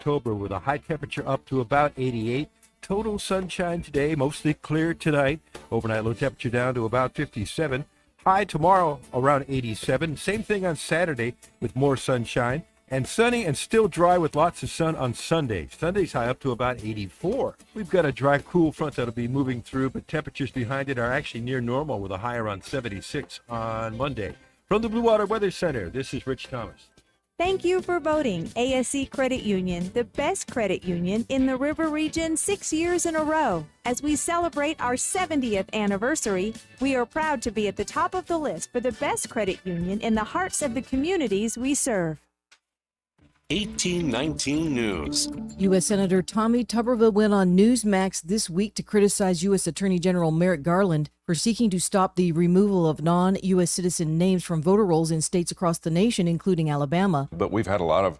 October with a high temperature up to about 88. Total sunshine today, mostly clear tonight. Overnight low temperature down to about 57. High tomorrow around 87. Same thing on Saturday with more sunshine. And sunny and still dry with lots of sun on Sunday. Sunday's high up to about 84. We've got a dry, cool front that'll be moving through, but temperatures behind it are actually near normal with a high around 76 on Monday. From the Blue Water Weather Center, this is Rich Thomas. Thank you for voting ASC Credit Union, the best credit union in the River Region 6 years in a row. As we celebrate our 70th anniversary, we are proud to be at the top of the list for the best credit union in the hearts of the communities we serve. 1819 News. U.S. Senator Tommy Tuberville went on Newsmax this week to criticize U.S. Attorney General Merrick Garland for seeking to stop the removal of non-U.S. citizen names from voter rolls in states across the nation, including Alabama. But we've had a lot of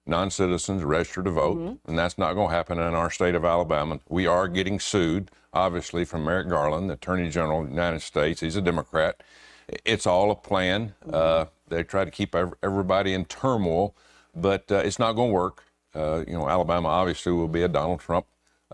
non-citizens registered to vote, and that's not going to happen in our state of Alabama. We are getting sued, obviously, from Merrick Garland, the Attorney General of the United States. He's a Democrat. It's all a plan. They try to keep everybody in turmoil. But it's not going to work. Alabama obviously will be a Donald Trump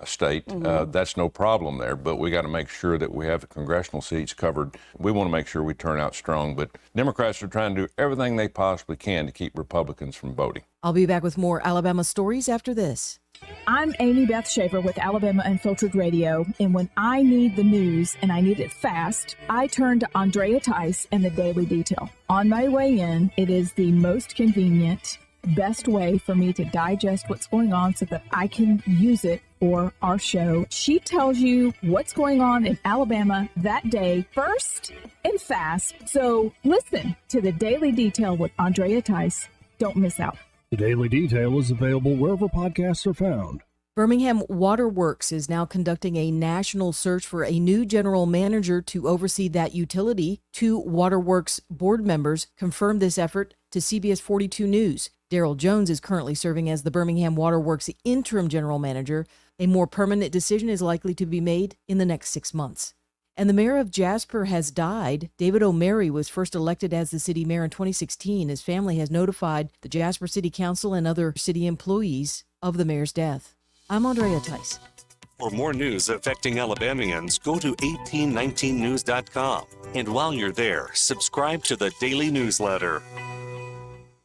state. That's no problem there. But we got to make sure that we have the congressional seats covered. We want to make sure we turn out strong. But Democrats are trying to do everything they possibly can to keep Republicans from voting. I'll be back with more Alabama stories after this. I'm Amy Beth Schaefer with Alabama Unfiltered Radio, and when I need the news and I need it fast, I turn to Andrea Tice and the Daily Detail. On my way in, it is the most convenient, best way for me to digest what's going on so that I can use it for our show. She tells you what's going on in Alabama that day first and fast. So listen to the Daily Detail with Andrea Tice. Don't miss out. The Daily Detail is available wherever podcasts are found. Birmingham Waterworks is now conducting a national search for a new general manager to oversee that utility. 2 Waterworks board members confirmed this effort to CBS 42 News. Daryl Jones is currently serving as the Birmingham Waterworks interim general manager. A more permanent decision is likely to be made in the next 6 months. And the mayor of Jasper has died. David O'Mary was first elected as the city mayor in 2016. His family has notified the Jasper City Council and other city employees of the mayor's death. I'm Andrea Tice. For more news affecting Alabamians, go to 1819news.com. And while you're there, subscribe to the daily newsletter.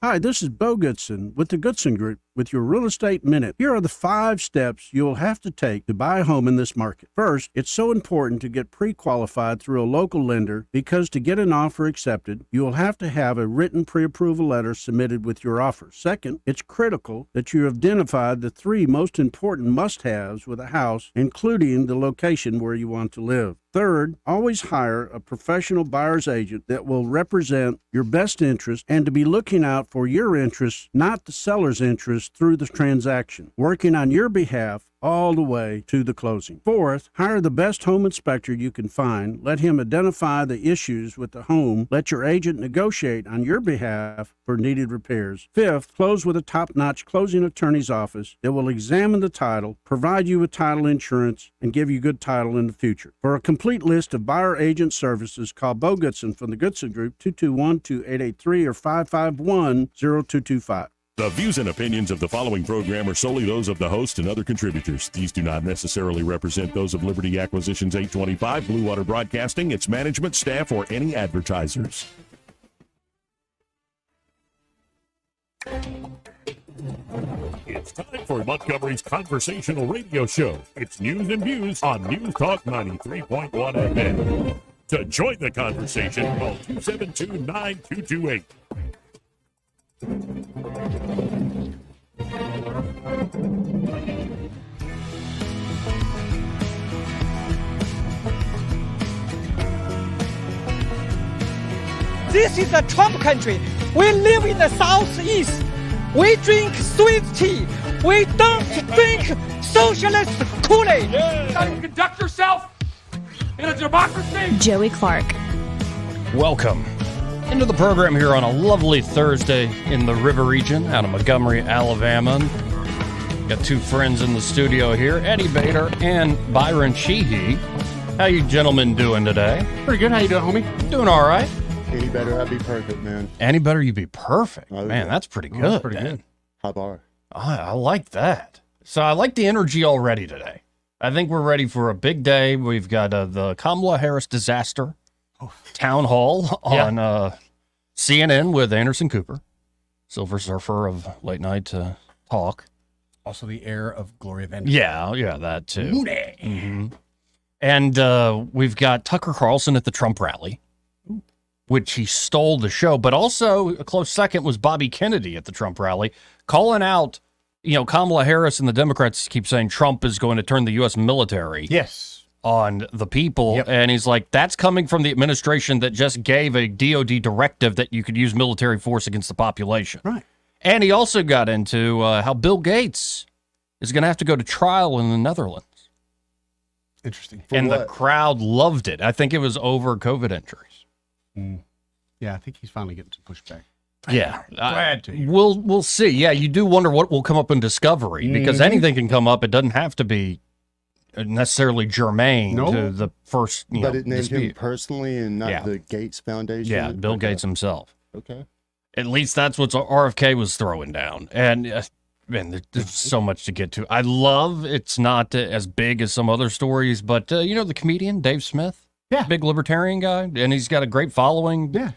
Hi, this is Bo Goodson with the Goodson Group with your Real Estate Minute. Here are the 5 steps you'll have to take to buy a home in this market. First, it's so important to get pre-qualified through a local lender because to get an offer accepted, you will have to have a written pre-approval letter submitted with your offer. Second, it's critical that you identify the 3 most important must-haves with a house, including the location where you want to live. Third, always hire a professional buyer's agent that will represent your best interest and to be looking out for your interests, not the seller's interests, through the transaction, working on your behalf all the way to the closing. Fourth, hire the best home inspector you can find. Let him identify the issues with the home. Let your agent negotiate on your behalf for needed repairs. Fifth, close with a top-notch closing attorney's office that will examine the title, provide you with title insurance, and give you good title in the future. For a complete list of buyer agent services, call Bo Goodson from the Goodson Group, 221-2883 or 551-0225. The views and opinions of the following program are solely those of the host and other contributors. These do not necessarily represent those of Liberty Acquisitions 825, Blue Water Broadcasting, its management, staff, or any advertisers. It's time for Montgomery's conversational radio show. It's News and Views on News Talk 93.1 FM. To join the conversation, call 272-9228. This is a Trump country. We live in the Southeast. We drink sweet tea. We don't drink socialist Kool-Aid. How do you conduct yourself in a democracy? Joey Clark. Welcome into the program here on a lovely Thursday in the River Region out of Montgomery, Alabama. Got 2 friends in the studio here, Eddie Bader and Byron Sheehy. How you gentlemen doing today? Pretty good. How you doing, homie? Doing all right. Any better, I'd be perfect, man. Any better, you'd be perfect. Oh, man, yeah. that's pretty good. That's pretty man. good. High bar. I like that. So I like the energy already today. I think we're ready for a big day. We've got the Kamala Harris disaster town hall on CNN with Anderson Cooper, Silver Surfer of late night talk. Also the heir of Gloria Van. Yeah, that too. Mm-hmm. And we've got Tucker Carlson at the Trump rally, which he stole the show. But also a close second was Bobby Kennedy at the Trump rally, calling out, Kamala Harris and the Democrats keep saying Trump is going to turn the U.S. military on the people. Yep. And he's like, that's coming from the administration that just gave a DOD directive that you could use military force against the population. Right. And he also got into how Bill Gates is going to have to go to trial in the Netherlands. Interesting. And the crowd loved it. I think it was over COVID injuries. Yeah, I think he's finally getting some pushback. Yeah. Glad to. We'll see. Yeah, you do wonder what will come up in Discovery, because anything can come up. It doesn't have to be necessarily germane to the first But it named dispute. him personally and not the Gates Foundation? Yeah, Bill Gates himself. Okay. At least that's what RFK was throwing down. And man, there's so much to get to. I love it's not as big as some other stories, but the comedian Dave Smith, big libertarian guy, and he's got a great following. Yeah,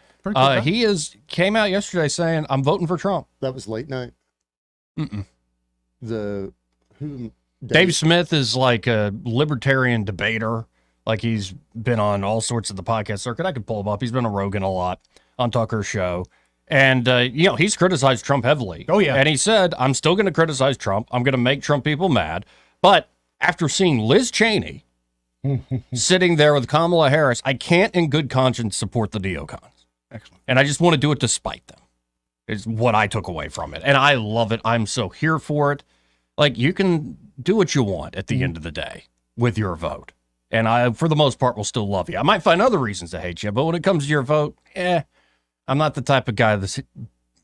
he came out yesterday saying, "I'm voting for Trump." That was late night. Dave Smith is like a libertarian debater. Like he's been on all sorts of the podcast circuit. I could pull him up. He's been on Rogan a lot, on Tucker's show. And, he's criticized Trump heavily. Oh, yeah. And he said, I'm still going to criticize Trump. I'm going to make Trump people mad. But after seeing Liz Cheney sitting there with Kamala Harris, I can't in good conscience support the neocons. Excellent. And I just want to do it despite them, is what I took away from it. And I love it. I'm so here for it. Like, you can do what you want at the end of the day with your vote. And I, for the most part, will still love you. I might find other reasons to hate you, but when it comes to your vote, I'm not the type of guy that's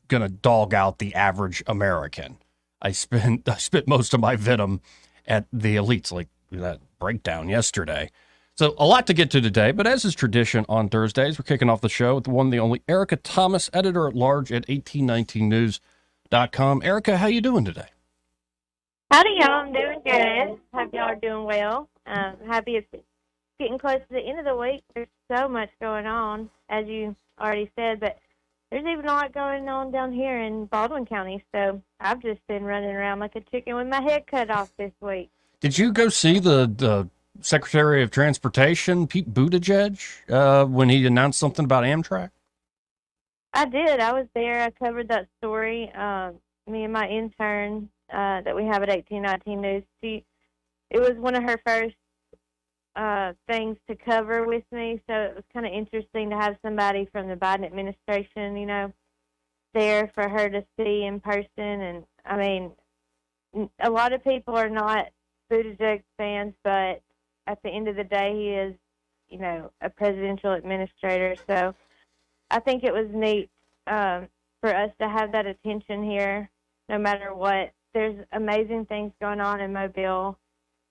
going to dog out the average American. I spit most of my venom at the elites, like that breakdown yesterday. So a lot to get to today, but as is tradition on Thursdays, we're kicking off the show with the one, the only Erica Thomas, editor-at-large at 1819news.com. Erica, how you doing today? Howdy, y'all. I'm doing good. Hope y'all are doing well. Happy it's getting close to the end of the week. There's so much going on, as you already said, but there's even a lot going on down here in Baldwin County, so I've just been running around like a chicken with my head cut off this week. Did you go see the Secretary of Transportation, Pete Buttigieg, when he announced something about Amtrak? I did. I was there. I covered that story. Me and my intern that we have at 1819 News, it was one of her first things to cover with me, so it was kind of interesting to have somebody from the Biden administration, there for her to see in person. And I mean, a lot of people are not Buttigieg fans, but at the end of the day, he is, a presidential administrator. So I think it was neat for us to have that attention here, no matter what. There's amazing things going on in Mobile.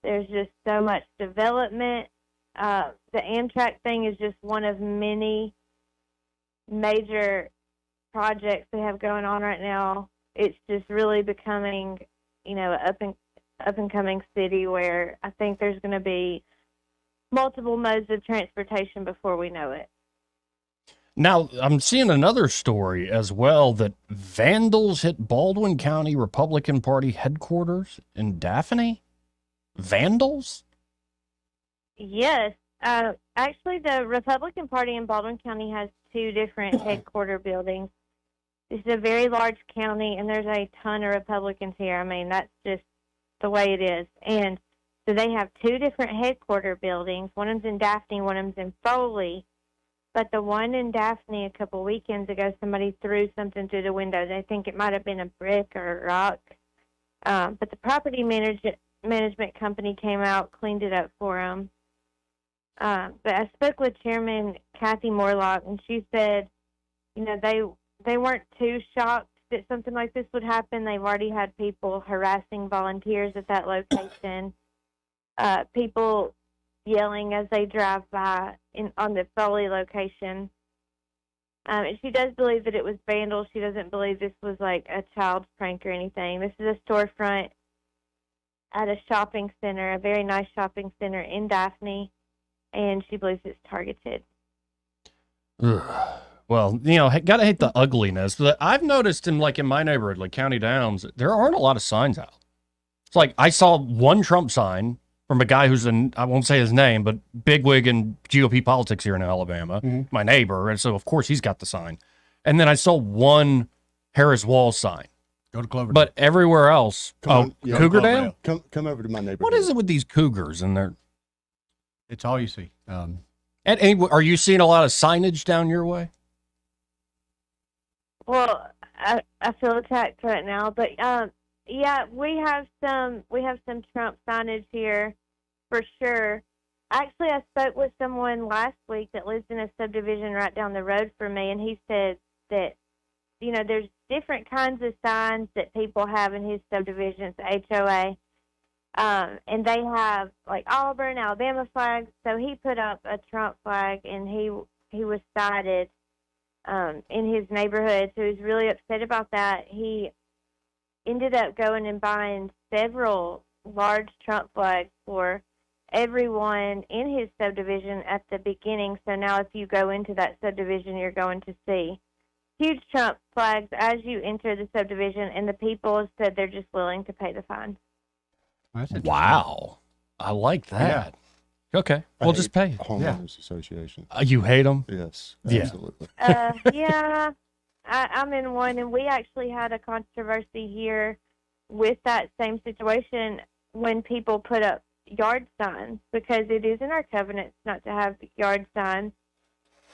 There's just so much development. The Amtrak thing is just one of many major projects they have going on right now. It's just really becoming, an up and coming city where I think there's going to be multiple modes of transportation before we know it. Now, I'm seeing another story as well that vandals hit Baldwin County Republican Party headquarters in Daphne. Vandals? Yes. Actually, the Republican Party in Baldwin County has two different headquarter buildings. This is a very large county, and there's a ton of Republicans here. I mean, that's just the way it is. And so they have two different headquarter buildings. One of them's in Daphne, one of them's in Foley. But the one in Daphne a couple weekends ago, somebody threw something through the window. They think it might have been a brick or a rock. But the property management company came out, cleaned it up for them. But I spoke with Chairman Kathy Morlock, and she said, they weren't too shocked that something like this would happen. They've already had people harassing volunteers at that location, people yelling as they drive by on the Foley location. And she does believe that it was vandals. She doesn't believe this was like a child's prank or anything. This is a storefront at a shopping center, a very nice shopping center in Daphne, and she believes it's targeted. Ugh. Well, gotta hate the ugliness. But I've noticed in my neighborhood, like County Downs, there aren't a lot of signs out. It's like I saw one Trump sign from a guy who's I won't say his name, but bigwig in GOP politics here in Alabama, my neighbor, and so of course he's got the sign. And then I saw one Harris Wall sign. Go to Cloverdale. But everywhere else, Cougardale? Come over to my neighborhood. What is it with these cougars and their? It's all you see. And are you seeing a lot of signage down your way? Well, I feel attacked right now, but yeah, we have some Trump signage here for sure. Actually, I spoke with someone last week that lives in a subdivision right down the road from me, and he said that there's different kinds of signs that people have in his subdivisions, HOA, and they have like Auburn, Alabama flags. So he put up a Trump flag, and he was cited in his neighborhood. So he was really upset about that. He ended up going and buying several large Trump flags for everyone in his subdivision at the beginning. So now if you go into that subdivision, you're going to see huge Trump flags as you enter the subdivision, and the people said they're just willing to pay the fine. Wow. I like that. Yeah. Okay. We'll just pay. Homeowners Association. You hate them? Yes, yeah. Absolutely. Yeah, I'm in one, and we actually had a controversy here with that same situation when people put up yard signs, because it is in our covenants not to have yard signs.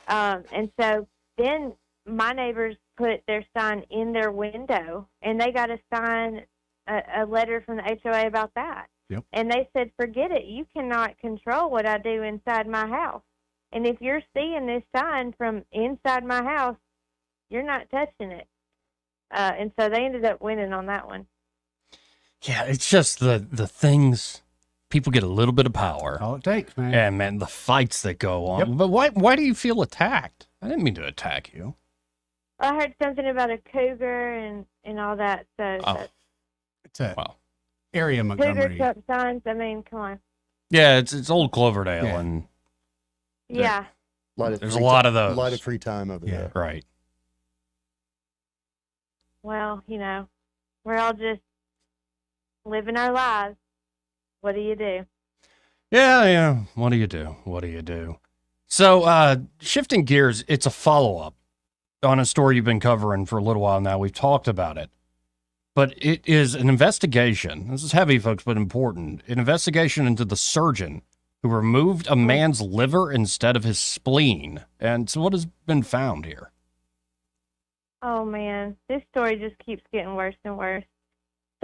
And so then my neighbors put their sign in their window, and they got a letter from the HOA about that. Yep. And they said, forget it. You cannot control what I do inside my house. And if you're seeing this sign from inside my house, you're not touching it. And so they ended up winning on that one. Yeah, it's just the things, people get a little bit of power. All it takes, man. And, man, the fights that go on. Yep. But why do you feel attacked? I didn't mean to attack you. I heard something about a cougar and all that. So it's a area of cougar Montgomery. Trump signs. I mean, come on. Yeah, it's old Cloverdale, and Yeah. there's a lot of those. A lot of free time over there. Right. Well, we're all just living our lives. What do you do? Yeah. What do you do? So, shifting gears, it's a follow-up on a story you've been covering for a little while now. We've talked about it. But it is an investigation. This is heavy, folks, but important. An investigation into the surgeon who removed a man's liver instead of his spleen. And so what has been found here? Oh, man. This story just keeps getting worse and worse.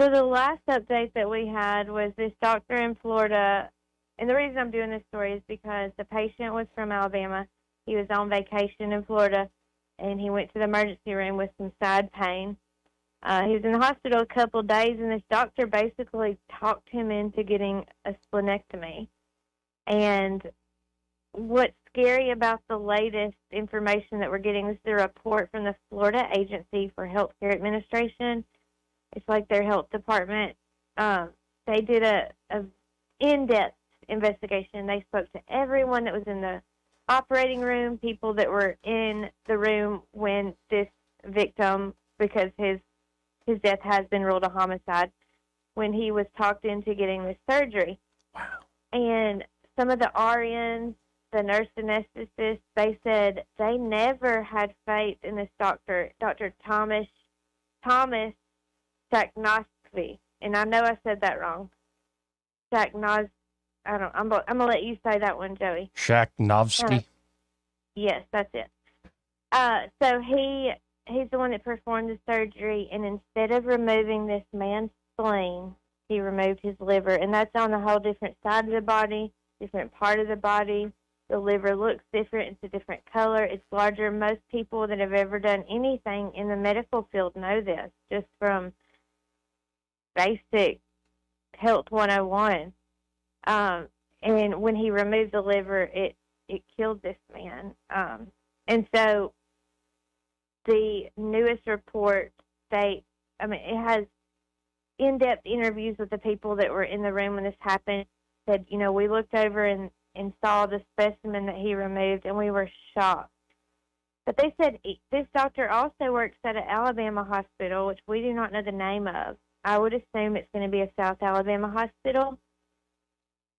So the last update that we had was this doctor in Florida. And the reason I'm doing this story is because the patient was from Alabama. He was on vacation in Florida, and he went to the emergency room with some side pain. He was in the hospital a couple of days, and this doctor basically talked him into getting a splenectomy. And what's scary about the latest information that we're getting, this is a report from the Florida Agency for Healthcare Administration. It's like their health department. They did a in-depth investigation. They spoke to everyone that was in the operating room, people that were in the room when this victim, because his death has been ruled a homicide, when he was talked into getting this surgery. Wow. And some of the RNs, the nurse anesthetists, they said they never had faith in this doctor, Dr. Thomas Shaknovsky. And I know I said that wrong. I'm going to let you say that one, Joey. Shaknovsky? Yes, that's it. So he's the one that performed the surgery, and instead of removing this man's spleen, he removed his liver, and that's on a whole different side of the body, different part of the body. The liver looks different. It's a different color. It's larger. Most people that have ever done anything in the medical field know this, just from basic Health 101. And when he removed the liver, it killed this man. And so the newest report states, I mean, it has in-depth interviews with the people that were in the room when this happened. Said, you know, we looked over and saw the specimen that he removed, and we were shocked. But they said this doctor also works at an Alabama hospital, which we do not know the name of. I would assume it's going to be a South Alabama hospital.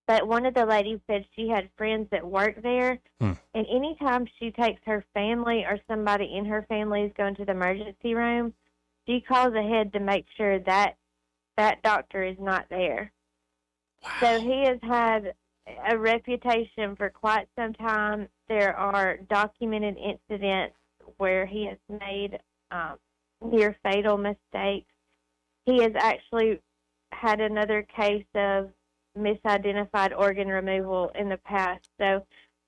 But one of the ladies said she had friends that work there, and anytime she takes her family or somebody in her family is going to the emergency room, she calls ahead to make sure that that doctor is not there. Wow. So he has had a reputation for quite some time. There are documented incidents where he has made near fatal mistakes. He has actually had another case of misidentified organ removal in the past. So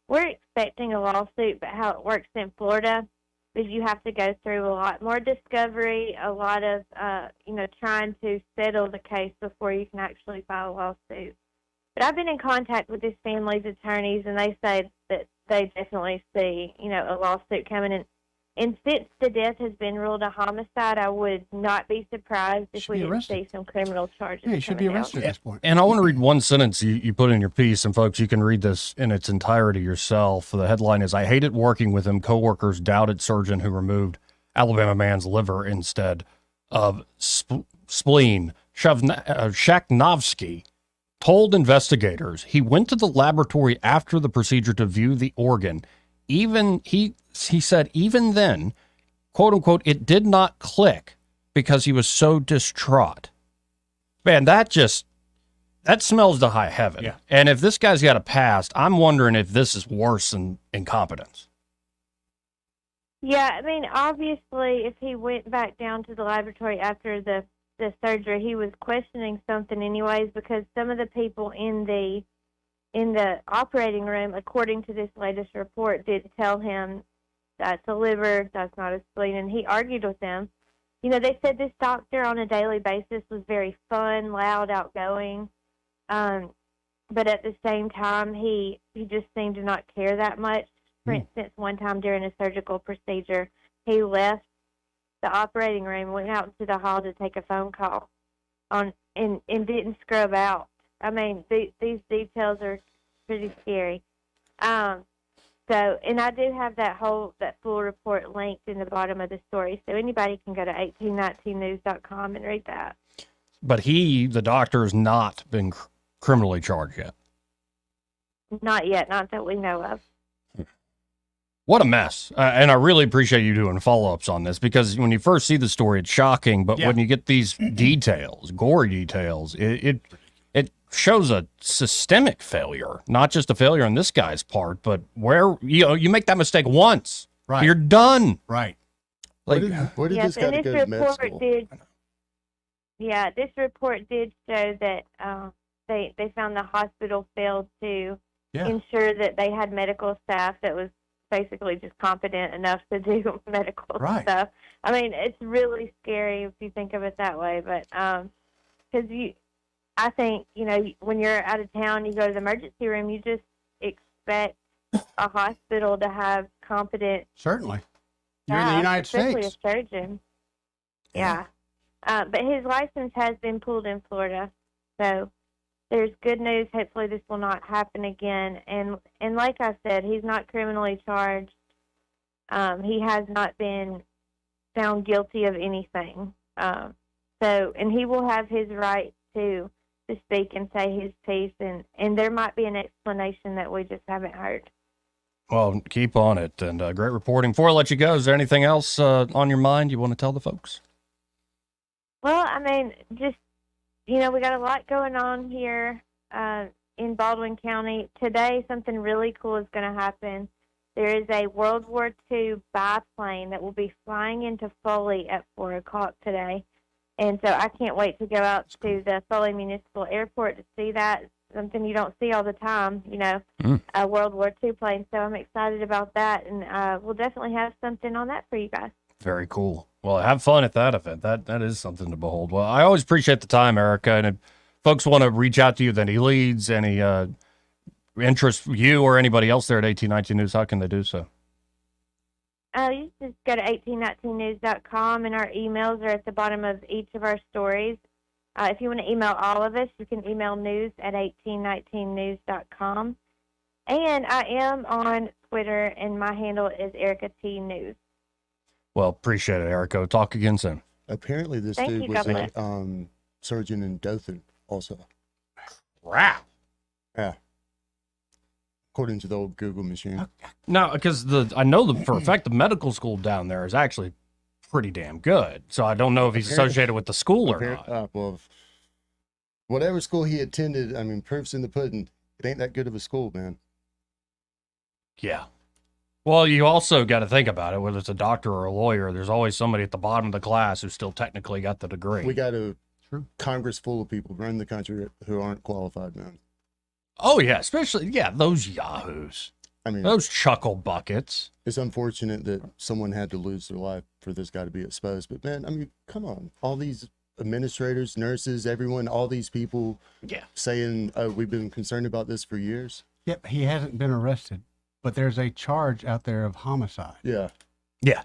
we're expecting a lawsuit, but how it works in Florida is you have to go through a lot more discovery, a lot of, trying to settle the case before you can actually file a lawsuit. But I've been in contact with this family's attorneys, and they say that they definitely see, a lawsuit coming in. And since the death has been ruled a homicide, I would not be surprised if we didn't see some criminal charges. Yeah, he should be arrested at this point. And I want to read one sentence you put in your piece, and folks, you can read this in its entirety yourself. The headline is, "I hated working with him. Coworkers doubted surgeon who removed Alabama man's liver instead of spleen." Shakhnovsky told investigators he went to the laboratory after the procedure to view the organ. He said, even then, quote unquote, it did not click because he was so distraught. Man, that smells to high heaven. Yeah. And if this guy's got a past, I'm wondering if this is worse than incompetence. Yeah, I mean, obviously, if he went back down to the laboratory after the surgery, he was questioning something anyways, because some of the people in the operating room, according to this latest report, did tell him that's a liver, that's not a spleen, and he argued with them. They said this doctor on a daily basis was very fun, loud, outgoing, but at the same time, he just seemed to not care that much. For instance, one time during a surgical procedure, he left the operating room, went out into the hall to take a phone call, and didn't scrub out. I mean, these details are pretty scary. And I do have that full report linked in the bottom of the story, so anybody can go to 1819news.com and read that. But the doctor, has not been criminally charged yet. Not yet, not that we know of. What a mess. And I really appreciate you doing follow-ups on this, because when you first see the story, it's shocking, but when you get these details, gory details, it shows a systemic failure, not just a failure on this guy's part, but where you make that mistake once, right, you're done. Right. Like, where did this guy go to med school? This report did show that they found the hospital failed to ensure that they had medical staff that was basically just competent enough to do medical stuff. I mean, it's really scary if you think of it that way, but because I think, when you're out of town, you go to the emergency room, you just expect a hospital to have competent. Certainly. You're in the United especially States. A surgeon. Yeah. But his license has been pulled in Florida. So there's good news. Hopefully this will not happen again. And like I said, he's not criminally charged. He has not been found guilty of anything. And he will have his right to speak and say his piece, and there might be an explanation that we just haven't heard. Well, keep on it, and great reporting. Before I let you go, is there anything else on your mind you want to tell the folks? Well, I mean, just, we got a lot going on here in Baldwin County. Today, something really cool is going to happen. There is a World War II biplane that will be flying into Foley at 4 o'clock today. And so I can't wait to go out to the Foley Municipal Airport to see that. Something you don't see all the time, a World War II plane. So I'm excited about that, and we'll definitely have something on that for you guys. Very cool. Well, have fun at that event. That is something to behold. Well, I always appreciate the time, Erica. And if folks want to reach out to you, that he leads, any interest you or anybody else there at 1819 News, how can they do so? You just go to 1819news.com, and our emails are at the bottom of each of our stories. If you want to email all of us, you can email news@1819news.com. And I am on Twitter, and my handle is Erica T. News. Well, appreciate it, Erica. Talk again soon. Apparently, this Thank dude you, was God a surgeon in Dothan also. Crap. Yeah. According to the old Google machine. No, because I know for a fact the medical school down there is actually pretty damn good. So I don't know if he's associated with the school or not. Well, whatever school he attended, I mean, proof's in the pudding. It ain't that good of a school, man. Yeah. Well, you also got to think about it. Whether it's a doctor or a lawyer, there's always somebody at the bottom of the class who still technically got the degree. We got a Congress full of people running the country who aren't qualified, man. Oh, yeah. Especially, those yahoos. I mean, those chuckle buckets. It's unfortunate that someone had to lose their life for this guy to be exposed. But, man, I mean, come on. All these administrators, nurses, everyone, all these people saying, oh, we've been concerned about this for years. Yep, he hasn't been arrested, but there's a charge out there of homicide. Yeah. Yeah.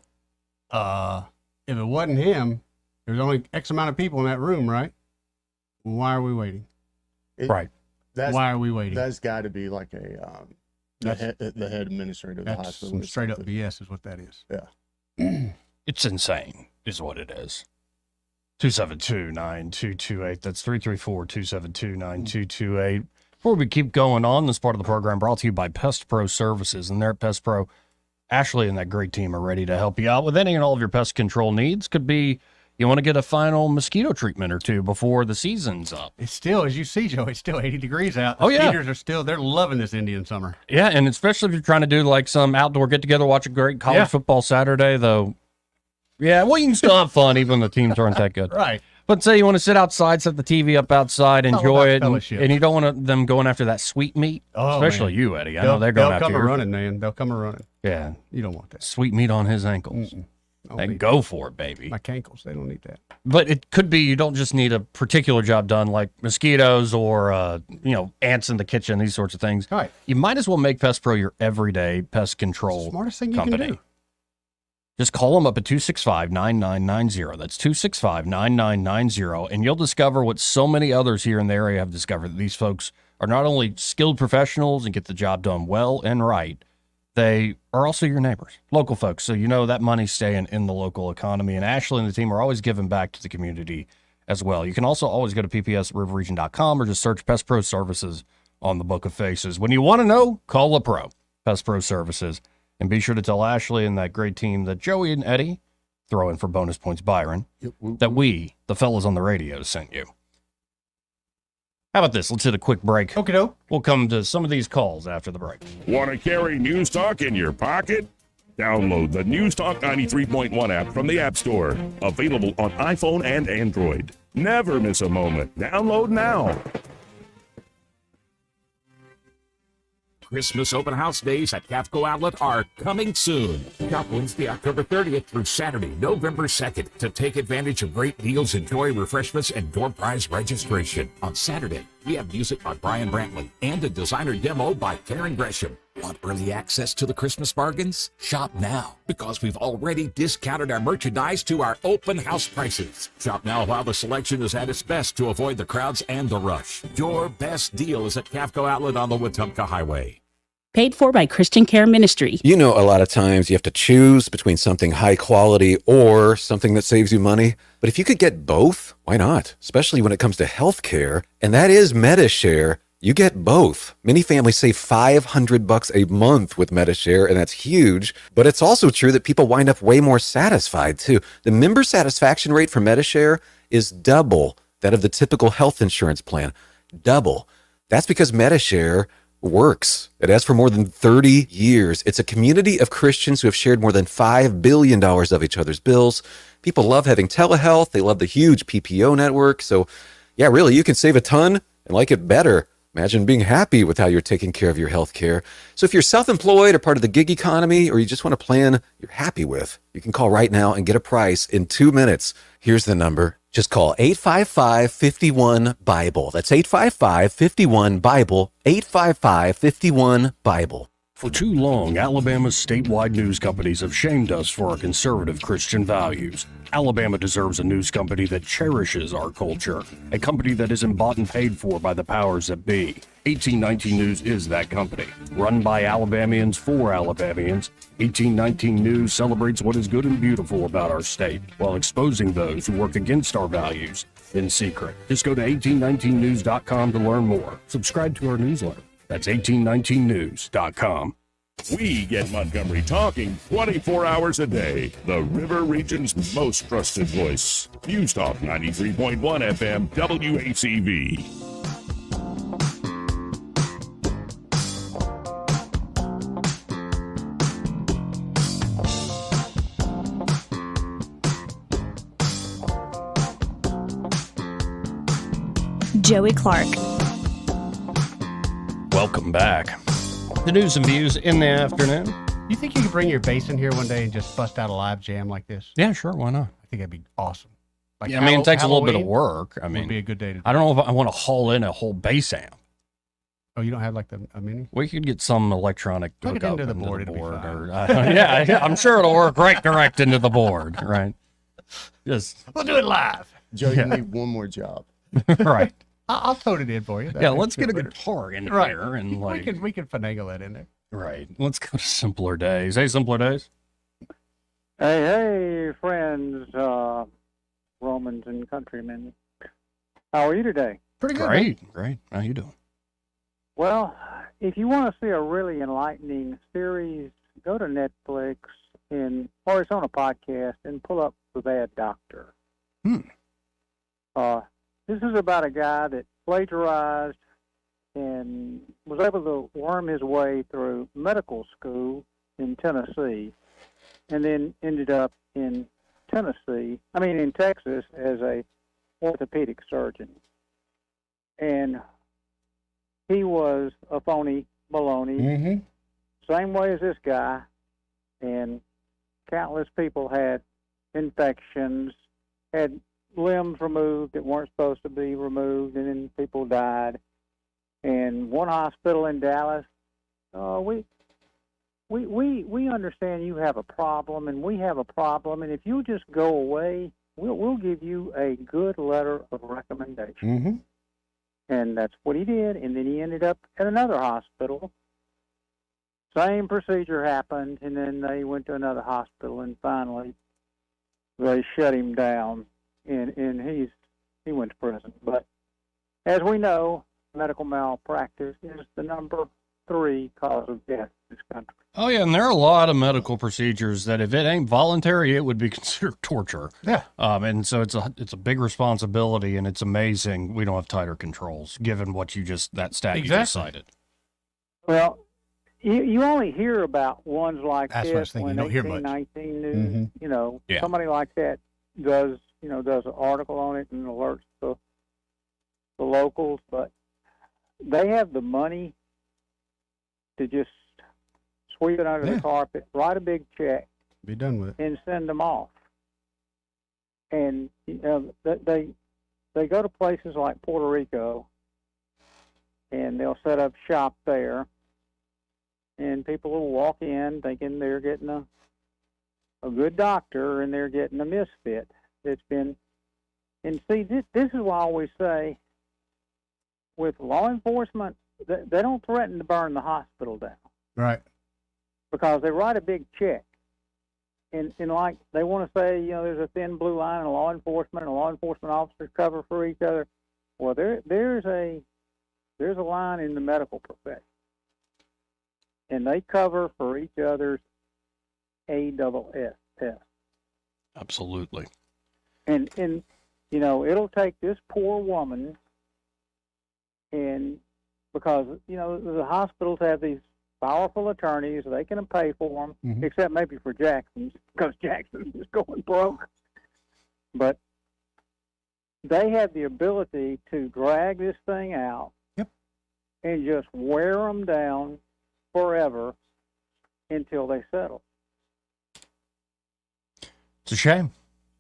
If it wasn't him, there's only X amount of people in that room, right? Why are we waiting? Right. Why are we waiting? That's got to be like the head administrator of the hospital. Some straight up BS is what that is. Yeah. It's insane, is what it is. 272-9228. That's 334-272-9228. Before we keep going on, this part of the program brought to you by Pest Pro Services. And there at Pest Pro, Ashley and that great team are ready to help you out with any and all of your pest control needs. Could be you want to get a final mosquito treatment or two before the season's up. It's still, as you see, Joe, it's still 80 degrees out. Oh, yeah. Mosquitoes are still, they're loving this Indian summer. Yeah, and especially if you're trying to do like some outdoor get-together, watch a great college football Saturday, though. Yeah, well, you can still have fun even the teams aren't that good. Right. But say you want to sit outside, set the TV up outside, enjoy it, and you don't want them going after that sweet meat, especially man. you, Eddie. I know they're going after They'll come a-running, man. They'll come a-running. Yeah. You don't want that. Sweet meat on his ankles. And go for it, baby. My cankles, they don't need that. But it could be you don't just need a particular job done like mosquitoes or, ants in the kitchen, these sorts of things. Right. You might as well make Pest Pro your everyday pest control Smartest thing you company. can do. Just call them up at 265-9990. That's 265-9990. And you'll discover what so many others here in the area have discovered, that these folks are not only skilled professionals and get the job done well and right, they are also your neighbors, local folks. So you know that money's staying in the local economy. And Ashley and the team are always giving back to the community as well. You can also always go to ppsriverregion.com or just search Pest Pro Services on the Book of Faces. When you want to know, call a pro, Pest Pro Services. And be sure to tell Ashley and that great team that Joey and Eddie, throw in for bonus points Byron, that we, the fellas on the radio, sent you. How about this? Let's hit a quick break. Okay, doke. We'll come to some of these calls after the break. Want to carry News Talk in your pocket? Download the News Talk 93.1 app from the App Store. Available on iPhone and Android. Never miss a moment. Download now. Christmas open house days at Cafco Outlet are coming soon. Shop Wednesday, October 30th through Saturday, November 2nd to take advantage of great deals, enjoy refreshments, and door prize registration. On Saturday, we have music by Brian Brantley and a designer demo by Karen Gresham. Want early access to the Christmas bargains? Shop now, because we've already discounted our merchandise to our open house prices. Shop now while the selection is at its best to avoid the crowds and the rush. Your best deal is at Cafco Outlet on the Wetumpka Highway. Paid for by Christian Care Ministry. You know, a lot of times you have to choose between something high quality or something that saves you money. But if you could get both, why not? Especially when it comes to health care. And that is MediShare. You get both. Many families save $500 a month with MediShare, and that's huge. But it's also true that people wind up way more satisfied, too. The member satisfaction rate for MediShare is double that of the typical health insurance plan. Double. That's because MediShare works. It has for more than 30 years. It's a community of Christians who have shared more than $5 billion of each other's bills. People love having telehealth. They love the huge PPO network. So, yeah, really, you can save a ton and like it better. Imagine being happy with how you're taking care of your health care. So if you're self-employed or part of the gig economy, or you just want a plan you're happy with, you can call right now and get a price in 2 minutes. Here's the number. Just call 855-51-BIBLE. That's 855-51-BIBLE, 855-51-BIBLE. For too long, Alabama's statewide news companies have shamed us for our conservative Christian values. Alabama deserves a news company that cherishes our culture, a company that isn't bought and paid for by the powers that be. 1819 News is that company. Run by Alabamians for Alabamians, 1819 News celebrates what is good and beautiful about our state, while exposing those who work against our values in secret. Just go to 1819news.com to learn more. Subscribe to our newsletter. That's 1819news.com. We get Montgomery talking 24 hours a day. The River Region's most trusted voice. News Talk 93.1 FM WACV. Joey Clark. Welcome back. The news and views in the afternoon. You think you could bring your bass in here one day and just bust out a live jam like this? Yeah, sure. Why not? I think that'd be awesome. Like Yeah, I mean, it takes a little bit of Halloween work. I would mean, be a good day to do. I don't know if I want to haul in a whole bass amp. Oh, you don't have like a mini? We could get some electronic Plug it hookup into the board, it'll be fine. or yeah, I'm sure it'll work right direct into the board, right? Just We'll do it live. Joe, you need one more job. right. I'll tote it in for you. Yeah, let's get a guitar in Right. here and like we can finagle that in there. right. Let's go to simpler days. Hey, simpler days. Hey, friends, Romans and countrymen. How are you today? Pretty good. Great. How you doing? Well, if you want to see a really enlightening series, go to Netflix or it's on a podcast and pull up The Bad Doctor. This is about a guy that plagiarized and was able to worm his way through medical school in Tennessee, and then ended up in Texas as a orthopedic surgeon. And he was a phony baloney, same way as this guy, and countless people had infections, had limbs removed that weren't supposed to be removed, and then people died. And one hospital in Dallas, we understand you have a problem, and we have a problem, and if you just go away, we'll give you a good letter of recommendation. And that's what he did, and then he ended up at another hospital. Same procedure happened, and then they went to another hospital, and finally they shut him down. And he went to prison. But as we know, medical malpractice is the number 3 cause of death in this country. Oh yeah, and there are a lot of medical procedures that if it ain't voluntary, it would be considered torture. Yeah. And so it's a big responsibility, and it's amazing we don't have tighter controls given what that stat you just cited. Well, you only hear about ones like That's what I was this thinking. when You don't hear much. 1819 News, Yeah. somebody like that does an article on it and alerts the locals, but they have the money to just sweep it under the carpet, write a big check, Be done with it. and send them off. And they go to places like Puerto Rico, and they'll set up shop there, and people will walk in thinking they're getting a good doctor, and they're getting a misfit that's been. And see, this is why I always say, with law enforcement, they don't threaten to burn the hospital down. Right. Because they write a big check. And like they want to say, there's a thin blue line in law enforcement, and law enforcement officers cover for each other. Well, there's a line in the medical profession. And they cover for each other's ASS. Absolutely. And it'll take this poor woman, and because the hospitals have these powerful attorneys, they can pay for them, except maybe for Jackson's, because Jackson's is going broke. But they have the ability to drag this thing out and just wear them down forever until they settle. It's a shame.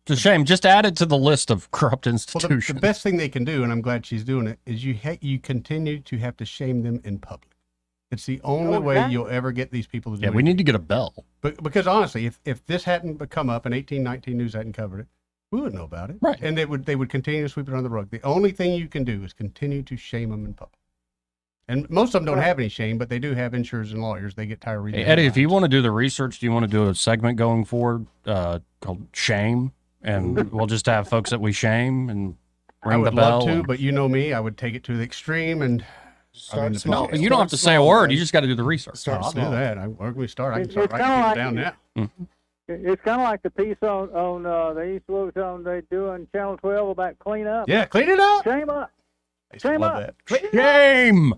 It's a shame. Just add it to the list of corrupt Well, institutions. the best thing they can do, and I'm glad she's doing it, is you continue to have to shame them in public. It's the only way you'll ever get these people to do it. Yeah, we need to get a bell. But because honestly, if this hadn't come up and 1819 News hadn't covered it, we wouldn't know about it. Right. And they would continue to sweep it under the rug. The only thing you can do is continue to shame them in public. And most of them don't have any shame, but they do have insurers and lawyers. They get tired of reading. Hey, Eddie, if you want to do the research, do you want to do a segment going forward called Shame? And we'll just have folks that we shame and ring I would the bell. love to, but you know me, I would take it to the extreme and. No, you don't have to say a word. You just got to do the research. I'll do that. Where can we start? I can start It's writing kinda people like- down now. It's kind of like the piece on they used to on they do on Channel 12 about clean up. Yeah, clean it up. Shame up. I used to Shame love up. that. Clean it up. Shame.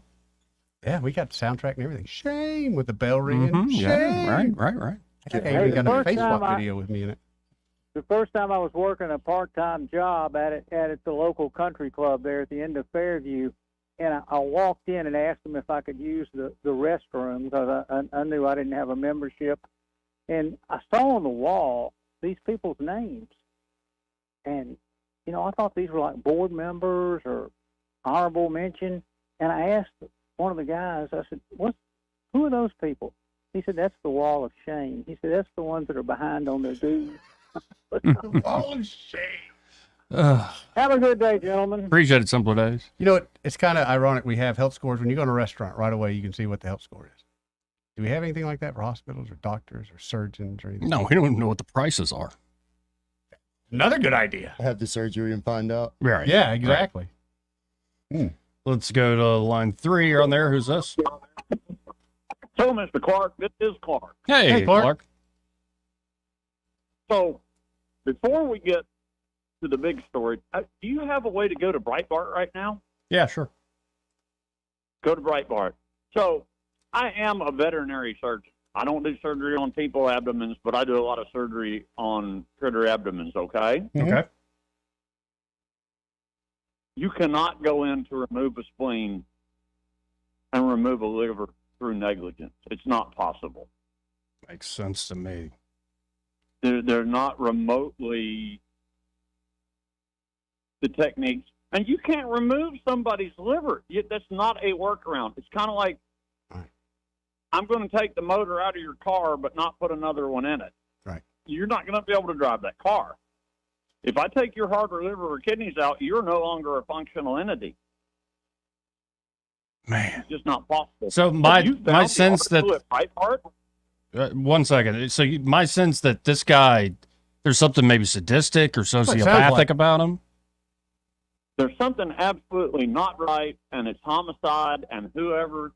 Yeah, we got the soundtrack and everything. Shame with the bell ringing. Mhm, Shame. yeah, right. I think I Hey, even the got a first time Facebook video with me in it. The first time I was working a part-time job at the local country club there at the end of Fairview, and I walked in and asked them if I could use the restroom because I knew I didn't have a membership. And I saw on the wall these people's names. And, I thought these were like board members or honorable mention. And I asked one of the guys, I said, who are those people? He said, that's the wall of shame. He said, that's the ones that are behind on their dues. The wall of shame. Have a good day, gentlemen. Appreciate it, Simpler Days. You know what? It's kind of ironic. We have health scores. When you go to a restaurant, right away you can see what the health score is. Do we have anything like that for hospitals or doctors or surgeons or anything? No, we don't even know what the prices are. Another good idea. Have the surgery and find out. Right. Yeah, exactly. Let's go to line 3. You're on there. Who's this? So, Mr. Clark, this is Clark. Hey, Clark. So, before we get to the big story, do you have a way to go to Breitbart right now? Yeah, sure. Go to Breitbart. So, I am a veterinary surgeon. I don't do surgery on people abdomens, but I do a lot of surgery on critter abdomens, okay? Okay. You cannot go in to remove a spleen and remove a liver through negligence. It's not possible. Makes sense to me. They're not remotely the techniques. And you can't remove somebody's liver. That's not a workaround. It's kind of like, I'm going to take the motor out of your car but not put another one in it. Right. You're not going to be able to drive that car. If I take your heart or liver or kidneys out, you're no longer a functional entity. Man. It's just not possible. So Have my you found my the sense that article at Breitbart? 1 second. So my sense that this guy, there's something maybe sadistic or sounds sociopathic like. about him. There's something absolutely not right, and it's homicide, and whoever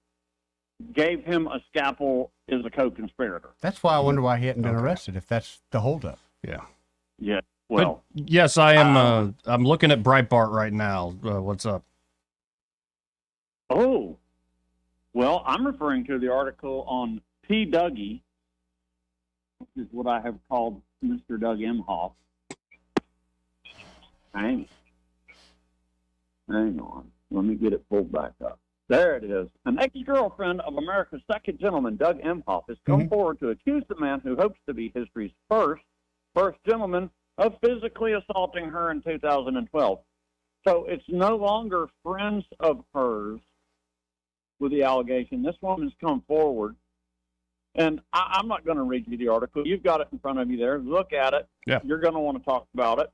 gave him a scalpel is a co-conspirator. That's why I wonder why he hadn't been arrested, if that's the holdup. Yeah. Yeah. Well, But yes, I am. I'm looking at Breitbart right now. What's up? oh, well, I'm referring to the article on P. Dougie, which is what I have called Mr. Doug Emhoff. Hang on. Let me get it pulled back up. There it is. An ex-girlfriend of America's second gentleman, Doug Emhoff, has come forward to accuse the man who hopes to be history's first gentleman of physically assaulting her in 2012. So it's no longer friends of hers with the allegation. This woman's come forward, and I'm not going to read you the article. You've got it in front of you there. Look at it. Yeah. You're going to want to talk about it.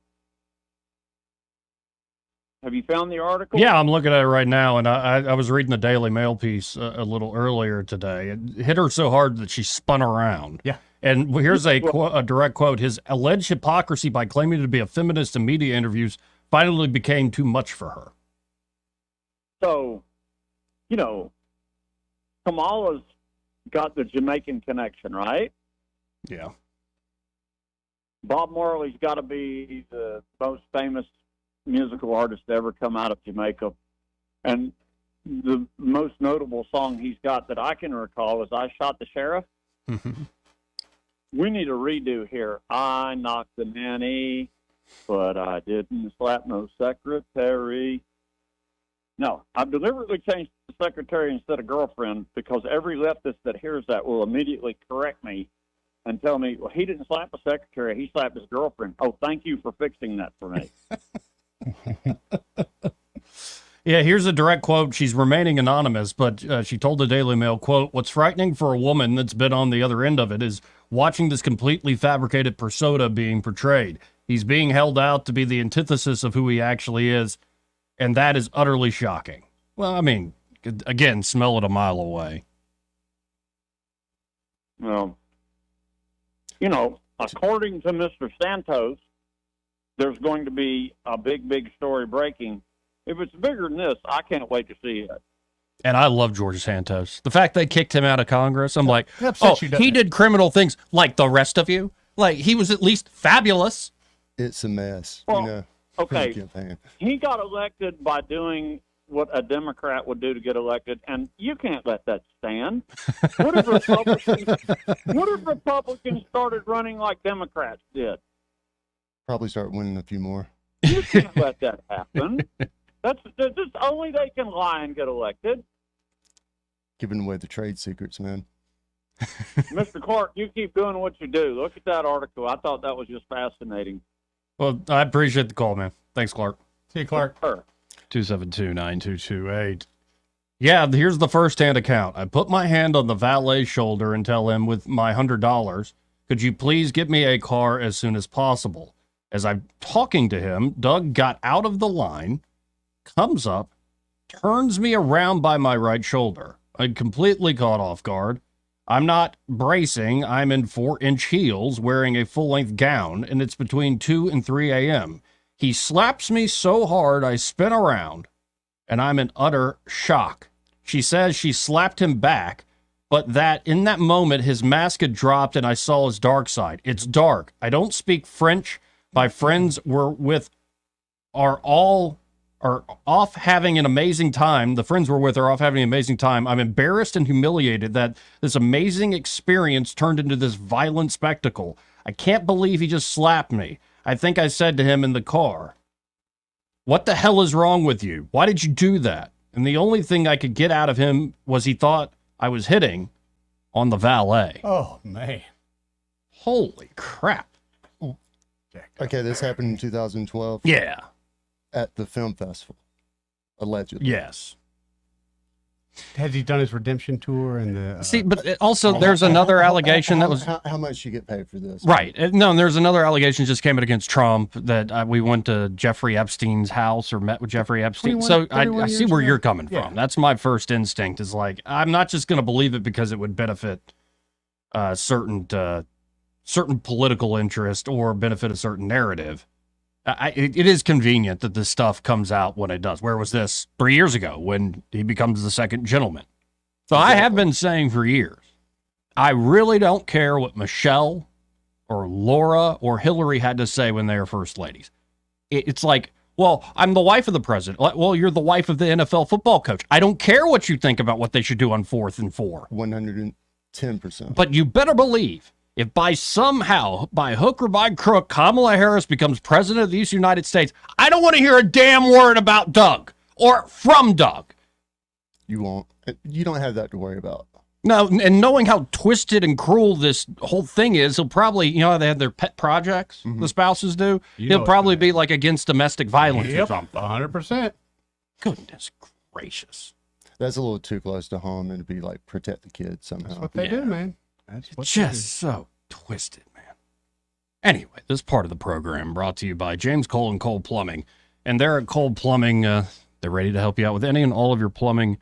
Have you found the article? Yeah, I'm looking at it right now, and I was reading the Daily Mail piece a little earlier today. It hit her so hard that she spun around. Yeah. And here's a direct quote. His alleged hypocrisy by claiming to be a feminist in media interviews finally became too much for her. So, Kamala's got the Jamaican connection, right? Yeah. Bob Marley's got to be the most famous musical artist to ever come out of Jamaica. And the most notable song he's got that I can recall is I Shot the Sheriff. We need a redo here. I knocked the nanny, but I didn't slap no secretary. No, I've deliberately changed to secretary instead of girlfriend because every leftist that hears that will immediately correct me and tell me, well, he didn't slap a secretary, he slapped his girlfriend. Oh, thank you for fixing that for me. Yeah, here's a direct quote. She's remaining anonymous, but she told the Daily Mail, quote, "What's frightening for a woman that's been on the other end of it is watching this completely fabricated persona being portrayed. He's being held out to be the antithesis of who he actually is, and that is utterly shocking." Well, I mean, again, smell it a mile away. Well, you know, according to Mr. Santos, there's going to be a big story breaking. If it's bigger than this, I can't wait to see it. And I love George Santos. The fact they kicked him out of Congress, I'm like, upsets you, doesn't he it? did criminal things like the rest of you. Like, he was at least fabulous. It's a mess. Well, you know, okay, campaign. he got elected by doing what a Democrat would do to get elected, and you can't let that stand. What if Republicans started running like Democrats did? Probably start winning a few more. You can't let that happen. That's only they can lie and get elected. Giving away the trade secrets, man. Mr. Clark, you keep doing what you do. Look at that article. I thought that was just fascinating. Well, I appreciate the call, man. Thanks, Clark. See you, Clark. 272-9228. Yeah, here's the first-hand account. I put my hand on the valet's shoulder and tell him with my $100, could you please get me a car as soon as possible? As I'm talking to him, Doug got out of the line, comes up, turns me around by my right shoulder. I'm completely caught off guard. I'm not bracing. I'm in 4-inch heels wearing a full-length gown, and it's between 2 and 3 a.m. He slaps me so hard I spin around, and I'm in utter shock. She says she slapped him back, but that in that moment his mask had dropped and I saw his dark side. It's dark. I don't speak French. My friends are off having an amazing time. The friends we're with are off having an amazing time. I'm embarrassed and humiliated that this amazing experience turned into this violent spectacle. I can't believe he just slapped me. I think I said to him in the car, "What the hell is wrong with you? Why did you do that?" And the only thing I could get out of him was he thought I was hitting on the valet. Oh, man. Holy crap. Okay, this happened in 2012. Yeah. At the film festival, allegedly. Yes. Has he done his redemption tour and the? See, but also there's another allegation that was How much you get paid for this? right. No, and there's another allegation just came out against Trump that we went to Jeffrey Epstein's house or met with Jeffrey Epstein. 21 So I see where ago? you're coming Yeah. from. That's my first instinct is like, I'm not just going to believe it because it would benefit certain political interest or benefit a certain narrative. It is convenient that this stuff comes out when it does. Where was this 3 years ago when he becomes the second gentleman? So I have been saying for years, I really don't care what Michelle or Laura or Hillary had to say when they were first ladies. It's like, well, I'm the wife of the president. Well, you're the wife of the NFL football coach. I don't care what you think about what they should do on 4th and 4. 110%. But you better believe if by hook or by crook, Kamala Harris becomes president of these United States, I don't want to hear a damn word about Doug or from Doug. You won't. You don't have that to worry about. No, and knowing how twisted and cruel this whole thing is, he'll probably, you know how they have their pet projects, the spouses do? He'll probably be like against domestic violence or something. 100%. Goodness gracious. That's a little too close to home and to be like protect the kids somehow. That's what they do, man. That's what Just so twisted, man. Anyway, this part of the program brought to you by James Cole and Cole Plumbing. And they're at Cole Plumbing. They're ready to help you out with any and all of your plumbing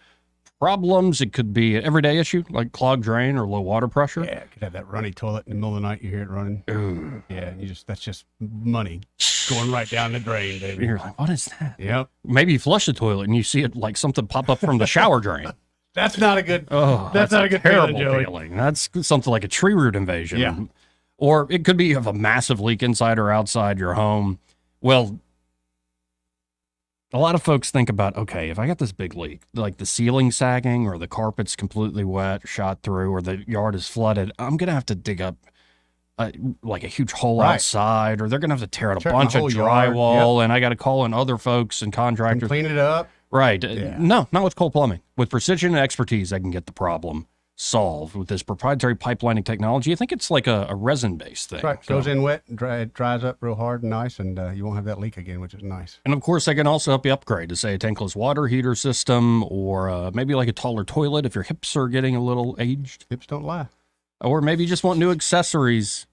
problems. It could be an everyday issue like clogged drain or low water pressure. Yeah, it could have that runny toilet in the middle of the night. You hear it running. Ooh. Yeah, that's just money going right down the drain, baby. You're like, what is that? Yep. Maybe you flush the toilet and you see it like something pop up from the shower drain. That's not a good. Oh, that's not a good terrible feeling, Joey. feeling. That's something like a tree root invasion. Yeah. Or it could be you have a massive leak inside or outside your home. Well, a lot of folks think about, okay, if I got this big leak, like the ceiling sagging or the carpet's completely wet, shot through, or the yard is flooded, I'm going to have to dig up like a huge hole outside, or they're going to have to tear out a Tear bunch the of whole yard. drywall, and I got to call in other folks and contractors. Clean it up. Right. Yeah. No, not with Cole Plumbing. With precision and expertise, I can get the problem solved with this proprietary pipelining technology. I think it's like a resin-based thing. Right. Goes in wet, dries up real hard and nice, and you won't have that leak again, which is nice. And of course, they can also help you upgrade to, say, a tankless water heater system, or maybe like a taller toilet if your hips are getting a little aged. Hips don't lie. Or maybe you just want new accessories.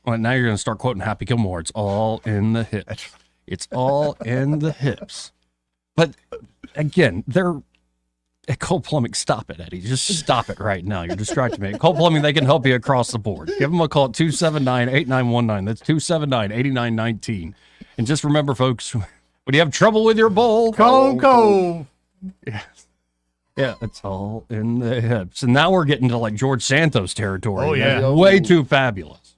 Well, now you're going to start quoting Happy Gilmore. It's all in the hips. It's all in the hips. But again, they're at Cole Plumbing. Stop it, Eddie. Just stop it right now. You're distracting me. At Cole Plumbing, they can help you across the board. Give them a call at 279-8919. That's 279-8919. And just remember, folks, when you have trouble with your bowl, call Cole. Yeah, it's all in the hips. And now we're getting to like George Santos territory. Oh, yeah. That's way too fabulous.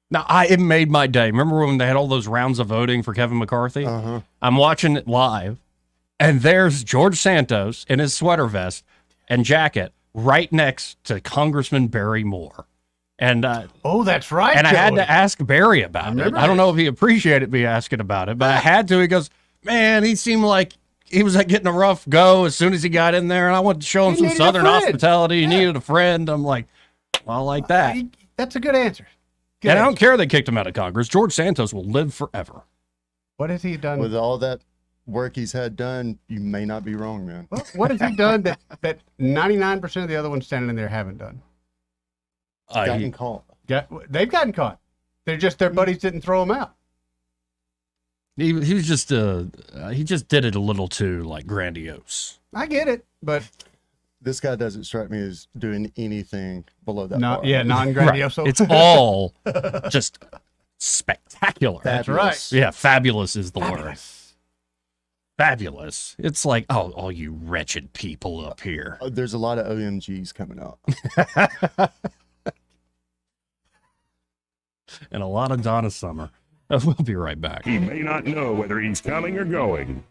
Now, it made my day. Remember when they had all those rounds of voting for Kevin McCarthy? Uh-huh. I'm watching it live, and there's George Santos in his sweater vest and jacket right next to Congressman Barry Moore. And oh, that's right. And I had to ask Barry about it. I don't know if he appreciated me asking about it, but I had to. He goes, man, he seemed like he was getting a rough go as soon as he got in there, and I wanted to show him some Southern hospitality. He needed a friend. I'm like, well, like that. That's a good answer. And I don't care they kicked him out of Congress. George Santos will live forever. What has he done? With all that work he's had done, you may not be wrong, man. Well, what has he done that 99% of the other ones standing in there haven't done? Gotten caught. They've gotten caught. They're just their buddies didn't throw them out. He was just he just did it a little too grandiose. I get it, but this guy doesn't strike me as doing anything below that. Non-grandiose. Right. It's all just spectacular. That's right. Yeah, fabulous is the word. Fabulous. It's like, oh, all you wretched people up here. There's a lot of OMGs coming out. And a lot of Donna Summer. We'll be right back. He may not know whether he's coming or going,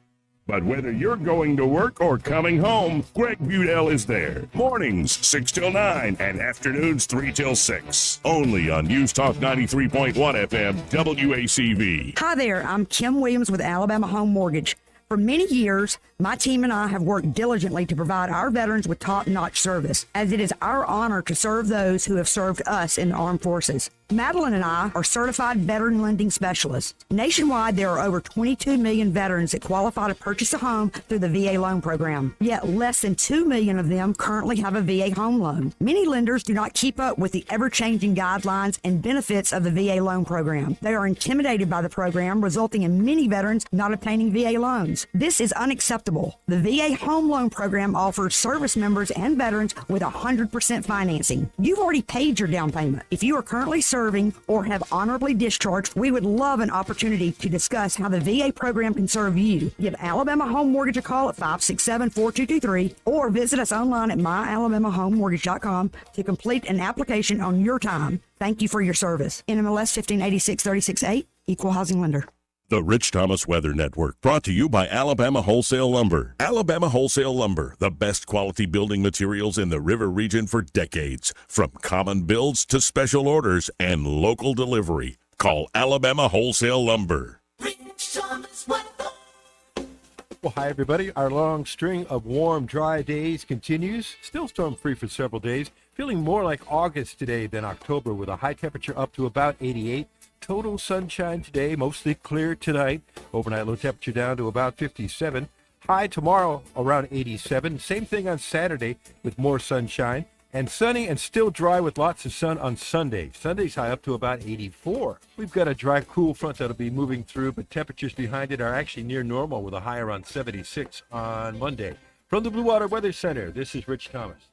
but whether you're going to work or coming home, Greg Budell is there. Mornings 6 till 9 and afternoons 3 till 6. Only on News Talk 93.1 FM WACV. Hi there, I'm Kim Williams with Alabama Home Mortgage. For many years, my team and I have worked diligently to provide our veterans with top-notch service, as it is our honor to serve those who have served us in the armed forces. Madeline and I are certified veteran lending specialists. Nationwide, there are over 22 million veterans that qualify to purchase a home through the VA loan program. Yet less than 2 million of them currently have a VA home loan. Many lenders do not keep up with the ever-changing guidelines and benefits of the VA loan program. They are intimidated by the program, resulting in many veterans not obtaining VA loans. This is unacceptable. The VA home loan program offers service members and veterans with 100% financing. You've already paid your down payment. If you are currently serving or have honorably discharged, we would love an opportunity to discuss how the VA program can serve you. Give Alabama Home Mortgage a call at 567-4223 or visit us online at myalabamahomemortgage.com to complete an application on your time. Thank you for your service. NMLS 1586368, Equal Housing Lender. The Rich Thomas Weather Network, brought to you by Alabama Wholesale Lumber. Alabama Wholesale Lumber, the best quality building materials in the river region for decades. From common builds to special orders and local delivery. Call Alabama Wholesale Lumber. Rich Thomas Weather. Well, hi, everybody. Our long string of warm, dry days continues. Still storm-free for several days. Feeling more like August today than October, with a high temperature up to about 88. Total sunshine today, mostly clear tonight. Overnight low temperature down to about 57. High tomorrow around 87. Same thing on Saturday with more sunshine. And sunny and still dry with lots of sun on Sunday. Sunday's high up to about 84. We've got a dry, cool front that'll be moving through, but temperatures behind it are actually near normal with a high around 76 on Monday. From the Blue Water Weather Center, this is Rich Thomas.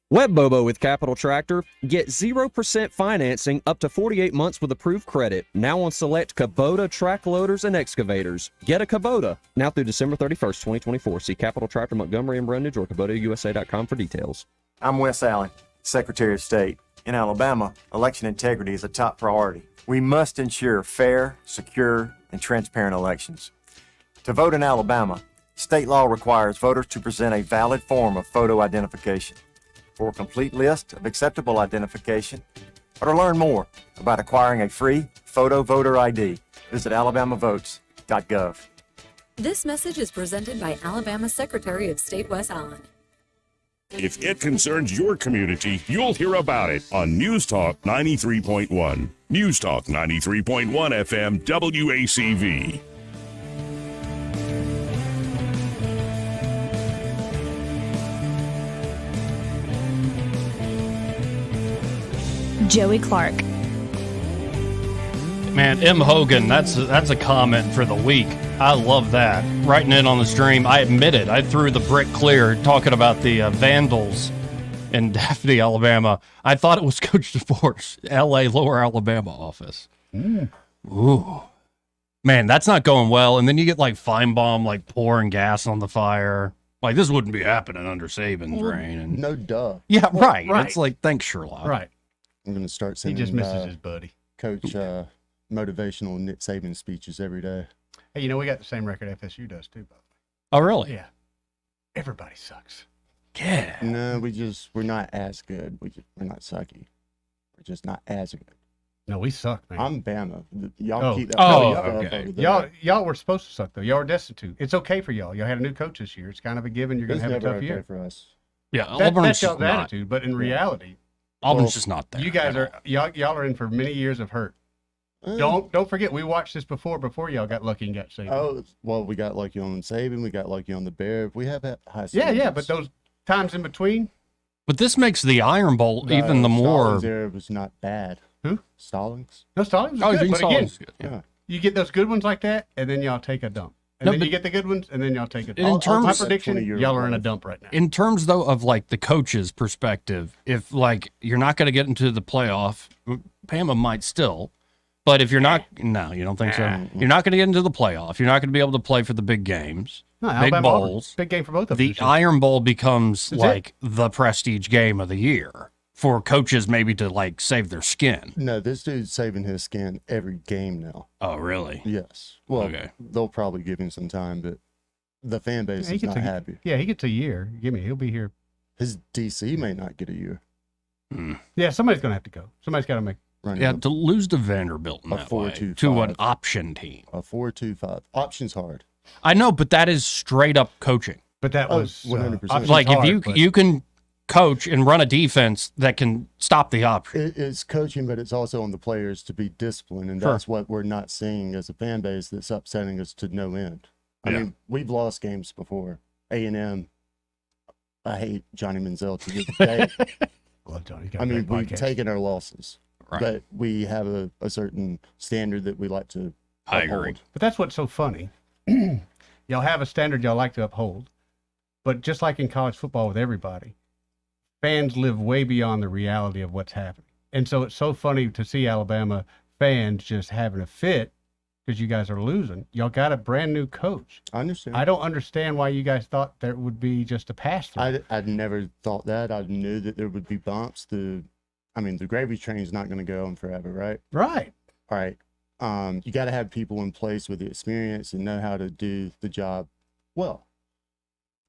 Web Bobo with Capital Tractor. Get 0% financing up to 48 months with approved credit. Now on select Kubota track loaders and excavators. Get a Kubota now through December 31st, 2024. See Capital Tractor Montgomery and Brundage or KubotaUSA.com for details. I'm Wes Allen, Secretary of State. In Alabama, election integrity is a top priority. We must ensure fair, secure, and transparent elections. To vote in Alabama, state law requires voters to present a valid form of photo identification. For a complete list of acceptable identification, or to learn more about acquiring a free photo voter ID, visit alabamavotes.gov. This message is presented by Alabama Secretary of State Wes Allen. If it concerns your community, you'll hear about it on News Talk 93.1. News Talk 93.1 FM WACV. Joey Clark. Man, M. Hogan, that's a comment for the week. I love that. Writing in on the stream, I admit it. I threw the brick clear talking about the Vandals in Daphne, Alabama. I thought it was Coach DeForce, L.A. Lower Alabama office. Ooh. Man, that's not going well. And then you get like Feinbaum like pouring gas on the fire. Like, this wouldn't be happening under Saban's reign. And No duh. yeah, right. It's like, thanks, Sherlock. Right. I'm going to start He sending just misses his buddy. Coach motivational Nick Saban speeches every day. Hey, you know, we got the same record FSU does, too, by the way. Oh, really? Yeah. Everybody sucks. Yeah. No, we're not as good. We're not sucky. We're just not as good. No, we suck, man. I'm Bama. Y'all Oh. keep that. Oh, stuff okay. over there. Y'all were supposed to suck, though. Y'all were destined to. It's okay for y'all. Y'all had a new coach this year. It's kind of a given. You're going It's to have a never tough okay year. for us. Yeah, That's Auburn's y'all's not. attitude, but in reality, Auburn's just not there. you guys are y'all are in for many years of hurt. Don't forget, we watched this before y'all got lucky and got saved. Oh, well, we got lucky on Saban. We got lucky on the Bear. We have had high Yeah, standards. but those times in between. But this makes the Iron Bowl even the more. Stallings era was not bad. Who? Stallings. No, Stallings Oh, was good, Gene but again, Stallings is good, yeah. you get those good ones like that, and then y'all take a dump. And No, then but- you get the good ones, and then y'all take a In dump. terms- My prediction, y'all are in a dump right now. In terms, though, of like the coach's perspective, if like you're not going to get into the playoff, Bama might still, but if you're not, no, you don't think so? You're not going to get into the playoff. You're not going to be able to play for the big games, No, big Alabama, Auburn. bowls. Big game for both of them. The this year. Iron Bowl becomes That's like the prestige game of the year for coaches, maybe to like save their skin. No, this dude's saving his skin every game now. Oh, really? Yes. Well, Okay. they'll probably give him some time, but the fan base he is gets not a, happy. Yeah, he gets a year. He'll be here. His DC may not get a year. Yeah, somebody's gonna have to go. Somebody's got to make. Running Yeah, a- to lose to Vanderbilt in a that way, 4-2-5. to an option team. A 4-2-5. Option's hard. I know, but that is straight up coaching. But that Oh, was 100%. options Like hard, if you but- you can coach and run a defense that can stop the option. It's coaching, but it's also on the players to be disciplined, and Sure. that's what we're not seeing as a fan base. That's upsetting us to no end. I Yeah. mean, we've lost games before. A&M. I hate Johnny Manziel to this day. Well, Johnny, got I a mean, great we've podcast. taken our losses, Right. but we have a certain standard that we like to I uphold. agree. But that's what's so funny. Y'all have a standard y'all like to uphold, but just like in college football with everybody, fans live way beyond the reality of what's happening. And so it's so funny to see Alabama fans just having a fit because you guys are losing. Y'all got a brand new coach. I understand. I don't understand why you guys thought there would be just a pass through. I'd never thought that. I knew that there would be bumps. The gravy train's not going to go on forever, right? Right. All right. You got to have people in place with the experience and know how to do the job well.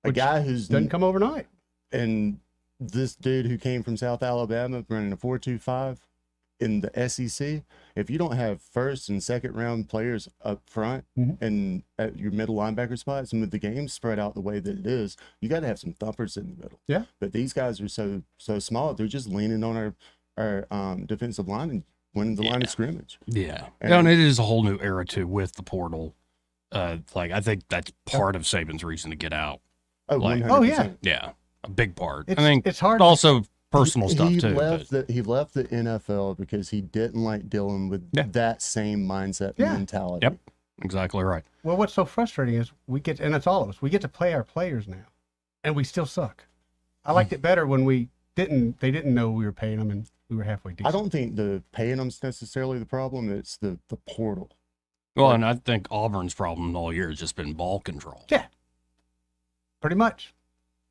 A Which guy who's doesn't come overnight. And this dude who came from South Alabama running a 4.25 in the SEC, if you don't have first and second round players up front and at your middle linebacker spots, and with the game spread out the way that it is, you got to have some thumpers in the middle. Yeah. But these guys are so small; they're just leaning on our defensive line and winning the line of scrimmage. Yeah. And- And it is a whole new era too with the portal. Like I think that's part of Saban's reason to get out. Oh, Like, 100%. Oh, yeah. Yeah, a big part. It's- I think it's hard. Also, personal He stuff too. Left but- he left the NFL because he didn't like dealing with Yeah. that same mindset Yeah. mentality. Yep, exactly right. Well, what's so frustrating is and it's all of us, we get to play our players now, and we still suck. I liked it better when they didn't know we were paying them and we were halfway decent. I don't think the paying them's necessarily the problem. It's the portal. Well, and I think Auburn's problem all year has just been ball control. Yeah. Pretty much.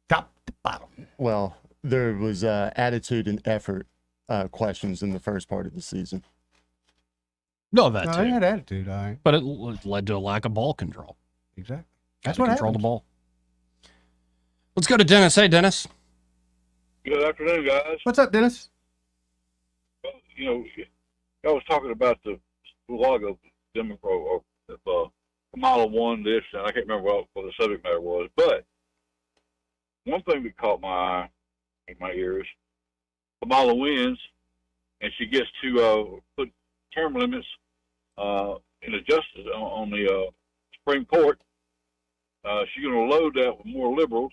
Top to bottom. Well, there was attitude and effort questions in the first part of the season. No, that No, too. they had attitude, all right. But it led to a lack of ball control. Exactly. That's That's what control the happens. ball. Let's go to Dennis. Hey, Dennis. Good afternoon, guys. What's up, Dennis? You know, I was talking about the Lago Democrat or Kamala won this, and I can't remember what the subject matter was. But one thing that caught my eye in my ears. Kamala wins, and she gets to put term limits in the justice on the Supreme Court. She's going to load that with more liberals,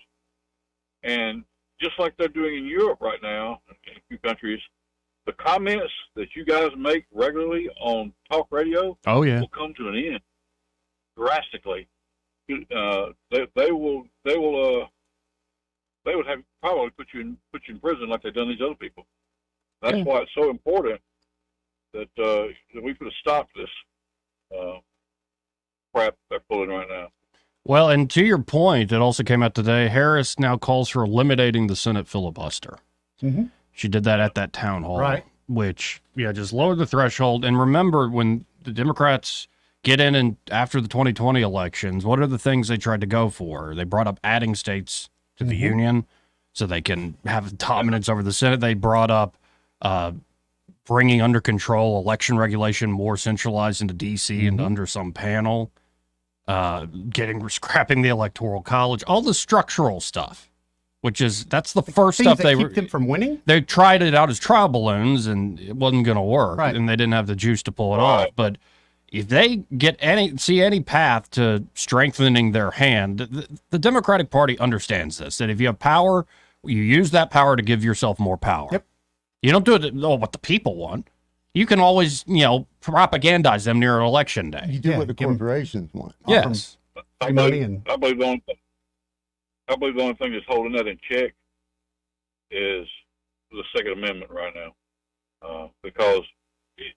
and just like they're doing in Europe right now, in a few countries, the comments that you guys make regularly on talk radio will come to an end drastically. They would have probably put you in prison like they've done these other people. That's why it's so important that we put a stop to this crap they're pulling right now. Well, and to your point, it also came out today, Harris now calls for eliminating the Senate filibuster. Mm-hmm. She did that at that town hall, Right. which, just lowered the threshold. And remember, when the Democrats get in and after the 2020 elections, what are the things they tried to go for? They brought up adding states to the union so they can have dominance over the Senate. They brought up bringing under control election regulation more centralized into D.C. and under some panel. Scrapping the Electoral College, all the structural stuff, that's the first stuff they keep them from winning. They tried it out as trial balloons and it wasn't going to work, and they didn't have the juice to pull it off. But if they see any path to strengthening their hand, the Democratic Party understands this, that if you have power, you use that power to give yourself more power. Yep. You don't do it what the people want. You can always, propagandize them near an election day. You do what the corporations want. Yes. I believe the only thing that's holding that in check is the Second Amendment right now, because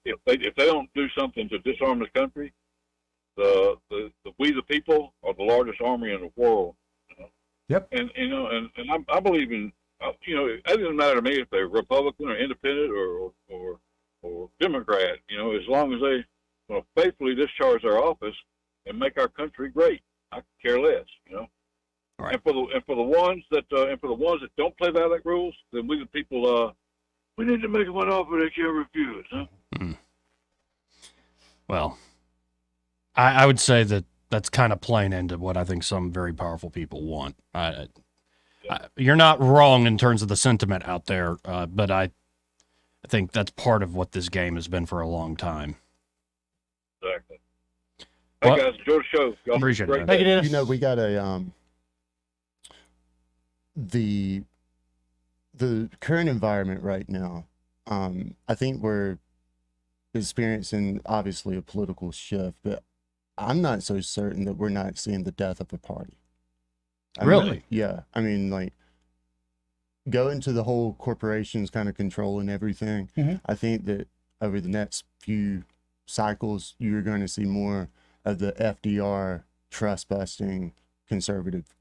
if they don't do something to disarm the country, we the people are the largest army in the world. Yep. And I believe in it doesn't matter to me if they're Republican or Independent or Democrat. As long as they faithfully discharge their office and make our country great, I could care less. Right. And for the ones that don't play by that rules, then we the people we need to make them an offer they can't refuse. Huh? Mm. Well, I would say that's kind of playing into what I think some very powerful people want. You're not wrong in terms of the sentiment out there, but I think that's part of what this game has been for a long time. Exactly. Hey guys, enjoy the show. Y'all appreciate it. Thank you, You we got a the current environment right now. I think we're experiencing obviously a political shift, but I'm not so certain that we're not seeing the death of a party. Really? Yeah. I mean, go into the whole corporations kind of controlling everything. I think that over the next few cycles, you're going to see more of the FDR trust busting conservative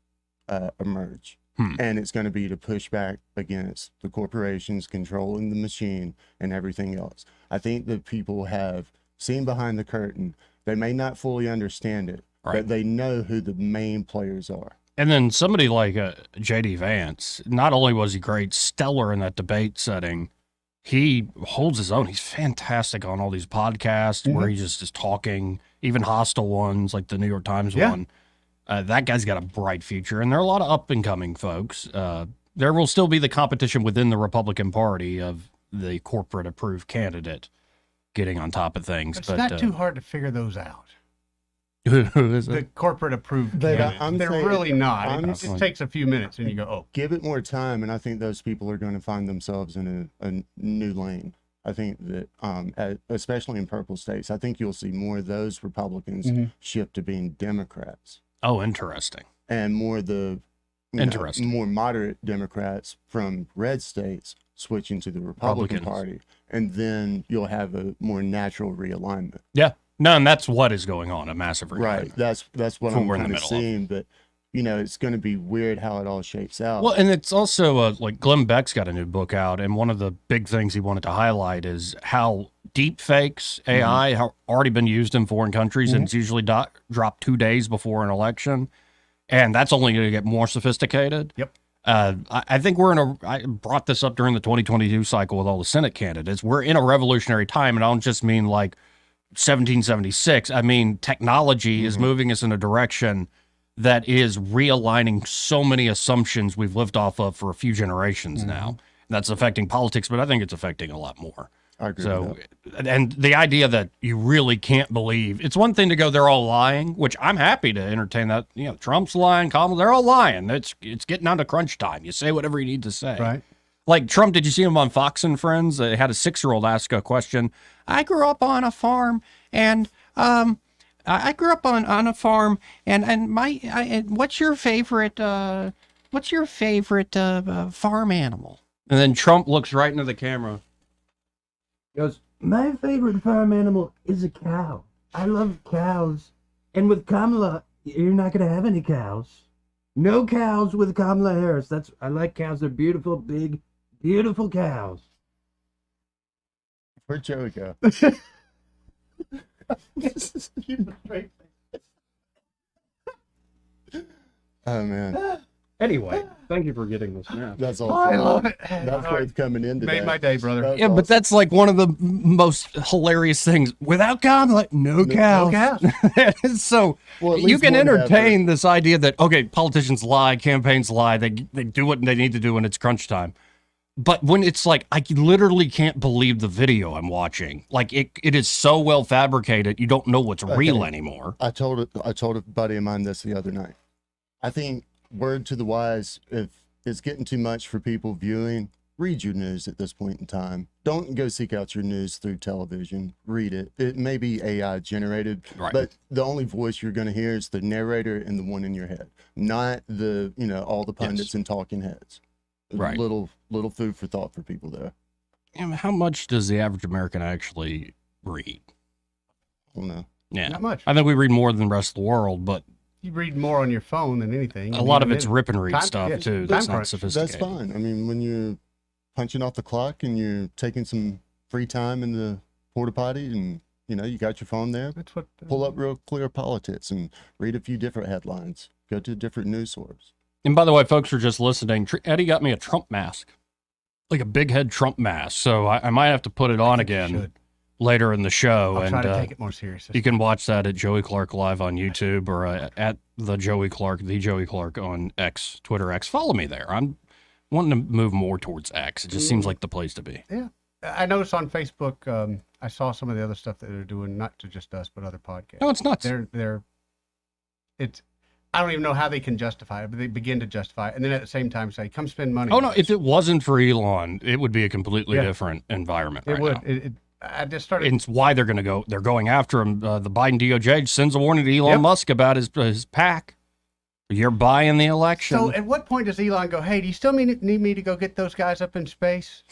emerge. And it's going to be to push back against the corporations controlling the machine and everything else. I think that people have seen behind the curtain. They may not fully understand it, but they know who the main players are. And then somebody like J.D. Vance, not only was he great, stellar in that debate setting, he holds his own. He's fantastic on all these podcasts where he just is talking, even hostile ones like the New York Times one. That guy's got a bright future, and there are a lot of up-and-coming folks. There will still be the competition within the Republican Party of the corporate-approved candidate getting on top of things. It's not too hard to figure those out. Who is it? The corporate-approved candidates. They're really not. It just takes a few minutes, and you go, oh. Give it more time, and I think those people are going to find themselves in a new lane. I think that, especially in purple states, I think you'll see more of those Republicans shift to being Democrats. Oh, interesting. And more more moderate Democrats from red states switching to the Republican Party. And then you'll have a more natural realignment. Yeah. No, and that's what is going on, a massive realignment. Right. That's what I'm kind of seeing. But, it's going to be weird how it all shapes out. Well, and it's also like Glenn Beck's got a new book out, and one of the big things he wanted to highlight is how deep fakes, AI, have already been used in foreign countries, and it's usually dropped 2 days before an election. And that's only going to get more sophisticated. Yep. I think I brought this up during the 2022 cycle with all the Senate candidates. We're in a revolutionary time, and I don't just mean like 1776. I mean, technology is moving us in a direction that is realigning so many assumptions we've lived off of for a few generations now. That's affecting politics, but I think it's affecting a lot more. I agree So, with and the idea that you really can't believe, it's one thing to go, they're all lying, which I'm happy to entertain that. You know, Trump's lying, Kamala, they're all lying. It's getting down to crunch time. You say whatever you need to say. Right. Like Trump, did you see him on Fox and Friends? They had a 6-year-old ask a question. I grew up on a farm, and I grew up on a farm, and what's your favorite farm animal? And then Trump looks right into the camera. He goes, my favorite farm animal is a cow. I love cows. And with Kamala, you're not going to have any cows. No cows with Kamala Harris. I like cows. They're beautiful, big, beautiful cows. Where'd Joey go? Oh, man. Anyway, thank you for getting this now. That's all. I love it. That's worth coming in today. Made my day, brother. Yeah, but that's like one of the most hilarious things. Without God, like no cows. So Well, you can one entertain this idea that, okay, politicians lie, campaigns lie, they do what they need to do when it's crunch time. But when it's like, I literally can't believe the video I'm watching. Like it is so well fabricated, you don't know what's real anymore. I told a buddy of mine this the other night. I think word to the wise, if it's getting too much for people viewing, read your news at this point in time. Don't go seek out your news through television. Read it. It may be AI generated, but the only voice you're going to hear is the narrator and the one in your head, not the, all the pundits and talking heads. Right. Little food for thought for people there. And how much does the average American actually read? I don't know. Yeah. Not much. I think we read more than the rest of the world, but You read more on your phone than anything. a lot of it's rip and read stuff too. That's Time not crunch. sophisticated. That's fine. I mean, when you're punching off the clock and you're taking some free time in the porta potty and, you got your phone there, That's what. pull up real clear politics and read a few different headlines. Go to different news sources. And by the way, folks are just listening. Eddie got me a Trump mask, like a big head Trump mask. So I might have to put it on again later in the show. I'll try to take it more serious. You can watch that at Joey Clark Live on YouTube or at the Joey Clark on X, Twitter X. Follow me there. I'm wanting to move more towards X. It just seems like the place to be. Yeah. I noticed on Facebook, I saw some of the other stuff that they're doing, not to just us, but other podcasts. No, it's nuts. I don't even know how they can justify it, but they begin to justify it. And then at the same time say, come spend money. Oh, no, if it wasn't for Elon, it would be a completely different environment right now. It would. I just started. It's why they're going to go. They're going after him. The Biden DOJ sends a warning to Elon Musk about his PAC. You're buying the election. So at what point does Elon go, hey, do you still need me to go get those guys up in space?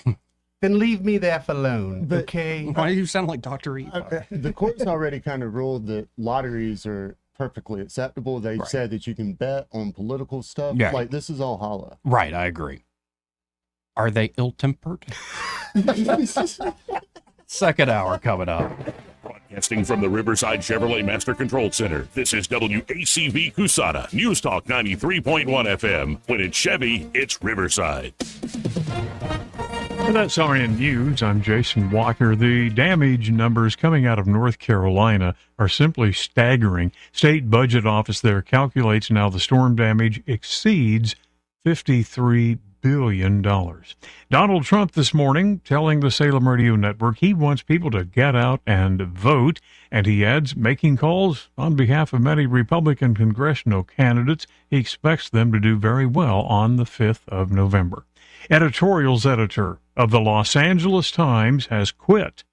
Then leave me the F alone, okay? Why do you sound like Dr. E? The court's already kind of ruled that lotteries are perfectly acceptable. They said that you can bet on political stuff. Yeah. Like, this is all hollow. Right, I agree. Are they ill-tempered? Second hour coming up. Broadcasting from the Riverside Chevrolet Master Control Center, this is WACV Cusana, News Talk 93.1 FM. When it's Chevy, it's Riverside. For that summary in news, I'm Jason Walker. The damage numbers coming out of North Carolina are simply staggering. State Budget Office there calculates now the storm damage exceeds $53 billion. Donald Trump this morning telling the Salem Radio Network he wants people to get out and vote, and he adds, making calls on behalf of many Republican congressional candidates. He expects them to do very well on the 5th of November. Editorials editor of the Los Angeles Times has quit.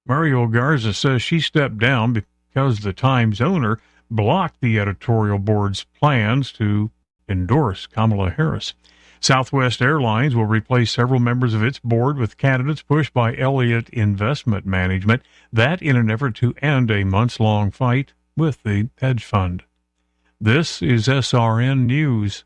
Mario Garza says she stepped down because the Times owner blocked the editorial board's plans to endorse Kamala Harris. Southwest Airlines will replace several members of its board with candidates pushed by Elliott Investment Management, that in an effort to end a months-long fight with the hedge fund. This is SRN News.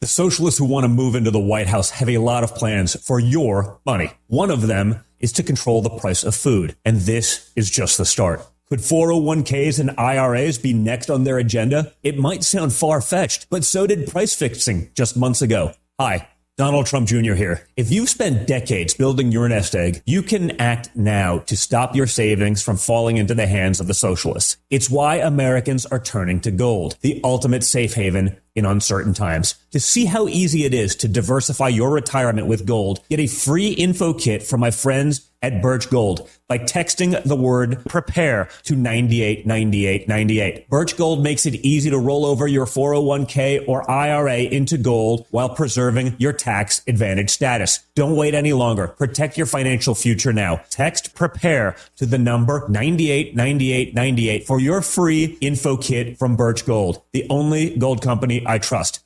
The socialists who want to move into the White House have a lot of plans for your money. One of them is to control the price of food, and this is just the start. Could 401ks and IRAs be next on their agenda? It might sound far-fetched, but so did price fixing just months ago. Hi, Donald Trump Jr. here. If you've spent decades building your nest egg, you can act now to stop your savings from falling into the hands of the socialists. It's why Americans are turning to gold, the ultimate safe haven in uncertain times. To see how easy it is to diversify your retirement with gold, get a free info kit from my friends at Birch Gold by texting the word prepare to 989898. Birch Gold makes it easy to roll over your 401k or IRA into gold while preserving your tax advantage status. Don't wait any longer. Protect your financial future now. Text prepare to the number 989898 for your free info kit from Birch Gold, the only gold company I trust.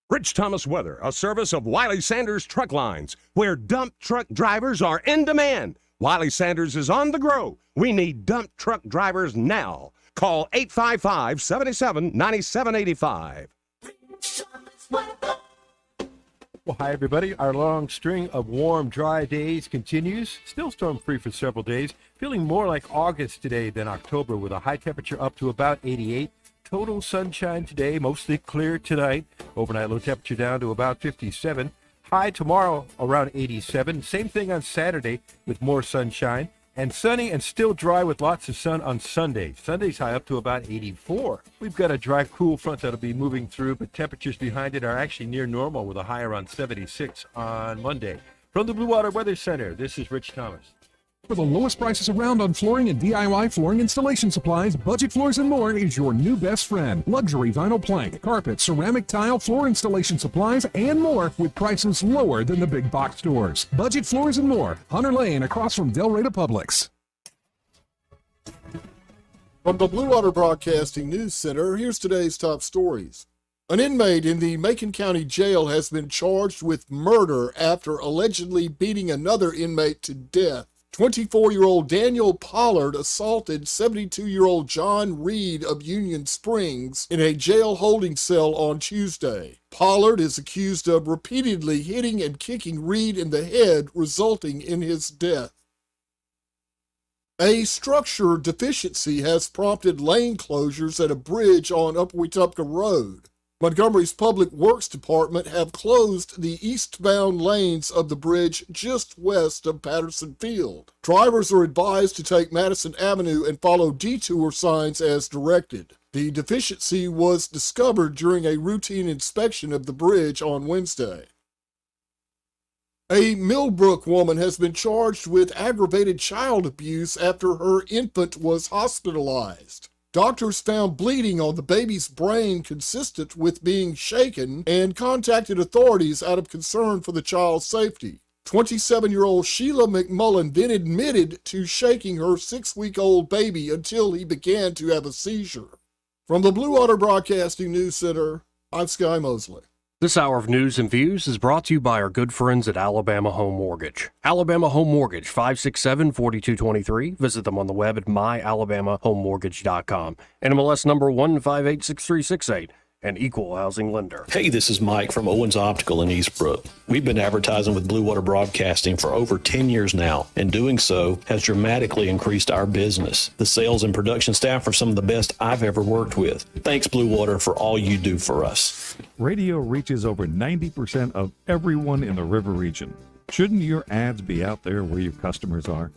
Rich Thomas Weather, a service of Wiley Sanders Truck Lines, where dump truck drivers are in demand. Wiley Sanders is on the grow. We need dump truck drivers now. Call 855-77-9785. Well, hi, everybody. Our long string of warm, dry days continues. Still storm-free for several days. Feeling more like August today than October, with a high temperature up to about 88. Total sunshine today, mostly clear tonight. Overnight low temperature down to about 57. High tomorrow around 87. Same thing on Saturday with more sunshine. And sunny and still dry with lots of sun on Sunday. Sunday's high up to about 84. We've got a dry, cool front that'll be moving through, but temperatures behind it are actually near normal with a high around 76 on Monday. From the Blue Water Weather Center, this is Rich Thomas. For the lowest prices around on flooring and DIY flooring installation supplies, Budget Floors and More is your new best friend. Luxury vinyl plank, carpet, ceramic tile, floor installation supplies, and more with prices lower than the big box stores. Budget Floors and More, Hunter Lane across from Del Rey to Publix. From the Blue Water Broadcasting News Center, here's today's top stories. An inmate in the Macon County Jail has been charged with murder after allegedly beating another inmate to death. 24-year-old Daniel Pollard assaulted 72-year-old John Reed of Union Springs in a jail holding cell on Tuesday. Pollard is accused of repeatedly hitting and kicking Reed in the head, resulting in his death. A structure deficiency has prompted lane closures at a bridge on Upper Wetumpka Road. Montgomery's Public Works Department have closed the eastbound lanes of the bridge just west of Patterson Field. Drivers are advised to take Madison Avenue and follow detour signs as directed. The deficiency was discovered during a routine inspection of the bridge on Wednesday. A Millbrook woman has been charged with aggravated child abuse after her infant was hospitalized. Doctors found bleeding on the baby's brain consistent with being shaken and contacted authorities out of concern for the child's safety. 27-year-old Sheila McMullen then admitted to shaking her 6-week-old baby until he began to have a seizure. From the Blue Water Broadcasting News Center, I'm Sky Mosley. This hour of news and views is brought to you by our good friends at Alabama Home Mortgage. Alabama Home Mortgage, 567-4223. Visit them on the web at myalabamahomemortgage.com. NMLS number 1586368. An equal housing lender. Hey, this is Mike from Owens Optical in Eastbrook. We've been advertising with Blue Water Broadcasting for over 10 years now, and doing so has dramatically increased our business. The sales and production staff are some of the best I've ever worked with. Thanks, Blue Water, for all you do for us. Radio reaches over 90% of everyone in the river region. Shouldn't your ads be out there where your customers are?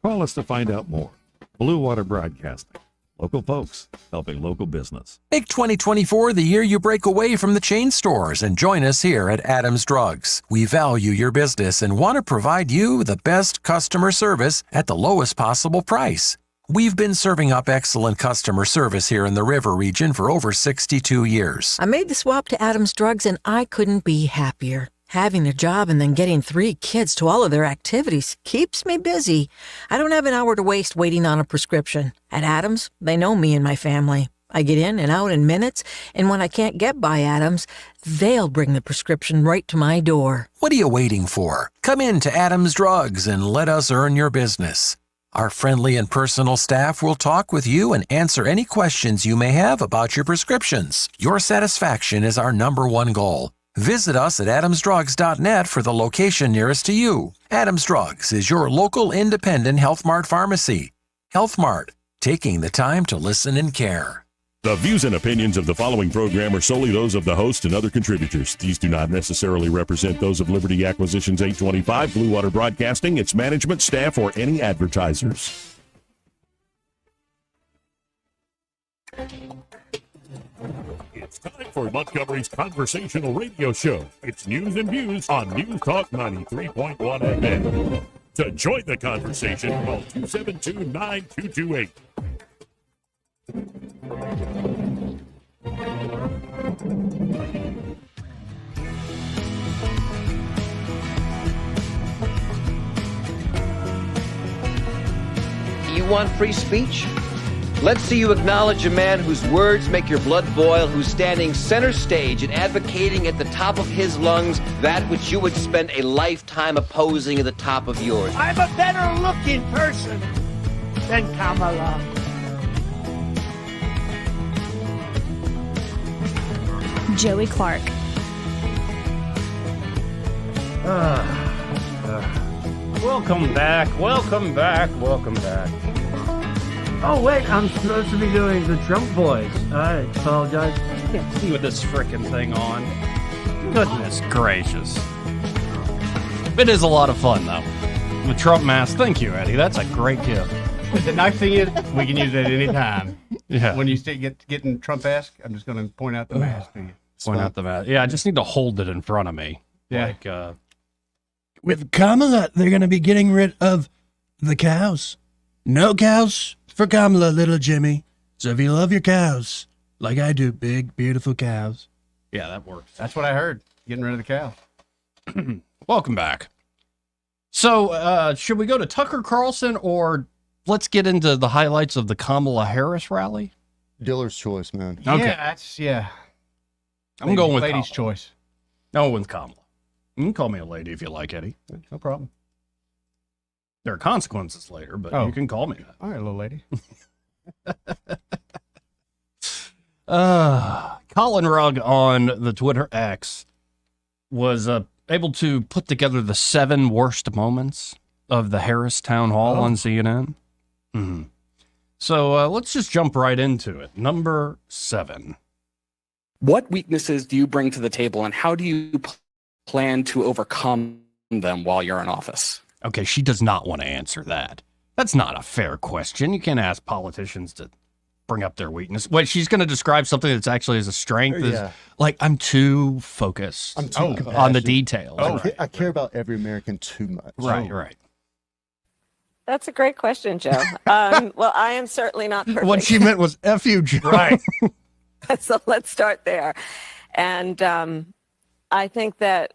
Call us to find out more. Blue Water Broadcasting. Local folks helping local business. Make 2024 the year you break away from the chain stores and join us here at Adams Drugs. We value your business and want to provide you the best customer service at the lowest possible price. We've been serving up excellent customer service here in the River region for over 62 years. I made the swap to Adams Drugs and I couldn't be happier. Having a job and then getting 3 kids to all of their activities keeps me busy. I don't have an hour to waste waiting on a prescription. At Adams, they know me and my family. I get in and out in minutes, and when I can't get by Adams, they'll bring the prescription right to my door. What are you waiting for? Come in to Adams Drugs and let us earn your business. Our friendly and personal staff will talk with you and answer any questions you may have about your prescriptions. Your satisfaction is our number one goal. Visit us at adamsdrugs.net for the location nearest to you. Adams Drugs is your local independent Health Mart pharmacy. Health Mart, taking the time to listen and care. The views and opinions of the following program are solely those of the host and other contributors. These do not necessarily represent those of Liberty Acquisitions 825, Blue Water Broadcasting, its management, staff, or any advertisers. It's time for Montgomery's conversational radio show. It's news and views on News Talk 93.1 FM. To join the conversation, call 272-9228. You want free speech? Let's see you acknowledge a man whose words make your blood boil, who's standing center stage and advocating at the top of his lungs that which you would spend a lifetime opposing at the top of yours. I'm a better looking person than Kamala. Joey Clark. Welcome back. Oh, wait, I'm supposed to be doing the Trump voice. I apologize. I can't see with this frickin' thing on. Goodness gracious. It is a lot of fun, though. The Trump mask. Thank you, Eddie. That's a great gift. The nice thing is, we can use it any time. Yeah. When you getting Trump-esque, I'm just going to point out the mask to you. Point out the mask. Yeah, I just need to hold it in front of me. Yeah. Like, With Kamala, they're going to be getting rid of the cows. No cows for Kamala, little Jimmy. So if you love your cows, like I do, big, beautiful cows. yeah, that works. That's what I heard. Getting rid of the cow. Welcome back. So, should we go to Tucker Carlson or let's get into the highlights of the Kamala Harris rally? Dealer's choice, man. Okay. I'm Lady- going with lady's Kamala. choice. No, with Kamala. You can call me a lady if you like, Eddie. No problem. There are consequences later, but Oh. you can call me that. All right, little lady. Colin Rugg on the Twitter X was able to put together the 7 worst moments of the Harris town hall on CNN. So let's just jump right into it. Number 7. What weaknesses do you bring to the table, and how do you plan to overcome them while you're in office? Okay, she does not want to answer that. That's not a fair question. You can't ask politicians to bring up their weakness. Wait, she's going to describe something that's actually as a strength. Yeah. Like, I'm too focused I'm too on the compassionate. details. I care about every American too much. Right. That's a great question, Joe. Well, I am certainly not perfect. What she meant was F you, Joe. Right. So let's start there. And I think that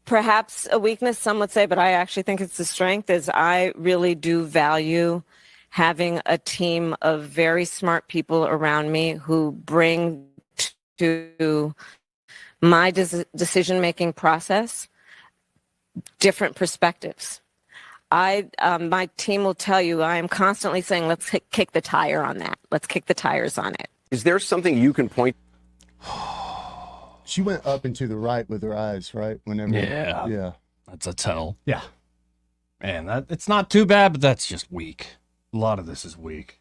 perhaps a weakness, some would say, but I actually think it's a strength, is I really do value having a team of very smart people around me who bring to my decision-making process different perspectives. My team will tell you, I am constantly saying, let's kick the tire on that. Let's kick the tires on it. Is there something you can point? She went up and to the right with her eyes, right? Whenever. Yeah. That's a tell. Yeah. Man, it's not too bad, but that's just weak. A lot of this is weak.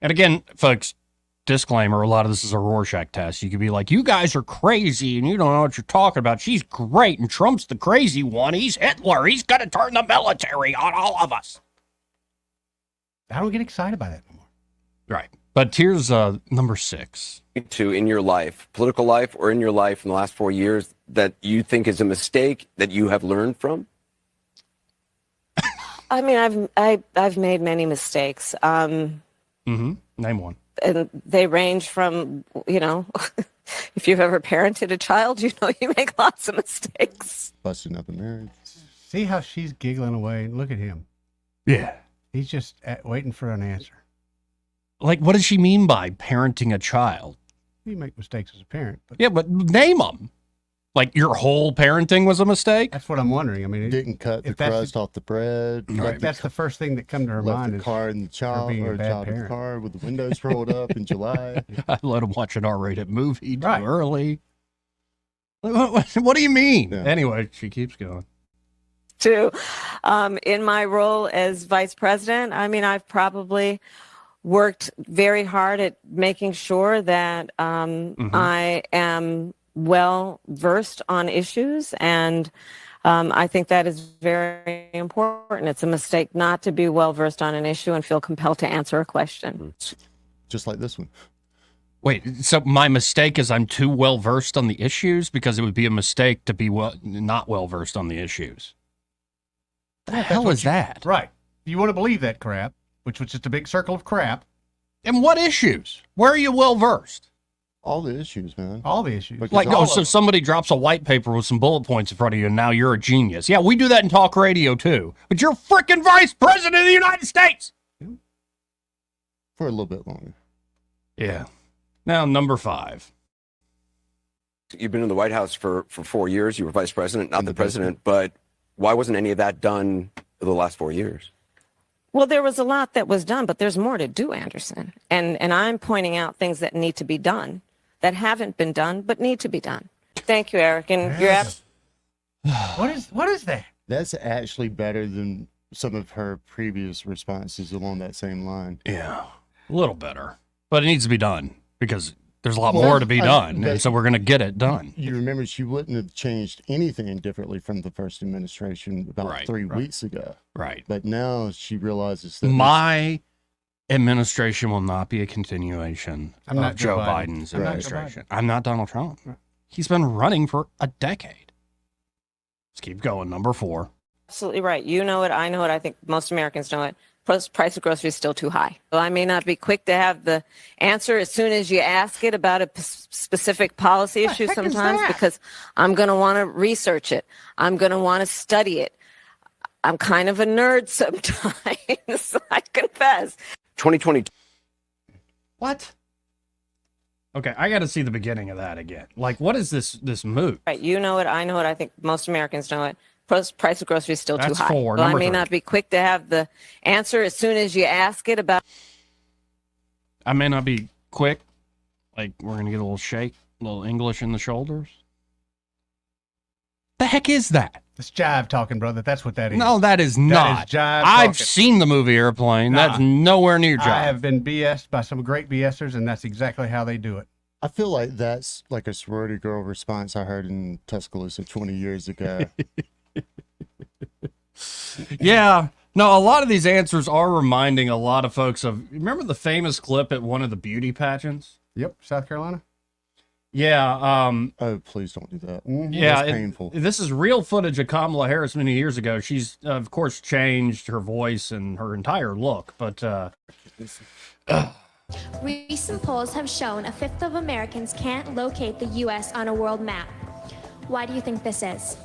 And again, folks, disclaimer, a lot of this is a Rorschach test. You could be like, you guys are crazy and you don't know what you're talking about. She's great and Trump's the crazy one. He's Hitler. He's going to turn the military on all of us. I don't get excited by that anymore. Right. But here's number 6. To in your life, political life, or in your life in the last 4 years that you think is a mistake that you have learned from? I mean, I've made many mistakes. Name one. And they range from, if you've ever parented a child, you make lots of mistakes. Busting up a marriage. See how she's giggling away? Look at him. Yeah. He's just waiting for an answer. Like, what does she mean by parenting a child? You make mistakes as a parent. But Yeah, but name them. Like, your whole parenting was a mistake? that's what I'm wondering. I mean, Didn't cut the if that's crust off the bread. if that's the first thing that come to her Left mind the is car in the child being a or bad child in the parent. car with the windows rolled up in July. I let him watch an R-rated movie too early. What do you mean? Yeah. Anyway, she keeps going. In my role as vice president, I mean, I've probably worked very hard at making sure that I am well versed on issues, and I think that is very important. It's a mistake not to be well versed on an issue and feel compelled to answer a question. Just like this one. Wait, so my mistake is I'm too well versed on the issues, because it would be a mistake to be not well versed on the issues. The hell is that? Right. If you want to believe that crap, which was just a big circle of crap. And what issues? Where are you well versed? All the issues, man. All the issues. Because Like, all oh, of so them. somebody drops a white paper with some bullet points in front of you, and now you're a genius. Yeah, we do that in talk radio too. But you're freaking vice president of the United States For a little bit longer. Yeah. Now, number 5. You've been in the White House for 4 years. You were vice president, not the president. But why wasn't any of that done for the last 4 years? Well, there was a lot that was done, but there's more to do, Anderson. And I'm pointing out things that need to be done, that haven't been done, but need to be done. Thank you, Eric. And you're What is that? That's actually better than some of her previous responses along that same line. Yeah, a little better. But it needs to be done, because there's a lot more to be done, and so we're going to get it done. You remember, she wouldn't have changed anything differently from the first administration about 3 weeks ago. Right. But now she realizes that My administration will not be a continuation I'm of not Joe Joe Biden. Biden's I'm not Joe administration. I'm not Donald Trump. He's been running for a decade. Let's keep going. Number 4. absolutely right. You know it. I know it. I think most Americans know it. Price of groceries is still too high. Well, I may not be quick to have the answer as soon as you ask it about a specific policy issue sometimes, because I'm going to want to research it. I'm going to want to study it. I'm kind of a nerd sometimes, I confess. 2022. What? Okay, I got to see the beginning of that again. Like, what is this move? Right. You know it. I know it. I think most Americans know it. Price of groceries is still That's too high. 4. Well, I Number may 3. not be quick to have the answer as soon as you ask it about. I may not be quick. Like, we're going to get a little shake, a little English in the shoulders. The heck is that? It's jive talking, brother. That's what that is. No, that is not. That is jive I've talking. seen the movie Airplane. Nah. That's nowhere near jive. I have been BS'd by some great BSers, and that's exactly how they do it. I feel like that's like a sorority girl response I heard in Tuscaloosa 20 years ago. Yeah. No, a lot of these answers are reminding a lot of folks of, remember the famous clip at one of the beauty pageants? Yep, South Carolina. Yeah. Oh, please don't do that. Yeah, That's painful. This is real footage of Kamala Harris many years ago. She's, of course, changed her voice and her entire look, but Recent polls have shown a fifth of Americans can't locate the U.S. on a world map. Why do you think this is?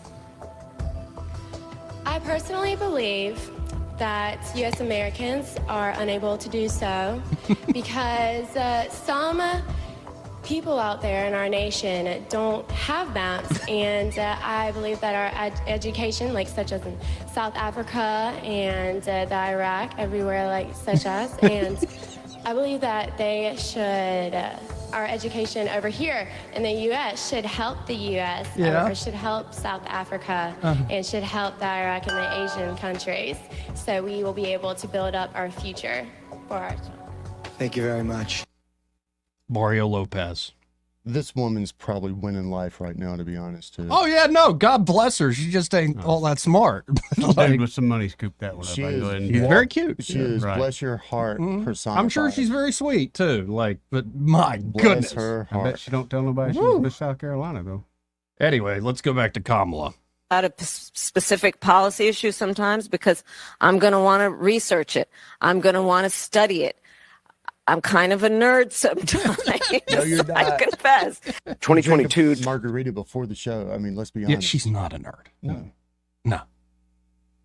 I personally believe that U.S. Americans are unable to do so because some people out there in our nation don't have maps, and I believe that our education, like such as in South Africa and the Iraq, everywhere like such as, and I believe that they should, our education over here in the U.S. should help the U.S. Or should help South Africa and should help the Iraq and the Asian countries. So we will be able to build up our future for our children. Thank you very much. Mario Lopez. This woman's probably winning life right now, to be honest, too. Oh, yeah, no, God bless her. She just ain't all that smart. Dude with some money scooped that one up. She I can go ahead and She's guess. very cute. She is, Right. bless your heart, personified. I'm sure she's very sweet, too. Like, but my Bless goodness. her I bet heart. she don't tell nobody she was Miss South Carolina, though. Anyway, let's go back to Kamala. About a specific policy issue sometimes, because I'm going to want to research it. I'm going to want to study it. I'm kind of a nerd sometimes. No, you're I not. confess. 2022. Margarita before the show. I mean, let's be Yeah, honest. she's not a nerd. No.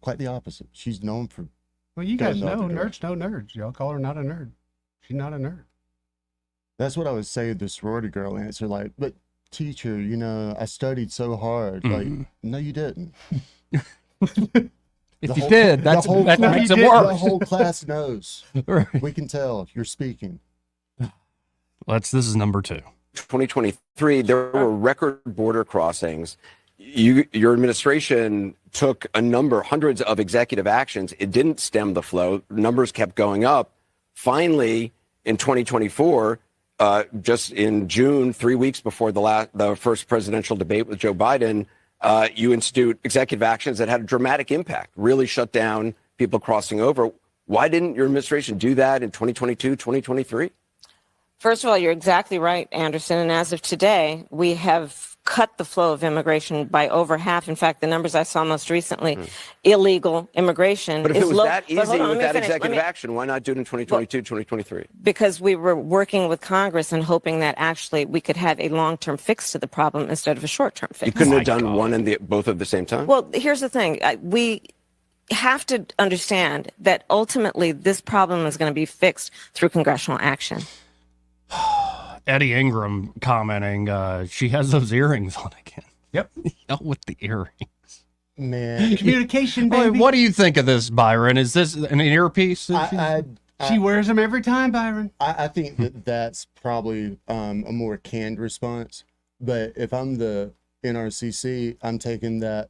Quite the opposite. She's known for. Well, you guys going the know other nerds know nerds. Y'all call her not a nerd. She's not a nerd. That's what I was saying. The sorority girl answer, like, but teacher, you know, I studied so hard. Like, no, you didn't. If you did, that makes it worse. The whole class knows. Right. We can tell you're speaking. This is number 2. 2023, there were record border crossings. Your administration took hundreds of executive actions. It didn't stem the flow. Numbers kept going up. finally, in 2024, just in June, 3 weeks before the first presidential debate with Joe Biden, you institute executive actions that had a dramatic impact, really shut down people crossing over. Why didn't your administration do that in 2022, 2023? First of all, you're exactly right, Anderson. And as of today, we have cut the flow of immigration by over half. In fact, the numbers I saw most recently, illegal immigration But if is it was low. that But hold easy on, with let me that finish. executive action, why not do it in 2022, 2023? Because we were working with Congress and hoping that actually we could have a long-term fix to the problem instead of a short-term fix. You couldn't have done one and both at the same time? Well, here's the thing. We have to understand that ultimately this problem is going to be fixed through congressional action. Eddie Ingram commenting, she has those earrings on again. Yep. With the earrings. Man. Communication, Boy, baby. what do you think of this, Byron? Is this an earpiece? She wears them every time, Byron. I think that that's probably a more canned response. But if I'm the NRCC, I'm taking that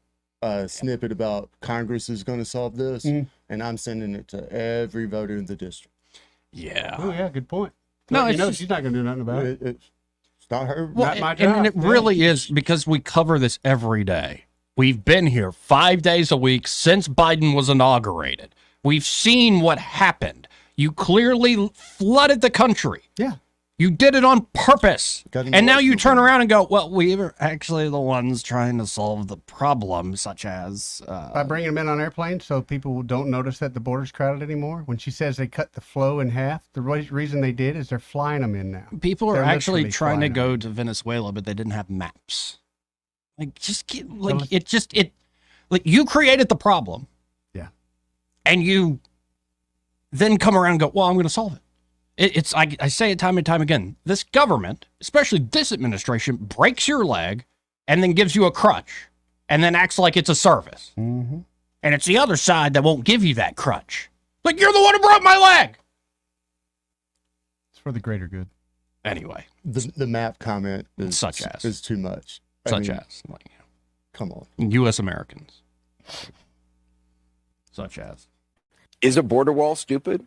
snippet about Congress is going to solve this, and I'm sending it to every voter in the district. Yeah. Oh, yeah, good point. No, you it's know just- she's not going to do nothing about it. It's not her. Well, Not my and job. it really is, because we cover this every day. We've been here 5 days a week since Biden was inaugurated. We've seen what happened. You clearly flooded the country. Yeah. You did it on purpose. Got And now you turn around and go, well, we were actually the ones trying to solve the problem, such as... By bringing them in on airplanes so people don't notice that the border's crowded anymore. When she says they cut the flow in half, the reason they did is they're flying them in now. People are They're actually literally trying to flying go to Venezuela, but they didn't have maps. Like, like you created the problem. Yeah. And you then come around and go, well, I'm going to solve it. I say it time and time again. This government, especially this administration, breaks your leg and then gives you a crutch and then acts like it's a service. Mm-hmm. And it's the other side that won't give you that crutch. Like, you're the one who broke my leg. It's for the greater good. Anyway. The map comment is is too much. Come on. U.S. Americans. Such as. Is a border wall stupid?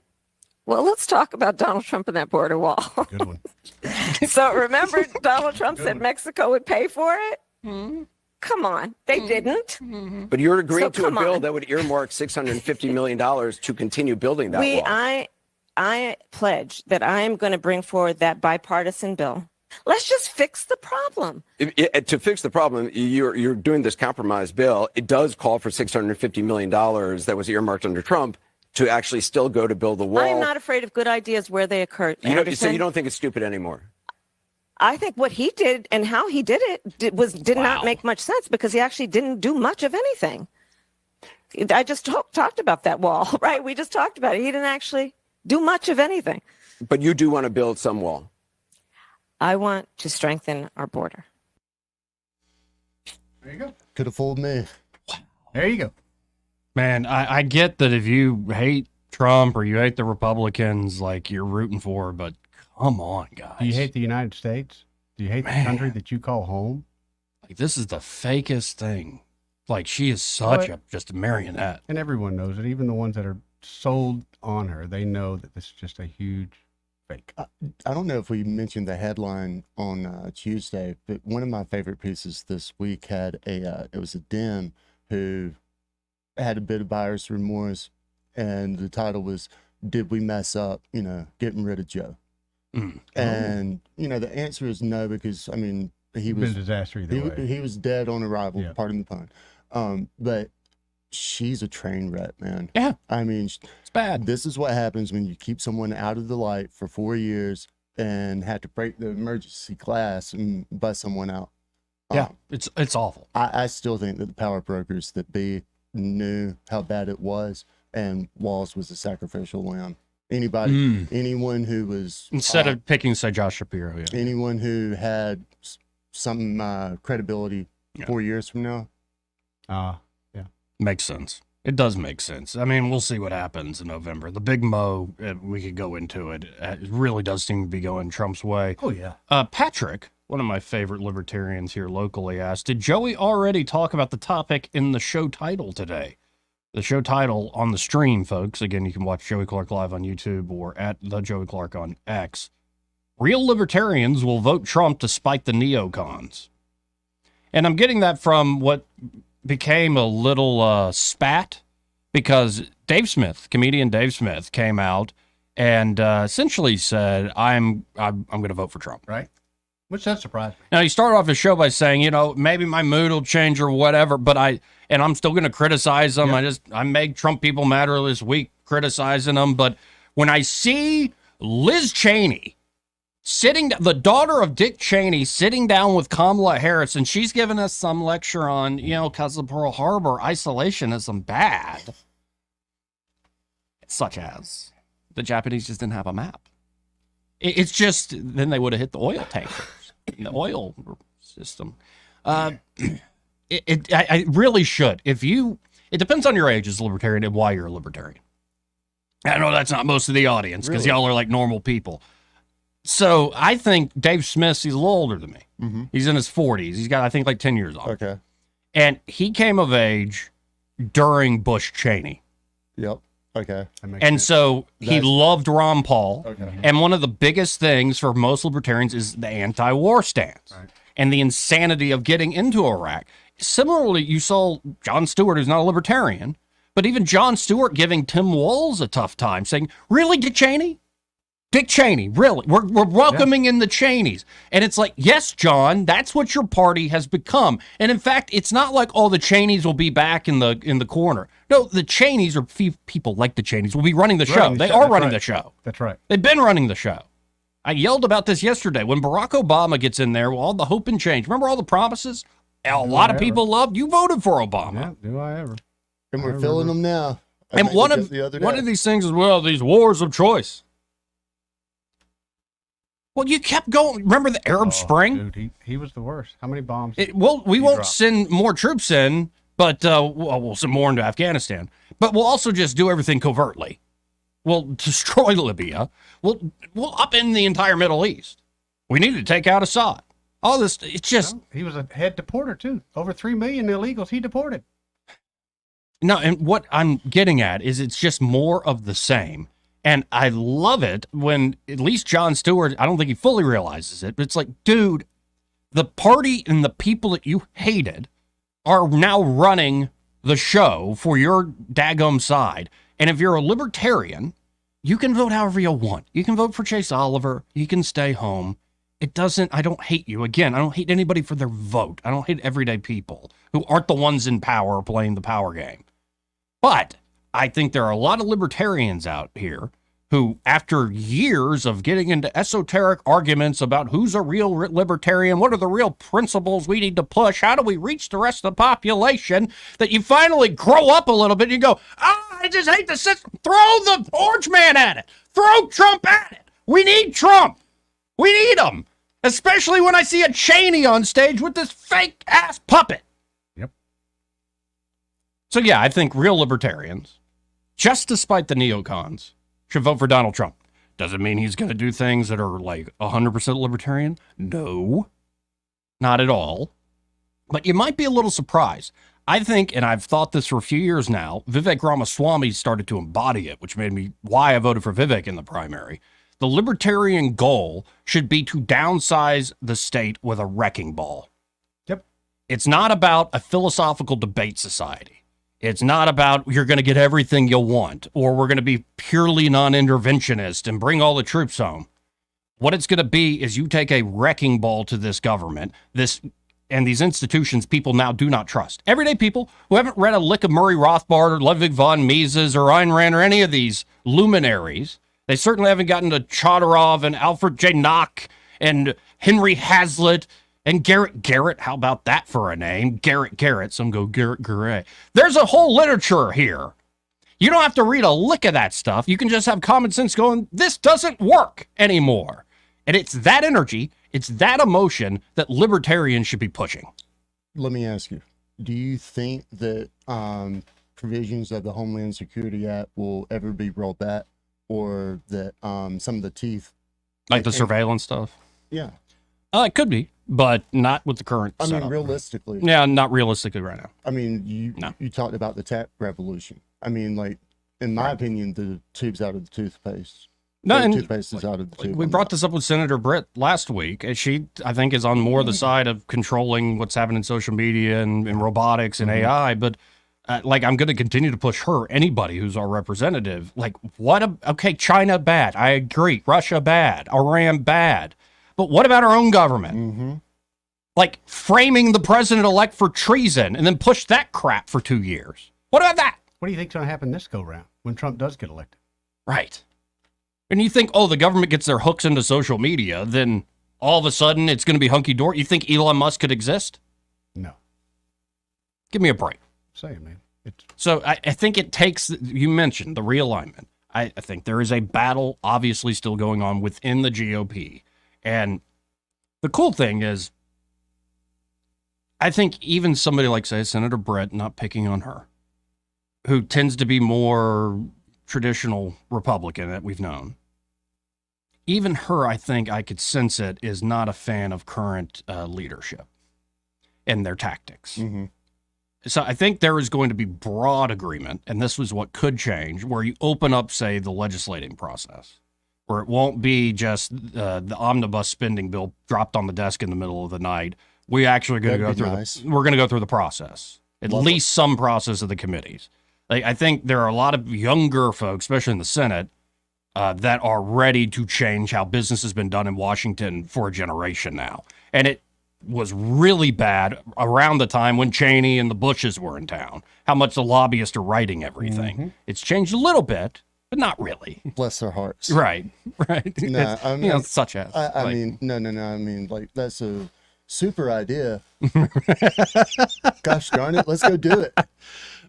Well, let's talk about Donald Trump and that border wall. Good one. So remember, Donald Trump said Mexico would pay for it? Come on. They didn't. But you're agreeing So to a come bill on. that would earmark $650 million to continue building that wall. I pledge that I am going to bring forward that bipartisan bill. Let's just fix the problem. To fix the problem, you're doing this compromise bill. It does call for $650 million that was earmarked under Trump to actually still go to build the wall. I am not afraid of good ideas where they occur. So Anderson. you don't think it's stupid anymore? I think what he did and how he did it did not make much sense because he actually didn't do much of anything. I just talked about that wall, right? We just talked about it. He didn't actually do much of anything. But you do want to build some wall. I want to strengthen our border. There you go. Could have fooled me. There you go. Man, I get that if you hate Trump or you hate the Republicans, like, you're rooting for, but come on, guys. Do you hate the United States? Do you hate the country that you call home? Like, this is the fakest thing. Like, she is such just a marionette. And everyone knows it. Even the ones that are sold on her, they know that this is just a huge fake. I don't know if we mentioned the headline on Tuesday, but one of my favorite pieces this week had it was a Dem who had a bit of buyer's remorse, and the title was, "Did we mess up, getting rid of Joe?" And, the answer is no, because, I mean, he was... Been a disaster either way. He was dead on arrival, pardon the pun. But she's a train wreck, man. Yeah. I mean... It's bad. This is what happens when you keep someone out of the light for 4 years and have to break the emergency glass and bust someone out. Yeah, it's awful. I still think that the power brokers that knew how bad it was, and Walls was a sacrificial lamb. Anyone who was... Instead of picking, say, Josh Shapiro, yeah. Anyone who had some credibility 4 years from now. Yeah. Makes sense. It does make sense. I mean, we'll see what happens in November. The Big Mo, we could go into it. It really does seem to be going Trump's way. Oh, yeah. Patrick, one of my favorite libertarians here locally, asked, did Joey already talk about the topic in the show title today? The show title on the stream, folks. Again, you can watch Joey Clark live on YouTube or at the Joey Clark on X. Real libertarians will vote Trump despite the neocons. And I'm getting that from what became a little spat, because Dave Smith, comedian Dave Smith, came out and essentially said, I'm going to vote for Trump. Right. Which that surprised me. Now, he started off his show by saying, you know, maybe my mood will change or whatever, but I'm still going to criticize them. Yep. I made Trump people matter this week criticizing them. But when I see Liz Cheney the daughter of Dick Cheney, sitting down with Kamala Harris, and she's giving us some lecture on, you know, because of Pearl Harbor, isolationism bad, such as the Japanese just didn't have a map. It's just, then they would have hit the oil tankers, the oil system. I really should. It depends on your age as a libertarian and why you're a libertarian. I know that's not most of the audience, because y'all are like normal people. So I think Dave Smith, he's a little older than me. Mm-hmm. He's in his 40s. He's got, I think, like 10 years on. Okay. And he came of age during Bush Cheney. Yep. Okay. And so he loved Ron Paul. Okay. And one of the biggest things for most libertarians is the anti-war stance and the insanity of getting into Iraq. Similarly, you saw Jon Stewart, who's not a libertarian, but even Jon Stewart giving Tim Walz a tough time, saying, really, Dick Cheney? Dick Cheney, really? We're welcoming in the Cheneys. And it's like, yes, John, that's what your party has become. And in fact, it's not like all the Cheneys will be back in the corner. No, the Cheneys, or people like the Cheneys, will be running the show. They are running the show. That's right. They've been running the show. I yelled about this yesterday. When Barack Obama gets in there, all the hope and change, remember all the promises? A lot of people loved. You voted for Obama. Yeah, do I ever? And we're filling them now. And one of these things is, well, these wars of choice. Well, you kept going. Remember the Arab Spring? Dude, he was the worst. How many bombs? We won't send more troops in, but we'll send more into Afghanistan. But we'll also just do everything covertly. We'll destroy Libya. We'll upend the entire Middle East. We need to take out Assad. All this, it's just... He was a head deporter, too. Over 3 million illegals he deported. No, and what I'm getting at is it's just more of the same. And I love it when at least Jon Stewart, I don't think he fully realizes it, but it's like, dude, the party and the people that you hated are now running the show for your daggum side. And if you're a libertarian, you can vote however you want. You can vote for Chase Oliver. You can stay home. I don't hate you. Again, I don't hate anybody for their vote. I don't hate everyday people who aren't the ones in power playing the power game. But I think there are a lot of libertarians out here who, after years of getting into esoteric arguments about who's a real libertarian, what are the real principles we need to push, how do we reach the rest of the population, that you finally grow up a little bit and you go, I just hate the system. Throw the orange man at it. Throw Trump at it. We need Trump. We need him. Especially when I see a Cheney on stage with this fake-ass puppet. Yep. So yeah, I think real libertarians, just despite the neocons, should vote for Donald Trump. Does it mean he's going to do things that are like 100% libertarian? No, not at all. But you might be a little surprised. I think, and I've thought this for a few years now, Vivek Ramaswamy started to embody it, which made me why I voted for Vivek in the primary. The libertarian goal should be to downsize the state with a wrecking ball. Yep. It's not about a philosophical debate society. It's not about you're going to get everything you want, or we're going to be purely non-interventionist and bring all the troops home. What it's going to be is you take a wrecking ball to this government, and these institutions people now do not trust. Everyday people who haven't read a lick of Murray Rothbard or Ludwig von Mises or Ayn Rand or any of these luminaries. They certainly haven't gotten to Chodorov and Alfred J. Nock and Henry Hazlitt and Garrett Garrett. How about that for a name? Garrett Garrett. Some go Garrett Garrett. There's a whole literature here. You don't have to read a lick of that stuff. You can just have common sense going, this doesn't work anymore. And it's that energy, it's that emotion that libertarians should be pushing. Let me ask you, do you think that provisions of the Homeland Security Act will ever be rolled back, or that some of the teeth... Like the surveillance stuff? Yeah. It could be. but not with the current I setup. mean, realistically. Yeah, not realistically right now. I mean, you talked about the tap revolution. I mean, like, in my opinion, the tube's out of the toothpaste. No, The and toothpaste is out of the tube. we brought this up with Senator Britt last week, and she, I think, is on more the side of controlling what's happening in social media and robotics and AI. But like, I'm going to continue to push her, anybody who's our representative. Like, okay, China bad. I agree. Russia bad. Iran bad. But what about our own government? Like framing the president-elect for treason and then push that crap for 2 years. What about that? What do you think's going to happen this go round when Trump does get elected? Right. And you think, oh, the government gets their hooks into social media, then all of a sudden it's going to be hunky-dory? You think Elon Musk could exist? No. Give me a break. Saying, man. So I think it takes, you mentioned the realignment. I think there is a battle obviously still going on within the GOP. And the cool thing is, I think even somebody like, say, Senator Britt, not picking on her, who tends to be more traditional Republican that we've known, even her, I think I could sense it, is not a fan of current leadership and their tactics. So I think there is going to be broad agreement, and this was what could change, where you open up, say, the legislating process, where it won't be just the omnibus spending bill dropped on the desk in the middle of the night. We actually are going to go through we're going to go through the process, at least some process of the committees. Like, I think there are a lot of younger folks, especially in the Senate, that are ready to change how business has been done in Washington for a generation now. And it was really bad around the time when Cheney and the Bushes were in town, how much the lobbyists are writing everything. It's changed a little bit, but not really. Bless their hearts. Right. No, I mean, such as. I mean, no. I mean, like, that's a super idea. Gosh darn it, let's go do it.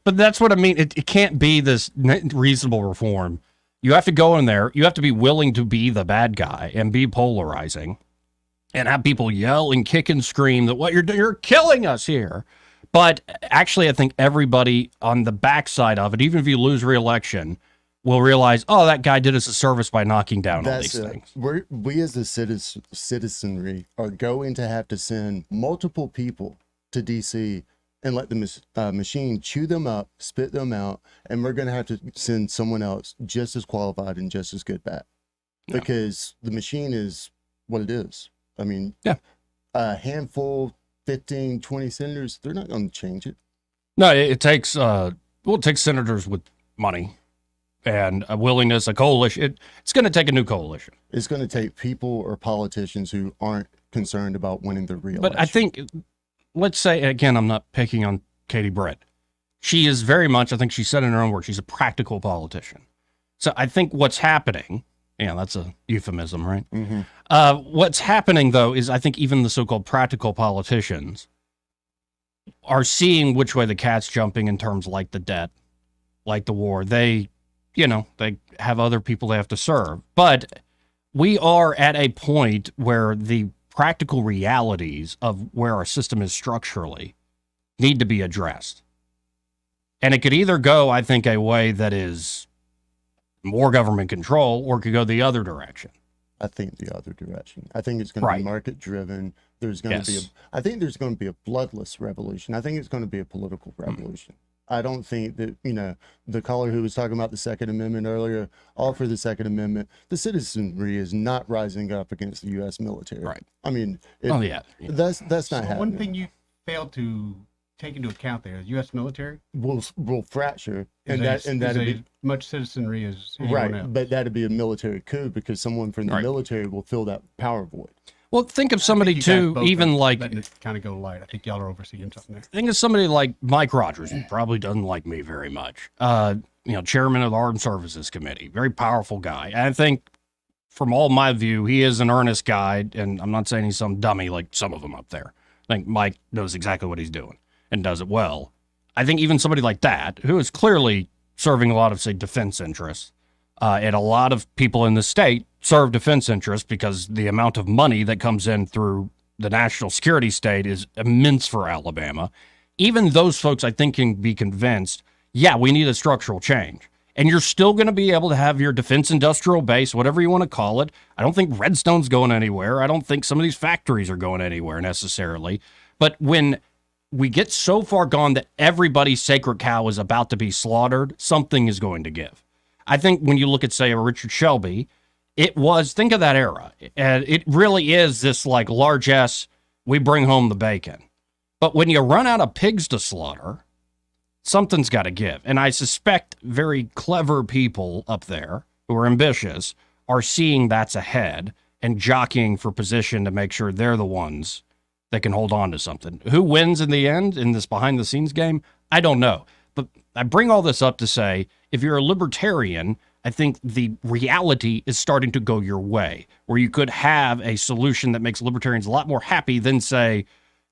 But that's what I mean. It can't be this reasonable reform. You have to go in there. You have to be willing to be the bad guy and be polarizing and have people yell and kick and scream that what you're killing us here. But actually, I think everybody on the backside of it, even if you lose re-election, will realize, oh, that guy did us a service by knocking down all these things. We as a citizenry are going to have to send multiple people to D.C. and let the machine chew them up, spit them out, and we're going to have to send someone else just as qualified and just as good back. Because the machine is what it is. I mean, a handful, 15, 20 senators, they're not going to change it. No, it takes senators with money and a willingness, a coalition. It's going to take a new coalition. It's going to take people or politicians who aren't concerned about winning the re-election. But I think, let's say, again, I'm not picking on Katie Britt. She is very much, I think she said in her own words, she's a practical politician. So I think what's happening, that's a euphemism, right? What's happening, though, is I think even the so-called practical politicians are seeing which way the cat's jumping in terms like the debt, like the war. They have other people they have to serve. But we are at a point where the practical realities of where our system is structurally need to be addressed. And it could either go, I think, a way that is more government control, or it could go the other direction. I think the other direction. I think it's going to be market driven. There's going to be I think there's going to be a bloodless revolution. I think it's going to be a political revolution. I don't think that, the caller who was talking about the Second Amendment earlier, all for the Second Amendment, the citizenry is not rising up against the U.S. military. Right. I mean, that's not happening. One thing you failed to take into account there, the U.S. military will fracture, and that'd be much citizenry as anyone else. But that'd be a military coup because someone from the military will fill that power void. Well, think of somebody too, even like kind of go light. I think y'all are overseeing something there. Think of somebody like Mike Rogers, who probably doesn't like me very much. Chairman of the Armed Services Committee, very powerful guy. And I think, from all my view, he is an earnest guy, and I'm not saying he's some dummy like some of them up there. I think Mike knows exactly what he's doing and does it well. I think even somebody like that, who is clearly serving a lot of, say, defense interests, and a lot of people in the state serve defense interests because the amount of money that comes in through the national security state is immense for Alabama. Even those folks, I think, can be convinced, we need a structural change. And you're still going to be able to have your defense industrial base, whatever you want to call it. I don't think Redstone's going anywhere. I don't think some of these factories are going anywhere necessarily. But when we get so far gone that everybody's sacred cow is about to be slaughtered, something is going to give. I think when you look at, say, a Richard Shelby, think of that era. And it really is this like largesse, we bring home the bacon. But when you run out of pigs to slaughter, something's got to give. And I suspect very clever people up there who are ambitious are seeing that's ahead and jockeying for position to make sure they're the ones that can hold on to something. Who wins in the end in this behind the scenes game? I don't know. But I bring all this up to say, if you're a libertarian, I think the reality is starting to go your way, where you could have a solution that makes libertarians a lot more happy than, say,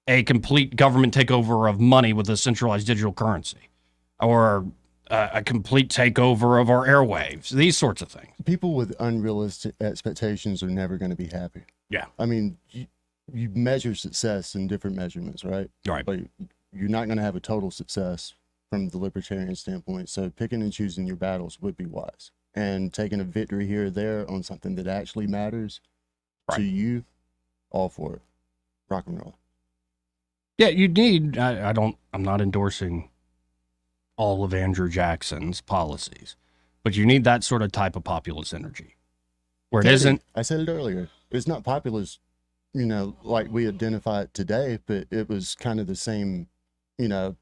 a complete government takeover of money with a centralized digital currency, or a complete takeover of our airwaves, these sorts of things. People with unrealistic expectations are never going to be happy. Yeah. I mean, you measure success in different measurements, right? Right. But you're not going to have a total success from the libertarian standpoint. So picking and choosing your battles would be wise. And taking a victory here or there on something that actually matters to you, all for it. Rock and roll. Yeah, you need, I'm not endorsing all of Andrew Jackson's policies, but you need that sort of type of populist energy where it isn't. I said it earlier. It's not populist, like we identify it today, but it was kind of the same, the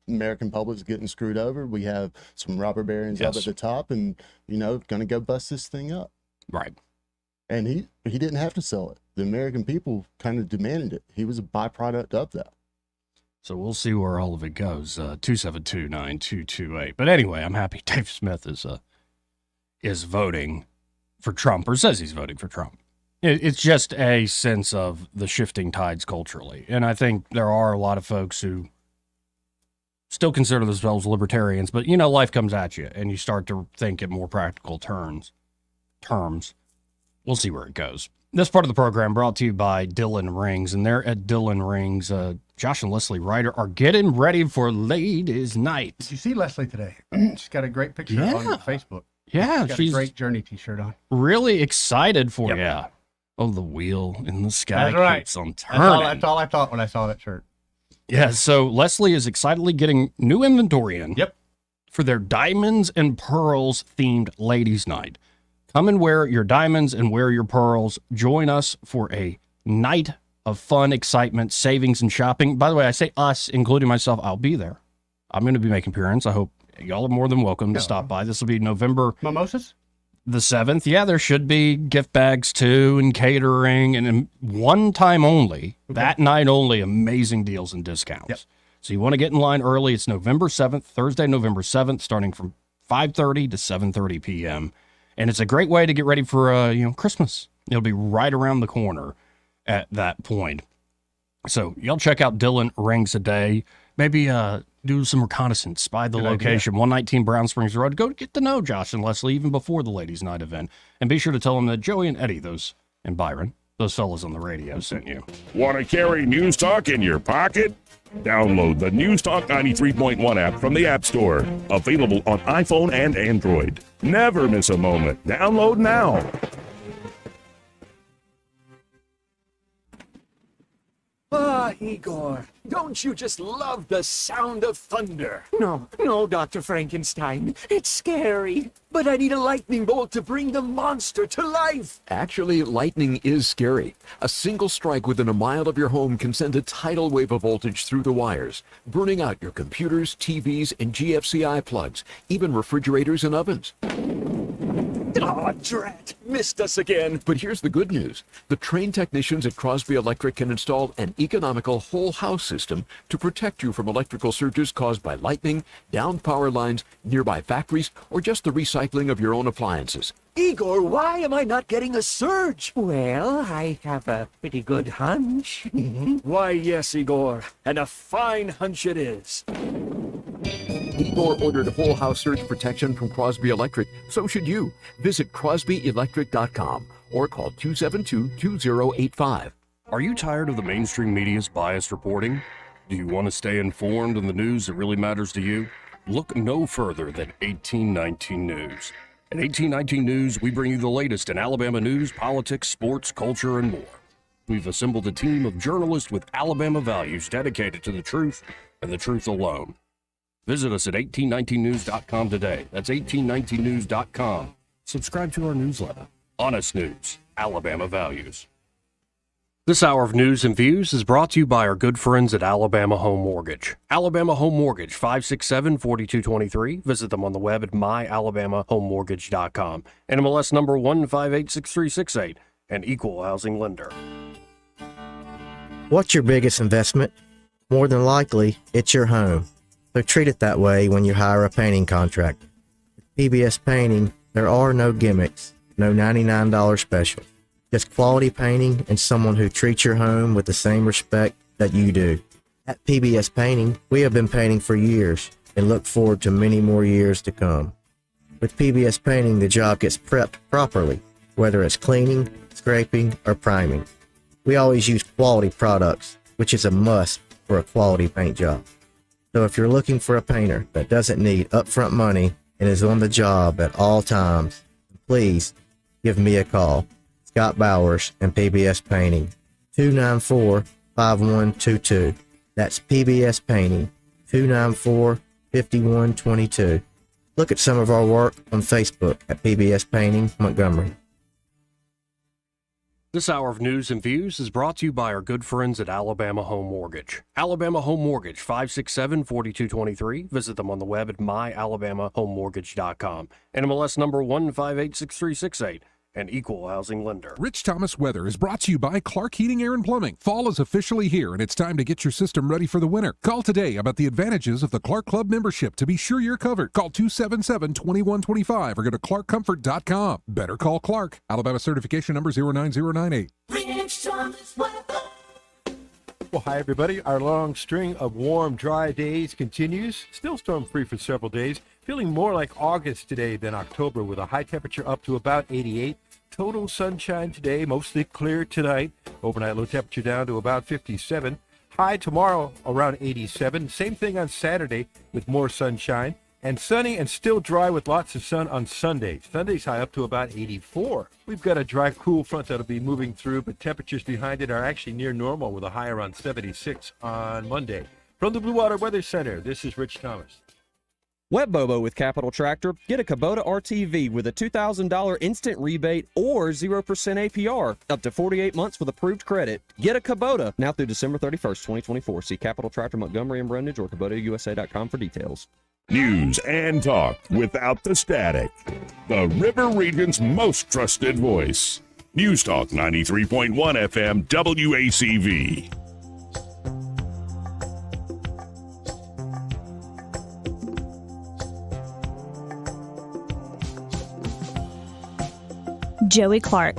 American public's getting screwed over. We have some robber barons up at the top and, going to go bust this thing up. Right. And he didn't have to sell it. The American people kind of demanded it. He was a byproduct of that. So we'll see where all of it goes. 272-9228. But anyway, I'm happy Dave Smith is voting for Trump, or says he's voting for Trump. It's just a sense of the shifting tides culturally. And I think there are a lot of folks who still consider themselves libertarians, but life comes at you and you start to think in more practical terms. We'll see where it goes. This part of the program brought to you by Dylan Rings, and they're at Dylan Rings. Josh and Leslie Ryder are getting ready for Ladies' Night. Did you see Leslie today? She's got a great picture on Facebook. Yeah, she's got a great Journey t-shirt on. Really excited for you. Oh, the wheel in the sky keeps on turning. That's all I thought when I saw that shirt. Yeah, so Leslie is excitedly getting new inventory in for their Diamonds and Pearls themed Ladies' Night. Come and wear your diamonds and wear your pearls. Join us for a night of fun, excitement, savings, and shopping. By the way, I say us, including myself. I'll be there. I'm going to be making appearance. I hope y'all are more than welcome to stop by. This will be November Mimosas? The 7th. Yeah, there should be gift bags too and catering, and one time only, that night only, amazing deals and discounts. So you want to get in line early. It's November 7th, Thursday, November 7th, starting from 5:30 to 7:30 p.m. And it's a great way to get ready for, Christmas. It'll be right around the corner at that point. So y'all check out Dylan Rings a day. Maybe do some reconnaissance by the location. 119 Brown Springs Road. Go get to know Josh and Leslie even before the Ladies' Night event. And be sure to tell them that Joey and Eddie, and Byron, those fellas on the radio sent you. Want to carry News Talk in your pocket? Download the News Talk 93.1 app from the App Store. Available on iPhone and Android. Never miss a moment. Download now. Ah, Igor, don't you just love the sound of thunder? No, Dr. Frankenstein. It's scary. But I need a lightning bolt to bring the monster to life. Actually, lightning is scary. A single strike within a mile of your home can send a tidal wave of voltage through the wires, burning out your computers, TVs, and GFCI plugs, even refrigerators and ovens. Aw, drat! Missed us again. But here's the good news. The trained technicians at Crosby Electric can install an economical whole house system to protect you from electrical surges caused by lightning, downed power lines, nearby factories, or just the recycling of your own appliances. Igor, why am I not getting a surge? Well, I have a pretty good hunch. Why, yes, Igor, and a fine hunch it is. Igor ordered whole house surge protection from Crosby Electric. So should you. Visit crosbyelectric.com or call 272-2085. Are you tired of the mainstream media's biased reporting? Do you want to stay informed on the news that really matters to you? Look no further than 1819 News. At 1819 News, we bring you the latest in Alabama news, politics, sports, culture, and more. We've assembled a team of journalists with Alabama values dedicated to the truth and the truth alone. Visit us at 1819news.com today. That's 1819news.com. Subscribe to our newsletter. Honest News, Alabama Values. This hour of news and views is brought to you by our good friends at Alabama Home Mortgage. Alabama Home Mortgage, 567-4223. Visit them on the web at myalabamahomemortgage.com. NMLS number 1586368, an equal housing lender. What's your biggest investment? More than likely, it's your home. So treat it that way when you hire a painting contractor. With PBS Painting, there are no gimmicks, no $99 specials. Just quality painting and someone who treats your home with the same respect that you do. At PBS Painting, we have been painting for years and look forward to many more years to come. With PBS Painting, the job gets prepped properly, whether it's cleaning, scraping, or priming. We always use quality products, which is a must for a quality paint job. So if you're looking for a painter that doesn't need upfront money and is on the job at all times, please give me a call. Scott Bowers and PBS Painting, 294-5122. That's PBS Painting, 294-5122. Look at some of our work on Facebook at PBS Painting Montgomery. This hour of news and views is brought to you by our good friends at Alabama Home Mortgage. Alabama Home Mortgage, 567-4223. Visit them on the web at myalabamahomemortgage.com. NMLS number 1586368. An equal housing lender. Rich Thomas Weather is brought to you by Clark Heating, Air and Plumbing. Fall is officially here, and it's time to get your system ready for the winter. Call today about the advantages of the Clark Club membership to be sure you're covered. Call 277-2125 or go to clarkcomfort.com. Better call Clark. Alabama certification number 09098. Rich Thomas Weather. Well, hi, everybody. Our long string of warm, dry days continues. Still storm-free for several days. Feeling more like August today than October, with a high temperature up to about 88. Total sunshine today, mostly clear tonight. Overnight low temperature down to about 57. High tomorrow around 87. Same thing on Saturday with more sunshine. And sunny and still dry with lots of sun on Sunday. Sunday's high up to about 84. We've got a dry, cool front that'll be moving through, but temperatures behind it are actually near normal with a high around 76 on Monday. From the Blue Water Weather Center, this is Rich Thomas. Wet Bobo with Capital Tractor. Get a Kubota RTV with a $2,000 instant rebate or 0% APR. Up to 48 months with approved credit. Get a Kubota now through December 31st, 2024. See Capital Tractor Montgomery and Brundage or KubotaUSA.com for details. News and talk without the static. The River Region's most trusted voice. News Talk 93.1 FM WACV. Joey Clark.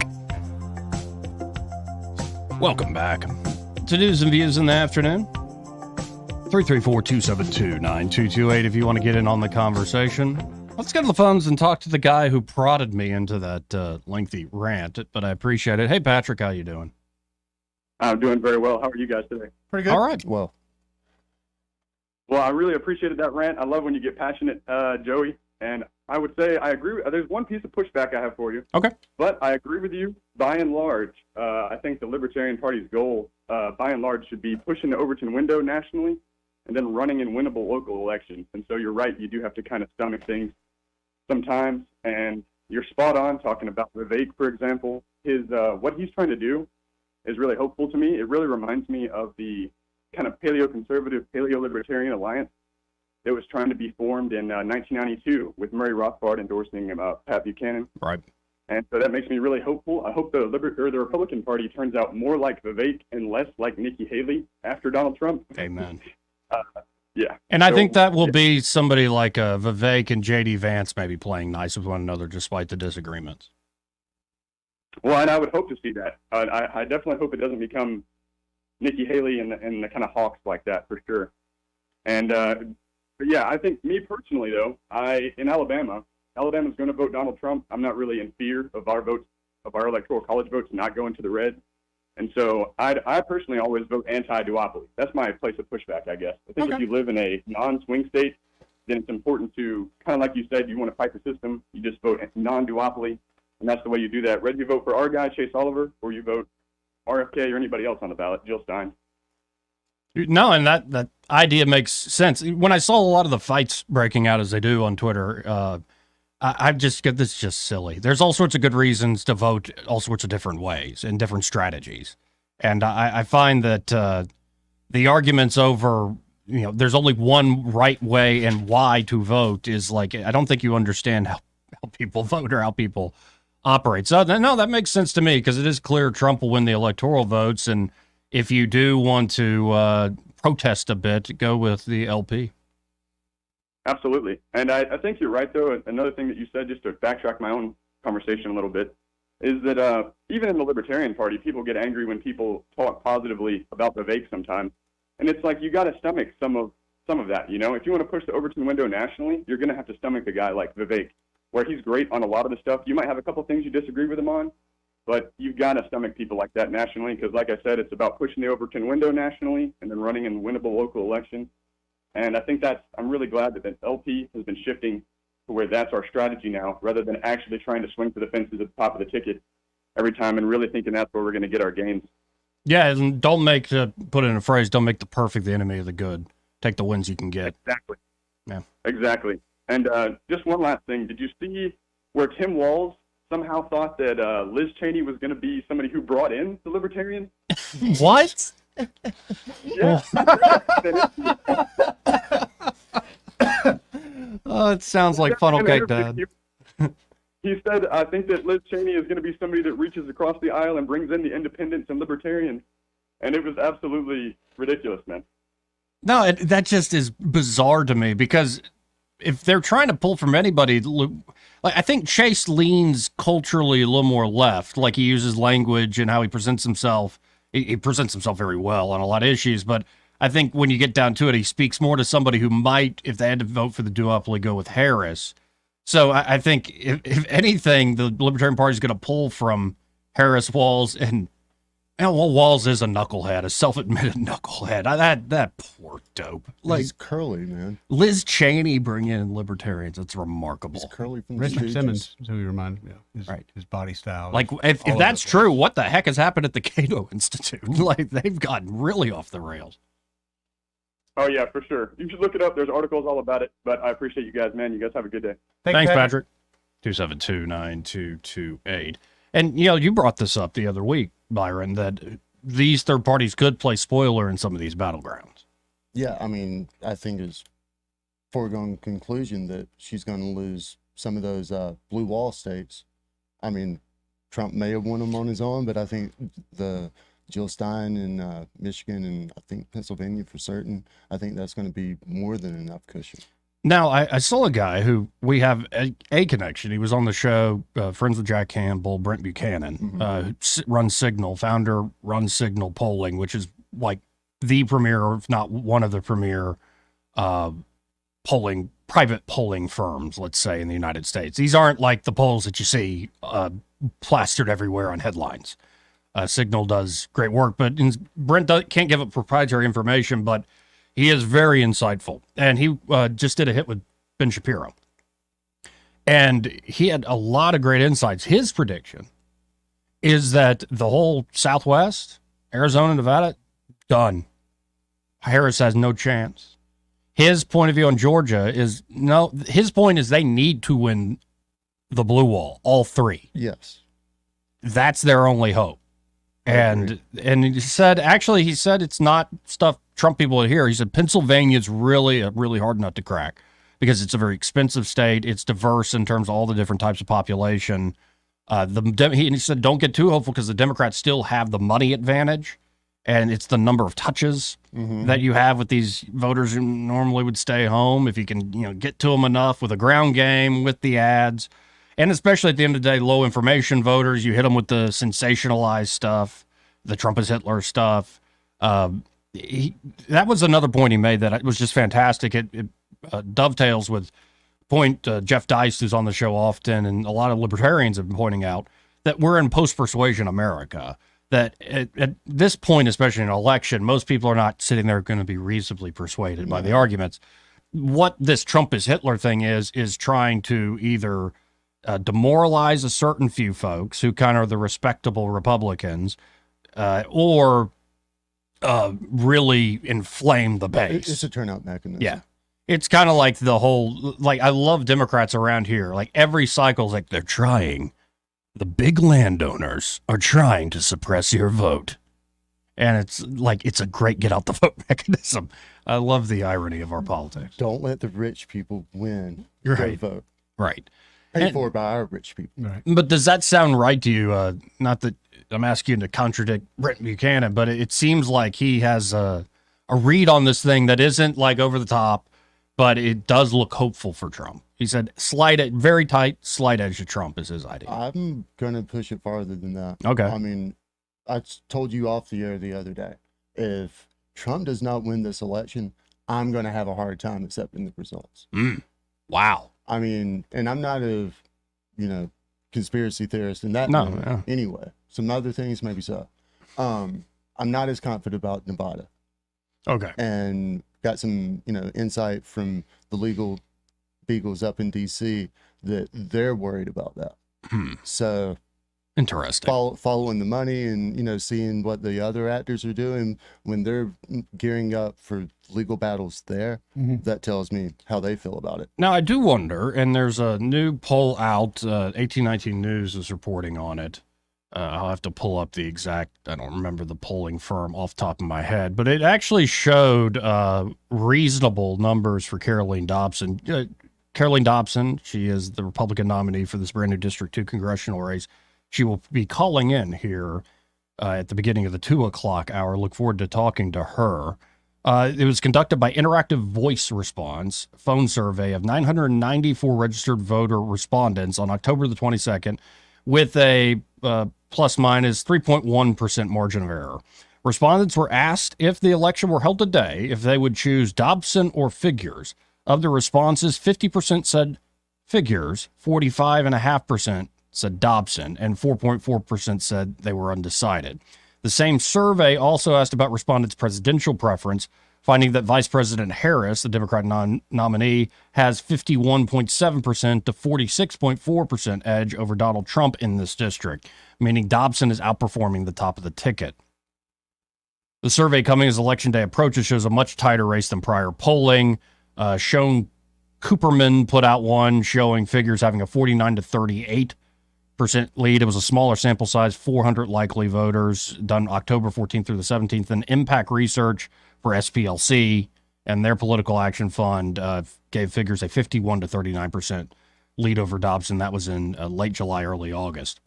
Welcome back to News and Views in the afternoon. 334-272-9228 if you want to get in on the conversation. Let's get to the phones and talk to the guy who prodded me into that lengthy rant, but I appreciate it. Hey, Patrick, how you doing? I'm doing very well. How are you guys today? Pretty good. All right. Well, I really appreciated that rant. I love when you get passionate, Joey. And I would say I agree. There's one piece of pushback I have for you. Okay. But I agree with you. By and large, I think the Libertarian Party's goal, by and large, should be pushing the Overton window nationally and then running in winnable local elections. And so you're right. You do have to kind of stomach things sometimes. And you're spot on talking about Vivek, for example. What he's trying to do is really hopeful to me. It really reminds me of the kind of paleo-conservative, paleo-libertarian alliance that was trying to be formed in 1992 with Murray Rothbard endorsing Pat Buchanan. Right. And so that makes me really hopeful. I hope the Republican Party turns out more like Vivek and less like Nikki Haley after Donald Trump. Amen. Yeah. And I think that will be somebody like Vivek and J.D. Vance maybe playing nice with one another despite the disagreements. Well, and I would hope to see that. I definitely hope it doesn't become Nikki Haley and the kind of hawks like that, for sure. And, but yeah, I think me personally, though, in Alabama's going to vote Donald Trump. I'm not really in fear of our votes, of our electoral college votes not going to the red. And so I personally always vote anti-duopoly. That's my place of pushback, I guess. I think if you live in a non-swing state, then it's important to, kind of like you said, you want to fight the system, you just vote non-duopoly, and that's the way you do that. Whether you vote for our guy, Chase Oliver, or you vote RFK or anybody else on the ballot, Jill Stein. No, and that idea makes sense. When I saw a lot of the fights breaking out as they do on Twitter, I just get this is just silly. There's all sorts of good reasons to vote all sorts of different ways and different strategies. And I find that the arguments over, there's only one right way and why to vote is like, I don't think you understand how people vote or how people operate. So, no, that makes sense to me because it is clear Trump will win the electoral votes. And if you do want to protest a bit, go with the LP. Absolutely. And I think you're right, though. Another thing that you said, just to backtrack my own conversation a little bit, is that even in the Libertarian Party, people get angry when people talk positively about Vivek sometimes. And it's like you got to stomach some of that, If you want to push the Overton window nationally, you're going to have to stomach a guy like Vivek, where he's great on a lot of the stuff. You might have a couple things you disagree with him on, but you've got to stomach people like that nationally because, like I said, it's about pushing the Overton window nationally and then running in winnable local elections. And I think I'm really glad that the LP has been shifting to where that's our strategy now, rather than actually trying to swing for the fences at the top of the ticket every time and really thinking that's where we're going to get our gains. Yeah, and don't make, put it in a phrase, don't make the perfect the enemy of the good. Take the wins you can get. Exactly. Yeah. Exactly. And just one last thing. Did you see where Tim Walz somehow thought that Liz Cheney was going to be somebody who brought in the Libertarians? What? Yeah. Oh, it sounds like funnel cake, Dad. He said, I think that Liz Cheney is going to be somebody that reaches across the aisle and brings in the independents and libertarians. And it was absolutely ridiculous, man. No, that just is bizarre to me because if they're trying to pull from anybody, like I think Chase leans culturally a little more left, like he uses language and how he presents himself. He presents himself very well on a lot of issues, but I think when you get down to it, he speaks more to somebody who might, if they had to vote for the duopoly, go with Harris. So I think if anything, the Libertarian Party is going to pull from Harris, Walz, and Walz is a knucklehead, a self-admitted knucklehead. That poor dope. Like, he's curly, man. Liz Cheney bring in Libertarians. It's remarkable. He's curly from Rich the Simmons, who he reminds me of. Right. His body style. Like, if that's true, what the heck has happened at the Cato Institute? Like, they've gotten really off the rails. Oh, yeah, for sure. You should look it up. There's articles all about it. But I appreciate you guys, man. You guys have a good day. Thanks, Patrick. 272-9228. And, you brought this up the other week, Byron, that these third parties could play spoiler in some of these battlegrounds. Yeah, I mean, I think it's foregone conclusion that she's going to lose some of those blue wall states. I mean, Trump may have won them on his own, but I think the Jill Stein in Michigan and I think Pennsylvania for certain, I think that's going to be more than enough cushion. Now, I saw a guy who we have a connection. He was on the show, friends with Jack Campbell, Brent Buchanan, who runs Signal, founder, runs Signal Polling, which is like the premier, if not one of the premier private polling firms, let's say, in the United States. These aren't like the polls that you see plastered everywhere on headlines. Signal does great work, but Brent can't give up proprietary information, but he is very insightful. And he just did a hit with Ben Shapiro. And he had a lot of great insights. His prediction is that the whole Southwest, Arizona, Nevada, done. Harris has no chance. His point of view on Georgia is, his point is they need to win the blue wall, all three. Yes. That's their only hope. And he said it's not stuff Trump people would hear. He said Pennsylvania's really a really hard nut to crack because it's a very expensive state. It's diverse in terms of all the different types of population. He said don't get too hopeful because the Democrats still have the money advantage, and it's the number of touches that you have with these voters who normally would stay home. If you can get to them enough with a ground game, with the ads. And especially at the end of the day, low information voters, you hit them with the sensationalized stuff, the Trump is Hitler stuff. That was another point he made that was just fantastic. It dovetails with point Jeff Dice, who's on the show often, and a lot of libertarians have been pointing out that we're in post-persuasion America. That at this point, especially in an election, most people are not sitting there going to be reasonably persuaded by the arguments. what this Trump is Hitler thing is trying to either demoralize a certain few folks who kind of are the respectable Republicans, or really inflame the base. It's a turnout mechanism. Yeah. It's kind of like the whole, like, I love Democrats around here. Like, every cycle's like, they're trying. The big landowners are trying to suppress your vote. And it's like, it's a great get out the vote mechanism. I love the irony of our politics. Don't let the rich people win. Right. Go vote. Right. Paid for by our rich people. Right. But does that sound right to you? Not that I'm asking you to contradict Brent Buchanan, but it seems like he has a read on this thing that isn't like over the top, but it does look hopeful for Trump. He said very tight, slight edge to Trump is his idea. I'm going to push it farther than that. Okay. I mean, I told you off the air the other day, if Trump does not win this election, I'm going to have a hard time accepting the results. Wow. I mean, and I'm not a, conspiracy theorist in that No, manner yeah. anyway. Some other things, maybe so. I'm not as confident about Nevada. Okay. And got some, insight from the legal beagles up in D.C. that they're worried about that. So interesting. Following the money and, seeing what the other actors are doing when they're gearing up for legal battles there, that tells me how they feel about it. Now, I do wonder, and there's a new poll out, 1819 News is reporting on it. I'll have to pull up the exact, I don't remember the polling firm off the top of my head, but it actually showed reasonable numbers for Caroline Dobson. Caroline Dobson, she is the Republican nominee for this brand new District 2 congressional race. She will be calling in here at the beginning of the 2 o'clock hour. Look forward to talking to her. It was conducted by Interactive Voice Response, phone survey of 994 registered voter respondents on October the 22nd with a plus minus 3.1% margin of error. Respondents were asked if the election were held today, if they would choose Dobson or Figures. Of the responses, 50% said Figures, 45.5% said Dobson, and 4.4% said they were undecided. The same survey also asked about respondents' presidential preference, finding that Vice President Harris, the Democrat nominee, has 51.7% to 46.4% edge over Donald Trump in this district, meaning Dobson is outperforming the top of the ticket. The survey coming as Election Day approaches shows a much tighter race than prior polling. Sean Cooperman put out one showing Figures having a 49 to 38% lead. It was a smaller sample size, 400 likely voters, done October 14th through the 17th. And Impact Research for SPLC and their political action fund gave Figures a 51 to 39% lead over Dobson. That was in late July, early August.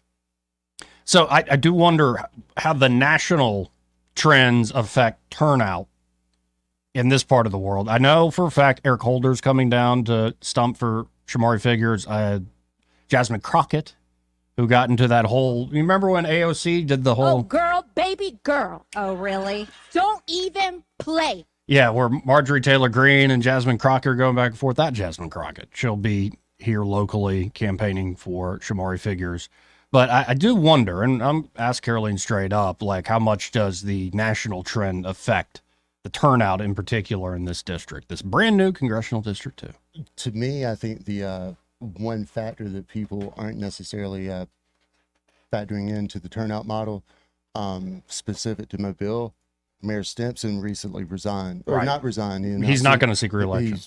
So I do wonder how the national trends affect turnout in this part of the world. I know for a fact Eric Holder's coming down to stump for Shamari Figures. Jasmine Crockett, who got into that whole, you remember when AOC did the whole... Oh, girl, baby girl. Oh, really? Don't even play. Yeah, where Marjorie Taylor Greene and Jasmine Crockett are going back and forth. That Jasmine Crockett, she'll be here locally campaigning for Shamari Figures. But I do wonder, and I'm asked Caroline straight up, like, how much does the national trend affect the turnout in particular in this district, this brand new congressional district too? To me, I think the one factor that people aren't necessarily factoring into the turnout model specific to Mobile, Mayor Stimpson recently resigned, or not resigned. He's not going to seek re-election.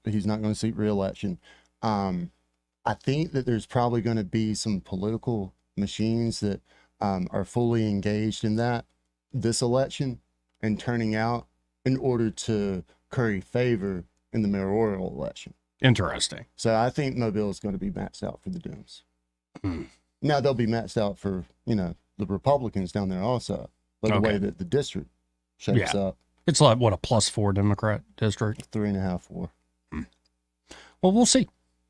He's not going to seek re-election. I think that there's probably going to be some political machines that are fully engaged in this election and turning out in order to curry favor in the mayoral election. Interesting. So I think Mobile is going to be maxed out for the Dems. Now they'll be maxed out for, the Republicans down there also, but the way that the district shapes up. It's like, what, a +4 Democrat district? 3.5, 4. Well, we'll see.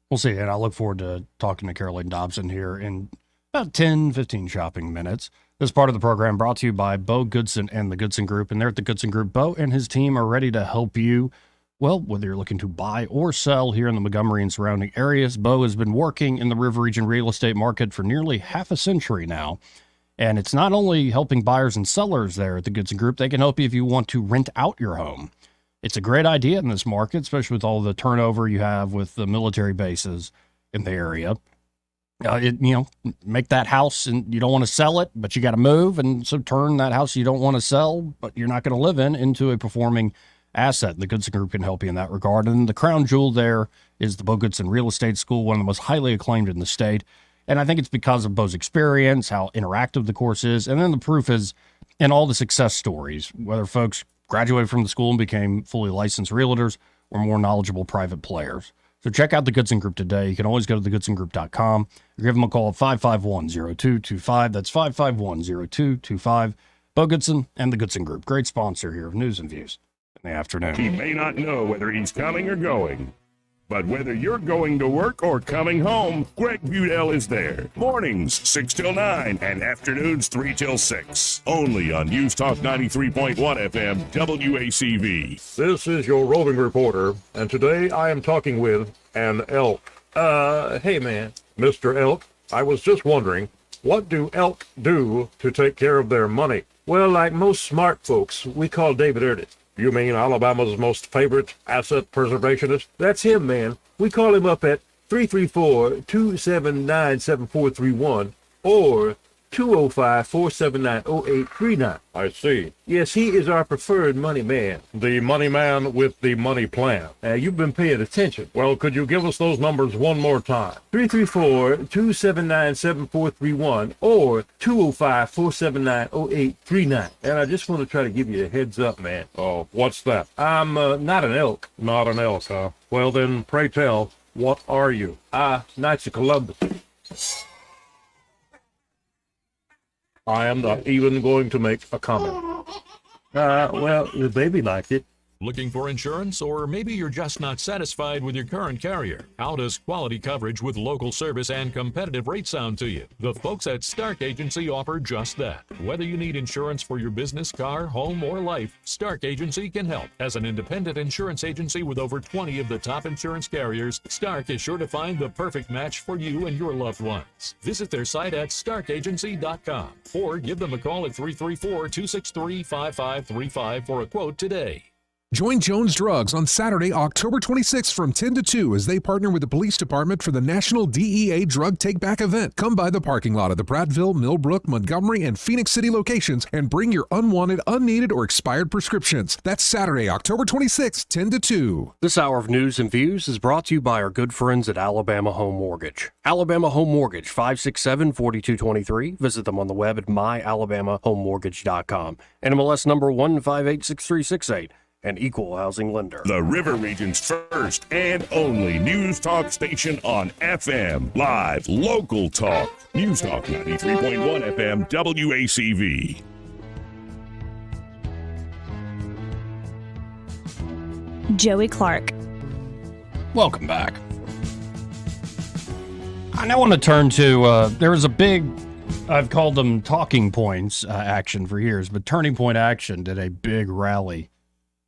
We'll see. And I look forward to talking to Caroline Dobson here in about 10, 15 shopping minutes. This part of the program brought to you by Bo Goodson and the Goodson Group. And there at the Goodson Group, Bo and his team are ready to help you. Well, whether you're looking to buy or sell here in the Montgomery and surrounding areas, Bo has been working in the River Region real estate market for nearly half a century now. And it's not only helping buyers and sellers there at the Goodson Group, they can help you if you want to rent out your home. It's a great idea in this market, especially with all the turnover you have with the military bases in the area. Make that house and you don't want to sell it, but you got to move. And so turn that house you don't want to sell, but you're not going to live in, into a performing asset. The Goodson Group can help you in that regard. And the crown jewel there is the Bo Goodson Real Estate School, one of the most highly acclaimed in the state. And I think it's because of Bo's experience, how interactive the course is. And then the proof is in all the success stories, whether folks graduated from the school and became fully licensed realtors or more knowledgeable private players. So check out the Goodson Group today. You can always go to thegoodsongroup.com or give them a call at 551-0225. That's 551-0225. Bo Goodson and the Goodson Group. Great sponsor here of News and Views in the afternoon. He may not know whether he's coming or going, but whether you're going to work or coming home, Greg Budell is there. Mornings 6 till 9 and afternoons 3 till 6. Only on News Talk 93.1 FM WACV. This is your roving reporter, and today I am talking with an elk. Hey man, Mr. Elk, I was just wondering, what do elk do to take care of their money? Well, like most smart folks, we call David Erdit. You mean Alabama's most favorite asset preservationist? That's him, man. We call him up at 334-279-7431 or 205-479-0839. I see. Yes, he is our preferred money man. The money man with the money plan. You've been paying attention. Well, could you give us those numbers one more time? 334-279-7431 or 205-479-0839. And I just want to try to give you a heads up, man. Oh, what's that? I'm not an elk. Not an elk, huh? Well, then, pray tell, what are you? Knights of Columbus. I am not even going to make a comment. Well, the baby liked it. Looking for insurance, or maybe you're just not satisfied with your current carrier? How does quality coverage with local service and competitive rates sound to you? The folks at Stark Agency offer just that. Whether you need insurance for your business, car, home, or life, Stark Agency can help. As an independent insurance agency with over 20 of the top insurance carriers, Stark is sure to find the perfect match for you and your loved ones. Visit their site at starkagency.com or give them a call at 334-263-5535 for a quote today. Join Jones Drugs on Saturday, October 26th from 10 to 2 as they partner with the police department for the National DEA Drug Take Back event. Come by the parking lot of the Prattville, Millbrook, Montgomery, and Phoenix City locations and bring your unwanted, unneeded, or expired prescriptions. That's Saturday, October 26th, 10 to 2. This hour of News and Views is brought to you by our good friends at Alabama Home Mortgage. Alabama Home Mortgage, 567-4223. Visit them on the web at myalabamahomemortgage.com. NMLS number 1586368. An equal housing lender. The River Region's first and only news talk station on FM. Live, local talk. News Talk 93.1 FM WACV. Joey Clark. Welcome back. I now want to turn to, there was a big, I've called them talking points action for years, but Turning Point Action did a big rally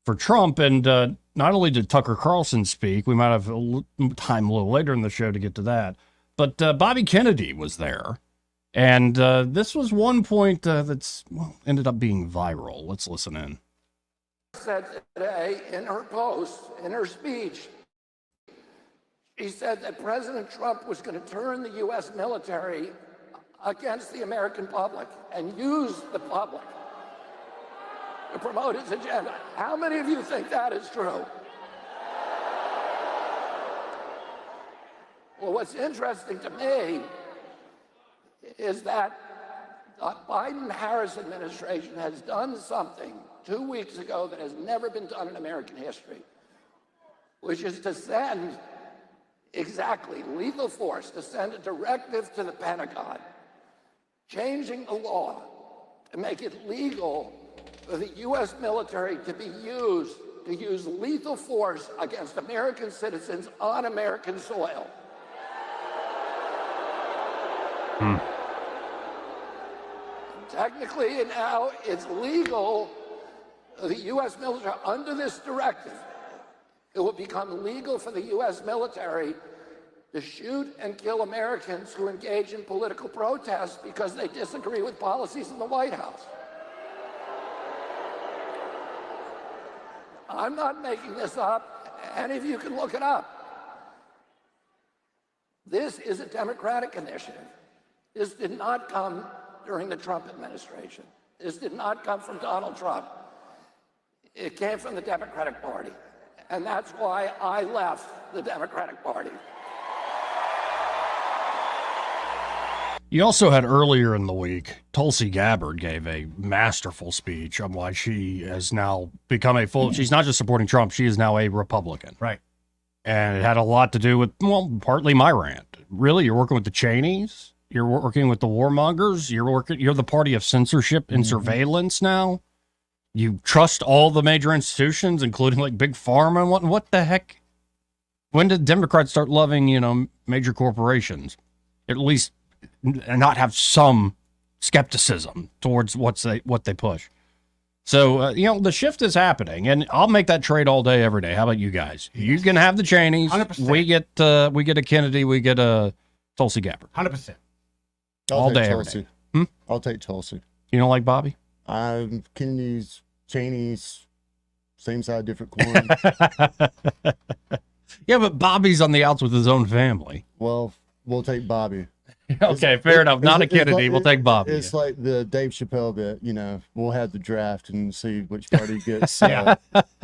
for Trump, and not only did Tucker Carlson speak, we might have time a little later in the show to get to that, but Bobby Kennedy was there, and this was one point that's ended up being viral. Let's listen in. Said today in her post, in her speech, she said that President Trump was going to turn the U.S. military against the American public and use the public to promote his agenda. How many of you think that is true? Well, what's interesting to me is that the Biden-Harris administration has done something 2 weeks ago that has never been done in American history, which is to send exactly lethal force, to send a directive to the Pentagon, changing the law to make it legal for the U.S. military to use lethal force against American citizens on American soil. Technically, now it's legal for the U.S. military, under this directive, it will become legal for the U.S. military to shoot and kill Americans who engage in political protest because they disagree with policies in the White House. I'm not making this up. Any of you can look it up. This is a Democratic initiative. This did not come during the Trump administration. This did not come from Donald Trump. It came from the Democratic Party. And that's why I left the Democratic Party. You also had earlier in the week, Tulsi Gabbard gave a masterful speech on why she has now become she's not just supporting Trump, she is now a Republican. Right. And it had a lot to do with, well, partly my rant. Really, you're working with the Cheneys, you're working with the warmongers, you're the party of censorship and surveillance now. You trust all the major institutions, including like Big Pharma and what the heck? When did Democrats start loving, major corporations? At least not have some skepticism towards what they push. So, the shift is happening, and I'll make that trade all day, every day. How about you guys? You can have the Cheneys. 100%. We get a Kennedy. We get a Tulsi Gabbard. 100%. All day, every Tulsi. day. I'll take Tulsi. You don't like Bobby? Kennedy's, Cheney's, same side, different coin. Yeah, but Bobby's on the outs with his own family. Well, we'll take Bobby. Okay, fair enough. Not a Kennedy. We'll take Bobby. It's like the Dave Chappelle bit, we'll have the draft and see which party gets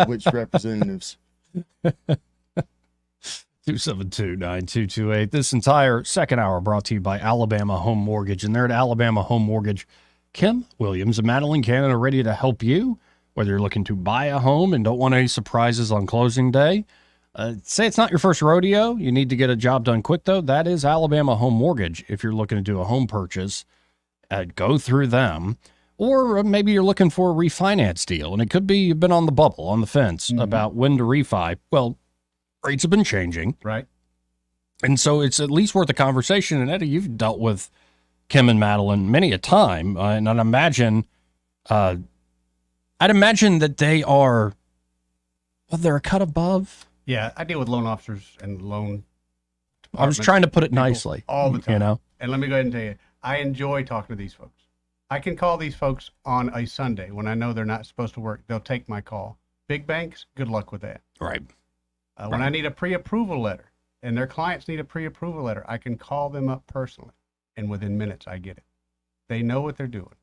which representatives. 272-9228. This entire second hour brought to you by Alabama Home Mortgage. And they're at Alabama Home Mortgage. Kim Williams and Madeline Cannon are ready to help you, whether you're looking to buy a home and don't want any surprises on closing day. Say it's not your first rodeo. You need to get a job done quick, though. That is Alabama Home Mortgage. If you're looking to do a home purchase, go through them. Or maybe you're looking for a refinance deal, and it could be you've been on the bubble, on the fence about when to refi. Well, rates have been changing. Right. And so it's at least worth a conversation. And Eddie, you've dealt with Kim and Madeline many a time. And I'd imagine that they are, they're a cut above. Yeah, I deal with loan officers and loan. I was trying to put it nicely. All the time. And let me go ahead and tell you, I enjoy talking to these folks. I can call these folks on a Sunday when I know they're not supposed to work. They'll take my call. Big banks, good luck with that. Right. When I need a pre-approval letter and their clients need a pre-approval letter, I can call them up personally, and within minutes I get it. They know what they're doing.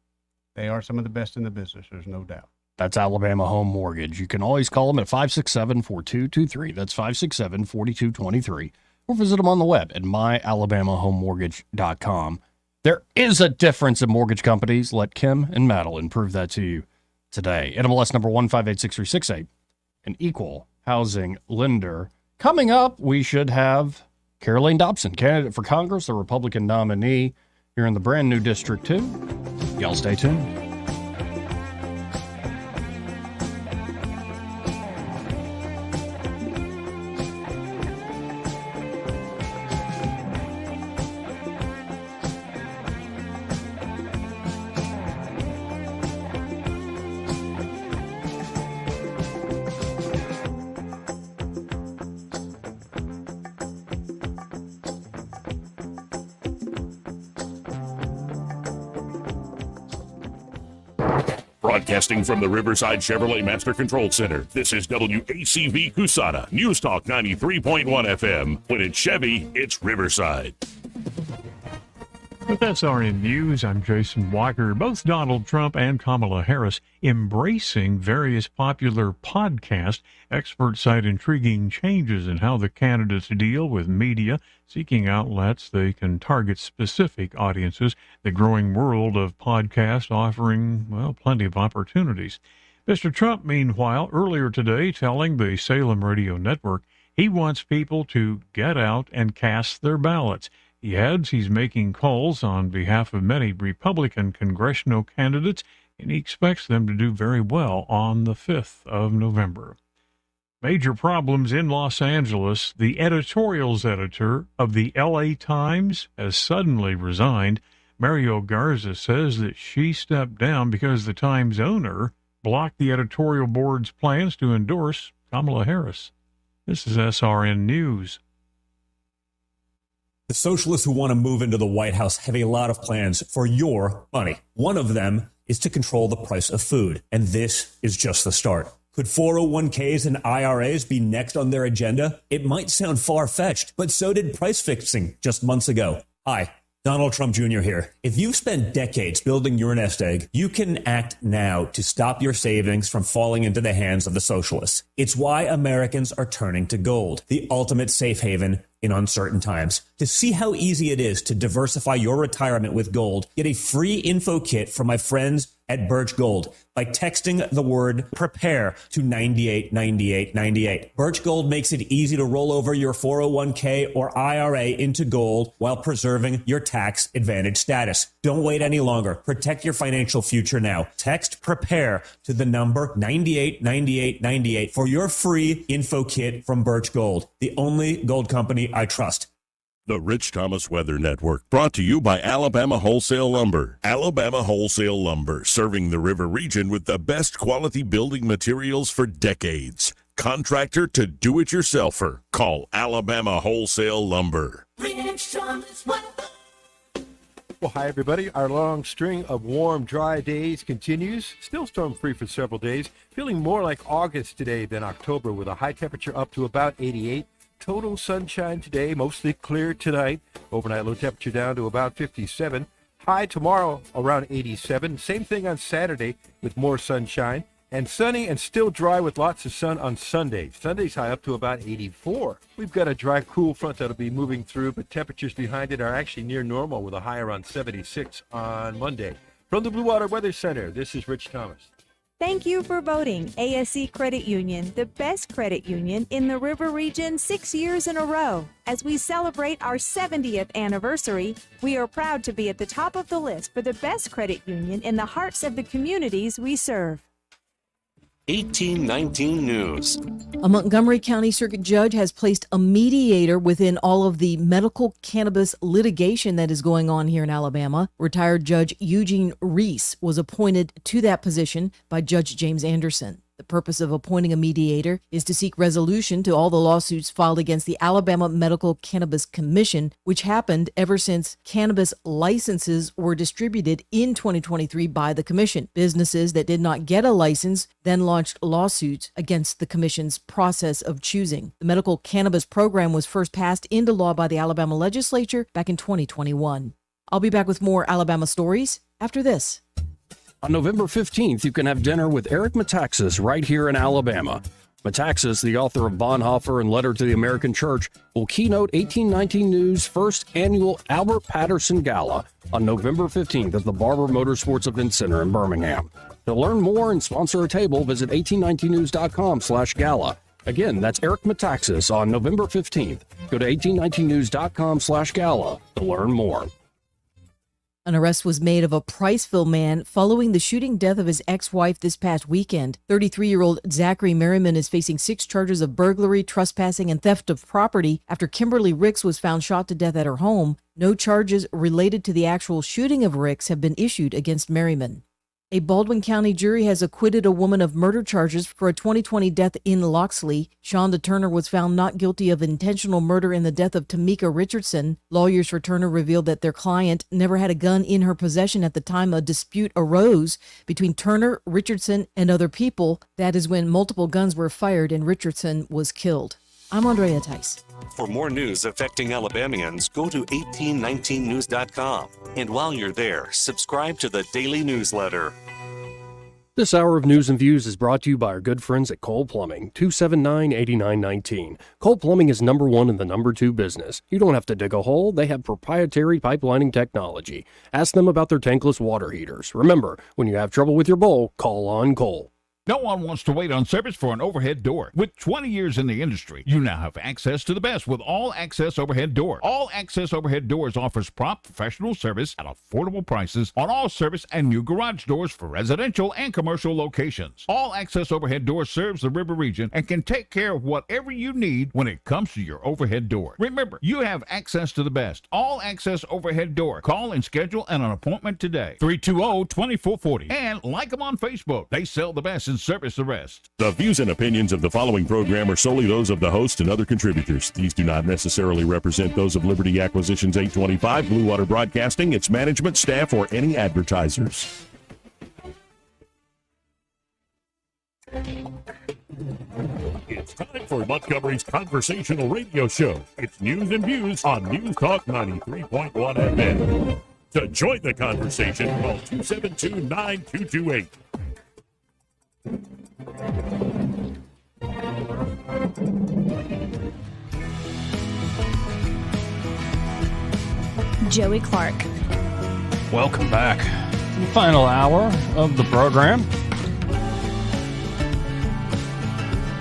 They are some of the best in the business, there's no doubt. That's Alabama Home Mortgage. You can always call them at 567-4223. That's 567-4223. Or visit them on the web at myalabamahomemortgage.com. There is a difference in mortgage companies. Let Kim and Madeline prove that to you today. NMLS number 1586368, an equal housing lender. Coming up, we should have Caroline Dobson, candidate for Congress, the Republican nominee here in the brand new District 2. Y'all stay tuned. Broadcasting from the Riverside Chevrolet Master Control Center, this is WACV Cusana, News Talk 93.1 FM. When it's Chevy, it's Riverside. With SRN News, I'm Jason Walker. Both Donald Trump and Kamala Harris embracing various popular podcasts. Experts cite intriguing changes in how the candidates deal with media, seeking outlets they can target specific audiences. The growing world of podcasts offering, plenty of opportunities. Mr. Trump, meanwhile, earlier today telling the Salem Radio Network he wants people to get out and cast their ballots. He adds he's making calls on behalf of many Republican congressional candidates, and he expects them to do very well on the 5th of November. Major problems in Los Angeles. The editorials editor of the LA Times has suddenly resigned. Mario Garza says that she stepped down because the Times owner blocked the editorial board's plans to endorse Kamala Harris. This is SRN News. The socialists who want to move into the White House have a lot of plans for your money. One of them is to control the price of food, and this is just the start. Could 401ks and IRAs be next on their agenda? It might sound far-fetched, but so did price fixing just months ago. Hi, Donald Trump Jr. here. If you've spent decades building your nest egg, you can act now to stop your savings from falling into the hands of the socialists. It's why Americans are turning to gold, the ultimate safe haven in uncertain times. To see how easy it is to diversify your retirement with gold, get a free info kit from my friends at Birch Gold by texting the word prepare to 989898. Birch Gold makes it easy to roll over your 401k or IRA into gold while preserving your tax advantage status. Don't wait any longer. Protect your financial future now. Text prepare to the number 989898 for your free info kit from Birch Gold, the only gold company I trust. The Rich Thomas Weather Network, brought to you by Alabama Wholesale Lumber. Alabama Wholesale Lumber, serving the river region with the best quality building materials for decades. Contractor to do-it-yourselfer. Call Alabama Wholesale Lumber. Rich Thomas Weather. Well, hi, everybody. Our long string of warm, dry days continues. Still storm-free for several days. Feeling more like August today than October, with a high temperature up to about 88. Total sunshine today, mostly clear tonight. Overnight low temperature down to about 57. High tomorrow around 87. Same thing on Saturday with more sunshine. And sunny and still dry with lots of sun on Sunday. Sunday's high up to about 84. We've got a dry, cool front that'll be moving through, but temperatures behind it are actually near normal with a high around 76 on Monday. From the Blue Water Weather Center, this is Rich Thomas. Thank you for voting ASC Credit Union, the best credit union in the River Region 6 years in a row. As we celebrate our 70th anniversary, we are proud to be at the top of the list for the best credit union in the hearts of the communities we serve. 1819 News. A Montgomery County Circuit Judge has placed a mediator within all of the medical cannabis litigation that is going on here in Alabama. Retired Judge Eugene Reese was appointed to that position by Judge James Anderson. The purpose of appointing a mediator is to seek resolution to all the lawsuits filed against the Alabama Medical Cannabis Commission, which happened ever since cannabis licenses were distributed in 2023 by the commission. Businesses that did not get a license then launched lawsuits against the commission's process of choosing. The medical cannabis program was first passed into law by the Alabama legislature back in 2021. I'll be back with more Alabama stories after this. On November 15th, you can have dinner with Eric Metaxas right here in Alabama. Metaxas, the author of Bonhoeffer and Letter to the American Church, will keynote 1819 News' first annual Albert Patterson Gala on November 15th at the Barber Motorsports Event Center in Birmingham. To learn more and sponsor a table, visit 1819news.com/gala. Again, that's Eric Metaxas on November 15th. Go to 1819news.com/gala to learn more. An arrest was made of a Priceville man following the shooting death of his ex-wife this past weekend. 33-year-old Zachary Merriman is facing 6 charges of burglary, trespassing, and theft of property after Kimberly Ricks was found shot to death at her home. No charges related to the actual shooting of Ricks have been issued against Merriman. A Baldwin County jury has acquitted a woman of murder charges for a 2020 death in Loxley. Shonda Turner was found not guilty of intentional murder in the death of Tamika Richardson. Lawyers for Turner revealed that their client never had a gun in her possession at the time a dispute arose between Turner, Richardson, and other people. That is when multiple guns were fired and Richardson was killed. I'm Andrea Tice. For more news affecting Alabamians, go to 1819news.com. And while you're there, subscribe to the daily newsletter. This hour of News and Views is brought to you by our good friends at Cole Plumbing, 279-8919. Cole Plumbing is number 1 in the number 2 business. You don't have to dig a hole. They have proprietary pipelining technology. Ask them about their tankless water heaters. Remember, when you have trouble with your bowl, call on Cole. No one wants to wait on service for an overhead door. With 20 years in the industry, you now have access to the best with All Access Overhead Door. All Access Overhead Doors offers prompt professional service at affordable prices on all service and new garage doors for residential and commercial locations. All Access Overhead Door serves the river region and can take care of whatever you need when it comes to your overhead door. Remember, you have access to the best. All Access Overhead Door. Call and schedule an appointment today. 320-2440. And like them on Facebook. They sell the best and service the rest. The views and opinions of the following program are solely those of the host and other contributors. These do not necessarily represent those of Liberty Acquisitions 825, Blue Water Broadcasting, its management, staff, or any advertisers. It's time for Montgomery's conversational radio show. It's news and views on News Talk 93.1 FM. To join the conversation, call 272-9228. Joey Clark. Welcome back to the final hour of the program.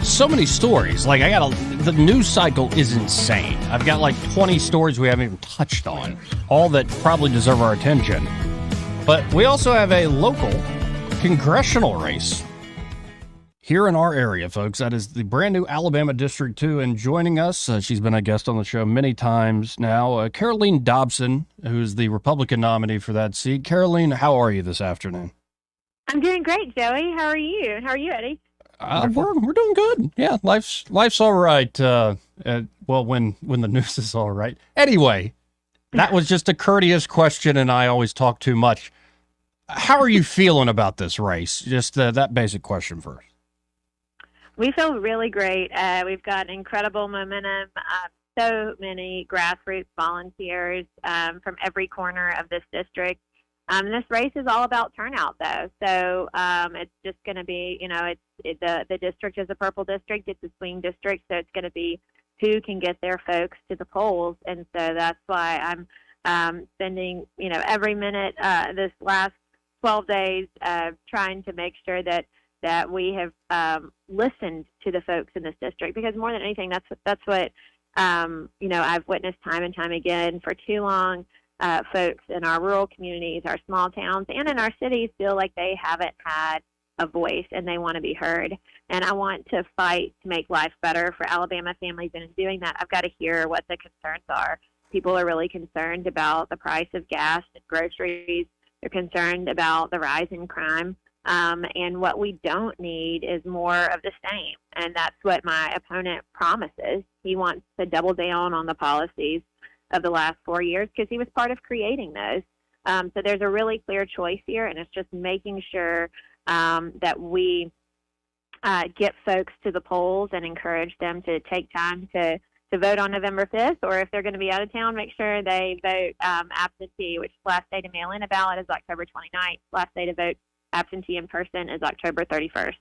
So many stories. Like, the news cycle is insane. I've got like 20 stories we haven't even touched on, all that probably deserve our attention. But we also have a local congressional race here in our area, folks. That is the brand new Alabama District 2. And joining us, she's been a guest on the show many times now, Caroline Dobson, who's the Republican nominee for that seat. Caroline, how are you this afternoon? I'm doing great, Joey. How are you? How are you, Eddie? We're doing good. Yeah, life's all right. Well, when the news is all right. Anyway, that was just a courteous question, and I always talk too much. How are you feeling about this race? Just that basic question first. We feel really great. We've got incredible momentum. So many grassroots volunteers from every corner of this district. This race is all about turnout, though. So it's just going to be, the district is a purple district. It's a swing district, so it's going to be who can get their folks to the polls. And so that's why I'm spending, every minute this last 12 days trying to make sure that we have listened to the folks in this district, because more than anything, that's what I've witnessed time and time again for too long. Folks in our rural communities, our small towns, and in our cities feel like they haven't had a voice and they want to be heard. And I want to fight to make life better for Alabama families. And in doing that, I've got to hear what the concerns are. People are really concerned about the price of gas and groceries. They're concerned about the rise in crime. And what we don't need is more of the same. And that's what my opponent promises. He wants to double down on the policies of the last 4 years, because he was part of creating those. So there's a really clear choice here, and it's just making sure that we get folks to the polls and encourage them to take time to vote on November 5th, or if they're going to be out of town, make sure they vote absentee, which last day to mail in a ballot is October 29th. Last day to vote absentee in person is October 31st.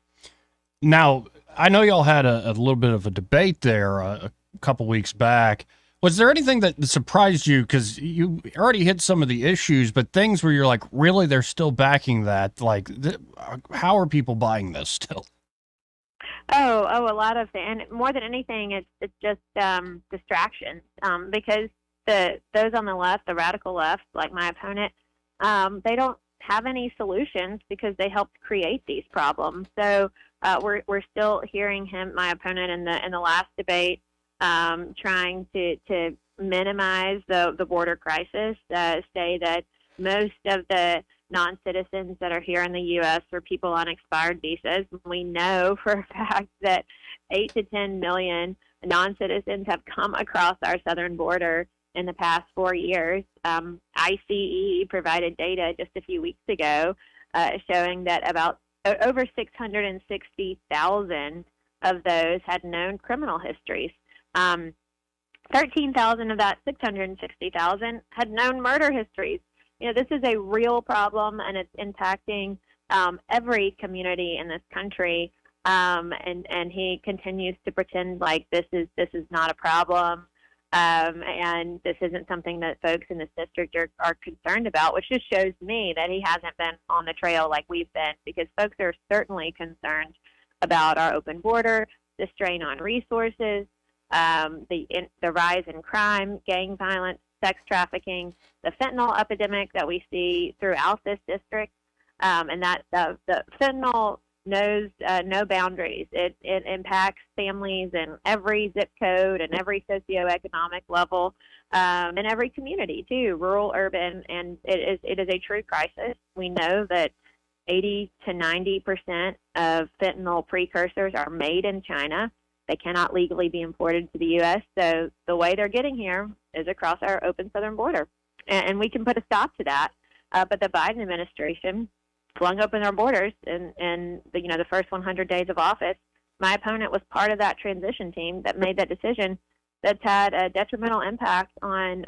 Now, I know y'all had a little bit of a debate there a couple weeks back. Was there anything that surprised you? Because you already hit some of the issues, but things where you're like, really, they're still backing that? Like, how are people buying this still? Oh, a lot of things. And more than anything, it's just distractions. Because those on the left, the radical left, like my opponent, they don't have any solutions because they helped create these problems. So we're still hearing my opponent in the last debate, trying to minimize the border crisis, say that most of the non-citizens that are here in the U.S. are people on expired visas. We know for a fact that 8 to 10 million non-citizens have come across our southern border in the past 4 years. ICE provided data just a few weeks ago showing that about over 660,000 of those had known criminal histories. 13,000 of that 660,000 had known murder histories. This is a real problem, and it's impacting every community in this country. And he continues to pretend like this is not a problem, and this isn't something that folks in this district are concerned about, which just shows me that he hasn't been on the trail like we've been, because folks are certainly concerned about our open border, the strain on resources, the rise in crime, gang violence, sex trafficking, the fentanyl epidemic that we see throughout this district, and that the fentanyl knows no boundaries. It impacts families in every zip code and every socioeconomic level, and every community too, rural, urban, and it is a true crisis. We know that 80 to 90% of fentanyl precursors are made in China. They cannot legally be imported to the U.S., so the way they're getting here is across our open southern border. And we can put a stop to that. But the Biden administration flung open their borders in the first 100 days of office. My opponent was part of that transition team that made that decision that's had a detrimental impact on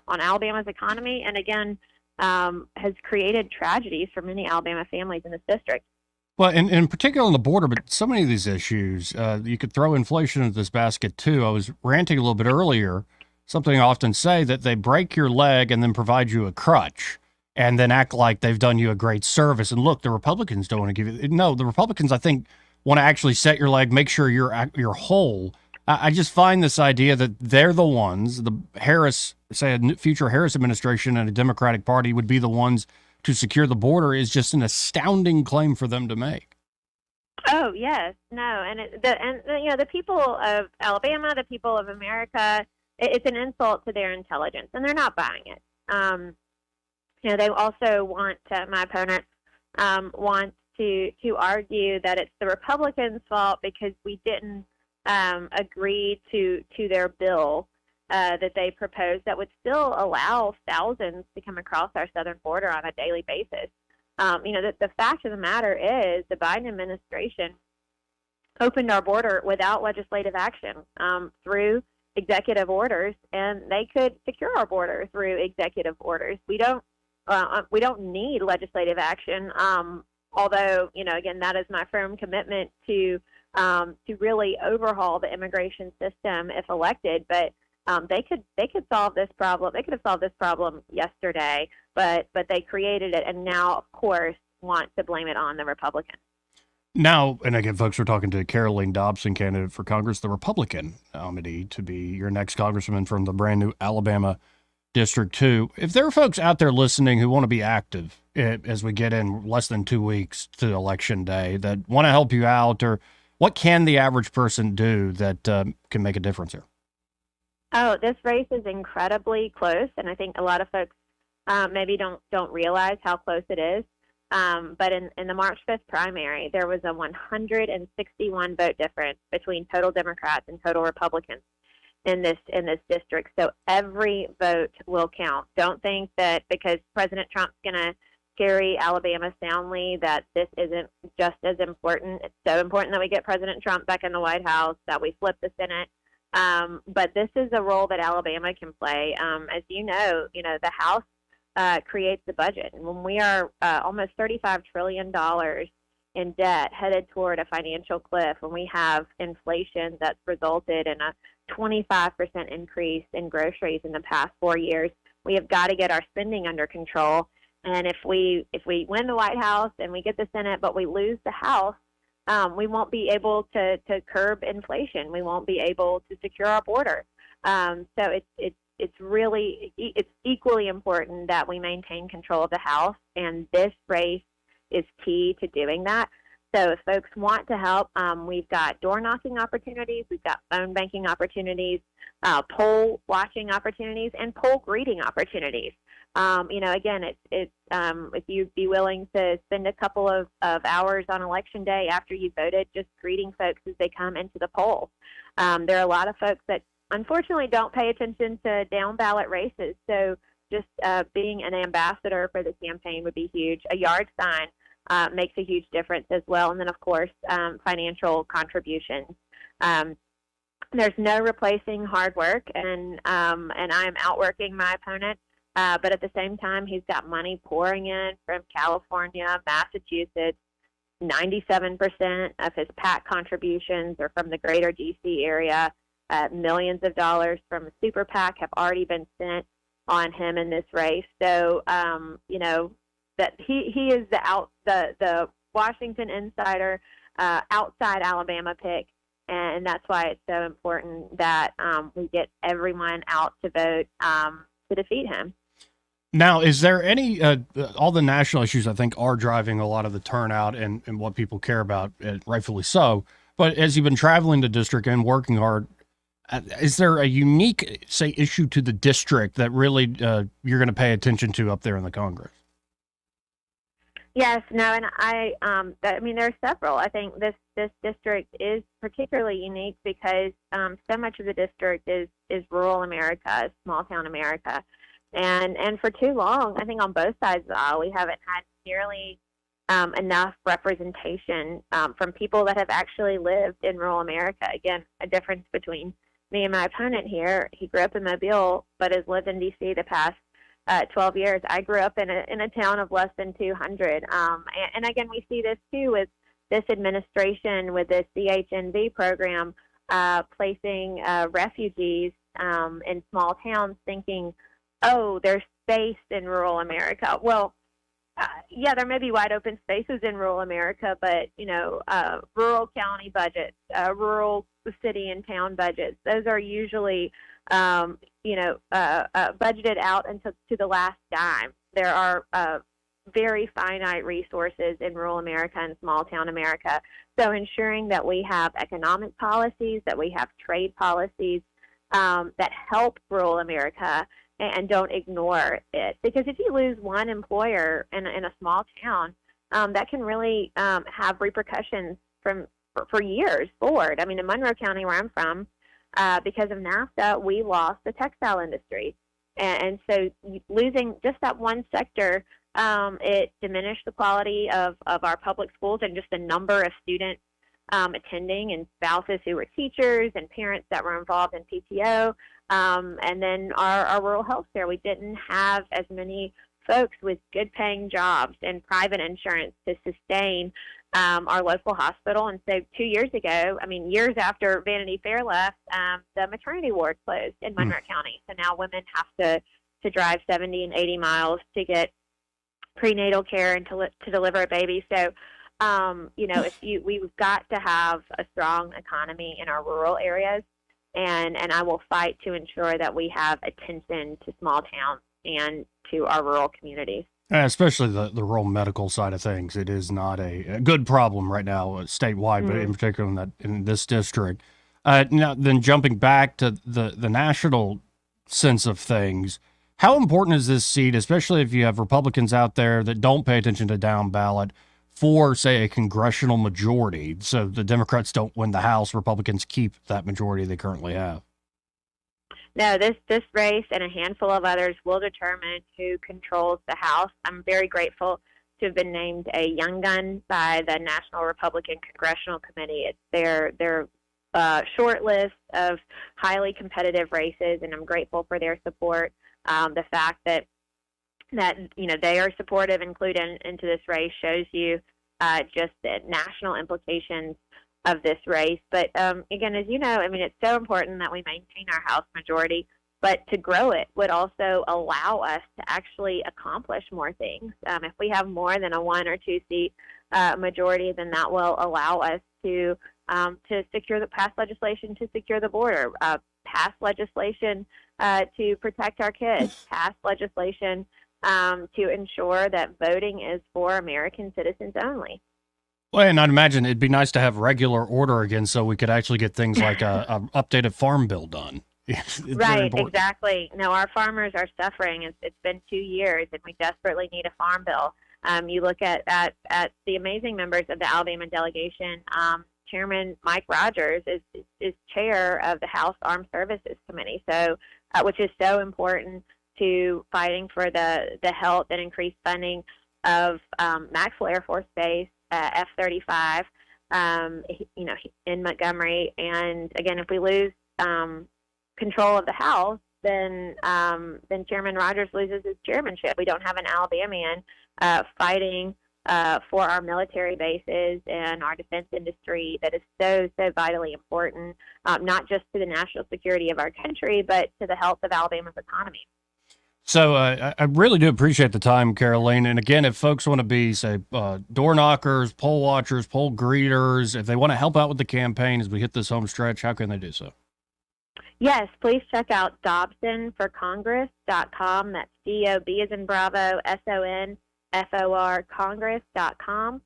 Alabama's economy, and again has created tragedies for many Alabama families in this district. Well, in particular on the border, but so many of these issues, you could throw inflation into this basket too. I was ranting a little bit earlier, something I often say, that they break your leg and then provide you a crutch and then act like they've done you a great service. And look, the Republicans don't want to give you, no, the Republicans, I think, want to actually set your leg, make sure you're whole. I just find this idea that they're the ones, the Harris, say a future Harris administration and a Democratic Party would be the ones to secure the border is just an astounding claim for them to make. Oh yes, no, and the people of Alabama, the people of America, it's an insult to their intelligence, and they're not buying it. They also want my opponent wants to argue that it's the Republicans' fault because we didn't agree to their bill that they proposed that would still allow thousands to come across our southern border on a daily basis. The fact of the matter is the Biden administration opened our border without legislative action through executive orders, and they could secure our border through executive orders. We don't need legislative action. Although, again, that is my firm commitment to really overhaul the immigration system if elected. But they could solve this problem. They could have solved this problem yesterday, but they created it, and now, of course, want to blame it on the Republicans. Now, and again, folks, we're talking to Caroline Dobson, candidate for Congress, the Republican nominee to be your next congressman from the brand new Alabama District 2. If there are folks out there listening who want to be active as we get in less than 2 weeks to Election Day, that want to help you out, or what can the average person do that can make a difference here? Oh, this race is incredibly close, and I think a lot of folks maybe don't realize how close it is. But in the March 5th primary, there was a 161 vote difference between total Democrats and total Republicans in this district. So every vote will count. Don't think that because President Trump's going to carry Alabama soundly that this isn't just as important. It's so important that we get President Trump back in the White House, that we flip the Senate. But this is a role that Alabama can play. As you know, the House creates the budget. And when we are almost $35 trillion in debt, headed toward a financial cliff, when we have inflation that's resulted in a 25% increase in groceries in the past 4 years, we have got to get our spending under control. And if we win the White House and we get the Senate, but we lose the House, we won't be able to curb inflation. We won't be able to secure our border. So it's equally important that we maintain control of the House, and this race is key to doing that. So if folks want to help, we've got door knocking opportunities, we've got phone banking opportunities, poll watching opportunities, and poll greeting opportunities. Again, it's if you'd be willing to spend a couple of hours on Election Day after you voted, just greeting folks as they come into the poll. There are a lot of folks that unfortunately don't pay attention to down ballot races. So just being an ambassador for the campaign would be huge. A yard sign makes a huge difference as well. And then, of course, financial contributions. There's no replacing hard work, and I'm outworking my opponent. But at the same time, he's got money pouring in from California, Massachusetts. 97% of his PAC contributions are from the greater D.C. area. Millions of dollars from a super PAC have already been spent on him in this race. So, that he is the Washington insider, outside Alabama pick. And that's why it's so important that we get everyone out to vote to defeat him. Now, is there any, all the national issues, I think, are driving a lot of the turnout and what people care about, rightfully so. But as you've been traveling the district and working hard, is there a unique, say, issue to the district that really you're going to pay attention to up there in the Congress? Yes, no, and I mean, there are several. I think this district is particularly unique because so much of the district is rural America, small town America. And for too long, I think on both sides of the aisle, we haven't had nearly enough representation from people that have actually lived in rural America. Again, a difference between me and my opponent here. He grew up in Mobile, but has lived in D.C. the past 12 years. I grew up in a town of less than 200. And again, we see this too with this administration, with this CHNV program, placing refugees in small towns, thinking, oh, there's space in rural America. Well, yeah, there may be wide open spaces in rural America, but, rural county budgets, rural city and town budgets, those are usually, budgeted out until to the last dime. There are very finite resources in rural America and small town America. So ensuring that we have economic policies, that we have trade policies that help rural America and don't ignore it. Because if you lose one employer in a small town, that can really have repercussions for years forward. I mean, in Monroe County, where I'm from, because of NAFTA, we lost the textile industry. And so losing just that one sector, it diminished the quality of our public schools and just the number of students attending, and spouses who were teachers and parents that were involved in PTO. And then our rural health care, we didn't have as many folks with good paying jobs and private insurance to sustain our local hospital. And so 2 years ago, years after Vanity Fair left, the maternity ward closed in Monroe County. So now women have to drive 70 and 80 miles to get prenatal care and to deliver a baby. So, we've got to have a strong economy in our rural areas. And I will fight to ensure that we have attention to small towns and to our rural communities. Especially the rural medical side of things. It is not a good problem right now statewide, but in particular in this district. Now, then jumping back to the national sense of things, how important is this seat, especially if you have Republicans out there that don't pay attention to down ballot, for, say, a congressional majority? So the Democrats don't win the House, Republicans keep that majority they currently have. No, this race and a handful of others will determine who controls the House. I'm very grateful to have been named a young gun by the National Republican Congressional Committee. It's their short list of highly competitive races, and I'm grateful for their support. The fact that they are supportive, included into this race, shows you just the national implications of this race. But again, as you know, it's so important that we maintain our House majority, but to grow it would also allow us to actually accomplish more things. If we have more than a 1 or 2 seat majority, then that will allow us to pass legislation to secure the border, pass legislation to protect our kids, pass legislation to ensure that voting is for American citizens only. Well, and I'd imagine it'd be nice to have regular order again so we could actually get things like a updated farm bill done. Right, exactly. No, our farmers are suffering. It's been 2 years, and we desperately need a farm bill. You look at the amazing members of the Alabama delegation. Chairman Mike Rogers is chair of the House Armed Services Committee, so which is so important to fighting for the health and increased funding of Maxwell Air Force Base, F-35, in Montgomery. And again, if we lose control of the House, then Chairman Rogers loses his chairmanship. We don't have an Alabamian fighting for our military bases and our defense industry that is so vitally important, not just to the national security of our country, but to the health of Alabama's economy. So I really do appreciate the time, Caroline. And again, if folks want to be, say, door knockers, poll watchers, poll greeters, if they want to help out with the campaign as we hit this home stretch, how can they do so? Yes, please check out DobsonForCongress.com. That's D-O-B as in Bravo, S-O-N-F-O-R, Congress.com.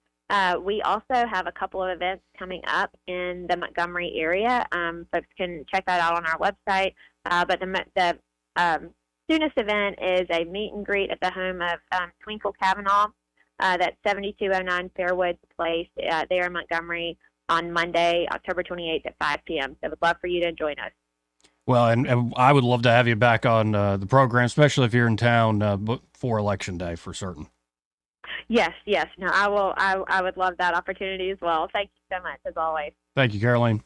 We also have a couple of events coming up in the Montgomery area. Folks can check that out on our website. But the soonest event is a meet and greet at the home of Twinkle Kavanaugh. That's 7209 Fairwoods Place there in Montgomery on Monday, October 28th at 5 p.m. So I would love for you to join us. Well, and I would love to have you back on the program, especially if you're in town for Election Day, for certain. Yes, yes. No, I will. I would love that opportunity as well. Thank you so much, as always. Thank you, Caroline.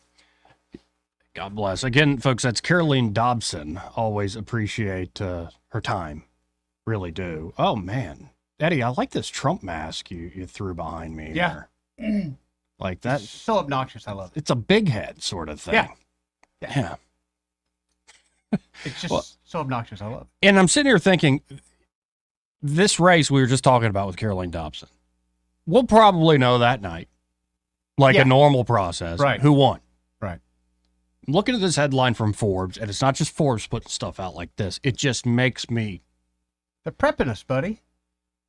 God bless. Again, folks, that's Caroline Dobson. Always appreciate her time. Really do. Oh, man. Eddie, I like this Trump mask you threw behind me. Yeah. Here. Like that. It's so obnoxious. I love it. It's a big head sort of thing. Yeah. It's just so obnoxious. I love it. And I'm sitting here thinking, this race we were just talking about with Caroline Dobson, we'll probably know that night, like a normal process, Right. who won. Right. I'm looking at this headline from Forbes, and it's not just Forbes putting stuff out like this. It just makes me... They're prepping us, buddy.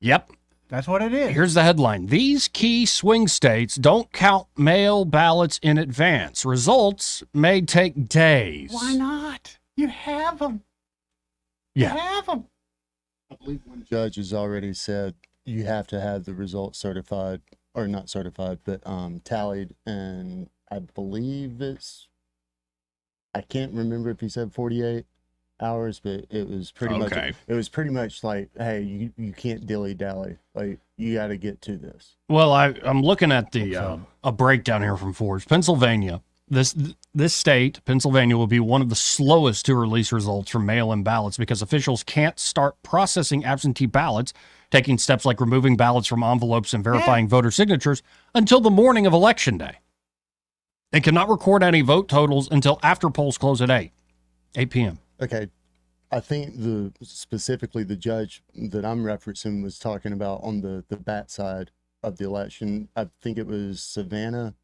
Yep. That's what it is. Here's the headline. These key swing states don't count mail ballots in advance. Results may take days. Why not? You have them. Yeah. You have them. I believe one judge has already said you have to have the results certified, or not certified, but tallied, and I believe I can't remember if he said 48 hours, but it was pretty much. It was pretty much like, hey, you can't dilly dally. Like, you got to get to this. Well, I'm looking at the a breakdown here from Forbes. Pennsylvania. This state, Pennsylvania, will be one of the slowest to release results from mail-in ballots because officials can't start processing absentee ballots, taking steps like removing ballots from envelopes and verifying voter signatures until the morning of Election Day. They cannot record any vote totals until after polls close at 8 p.m. Okay. I think specifically the judge that I'm referencing was talking about on the bat side of the election. I think it was Savannah.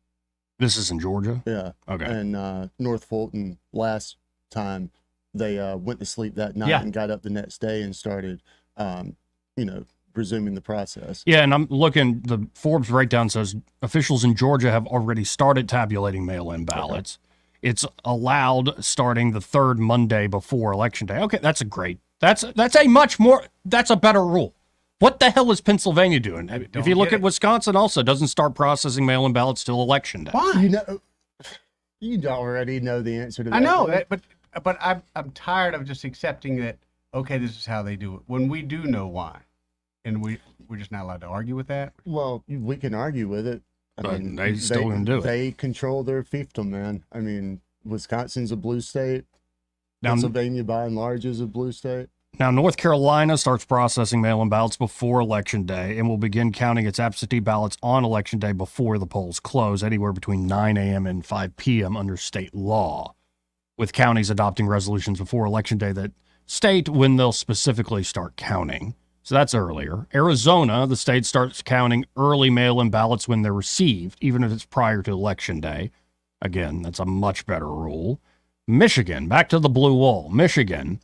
This is in Georgia? Yeah. Okay. And North Fulton last time they went to sleep that night and got up the next day and started, resuming the process. Yeah, and I'm looking, the Forbes breakdown says officials in Georgia have already started tabulating mail-in ballots. Okay. It's allowed starting the third Monday before Election Day. Okay, that's a better rule. What the hell is Pennsylvania doing? If you look at Wisconsin, also doesn't start processing mail-in ballots till Election Day. Why? You already know the answer to that. I know that, but I'm tired of just accepting that. Okay, this is how they do it. When we do know why, and we're just not allowed to argue with that. Well, we can argue with it. I mean, they still gonna do it. They control their fiefdom, man. I mean, Wisconsin's a blue state. Pennsylvania, by and large, is a blue state. Now, North Carolina starts processing mail-in ballots before Election Day and will begin counting its absentee ballots on Election Day before the polls close, anywhere between 9 a.m. and 5 p.m. under state law, with counties adopting resolutions before Election Day that state when they'll specifically start counting. So that's earlier. Arizona, the state starts counting early mail-in ballots when they're received, even if it's prior to Election Day. Again, that's a much better rule. Michigan, back to the blue wall. Michigan.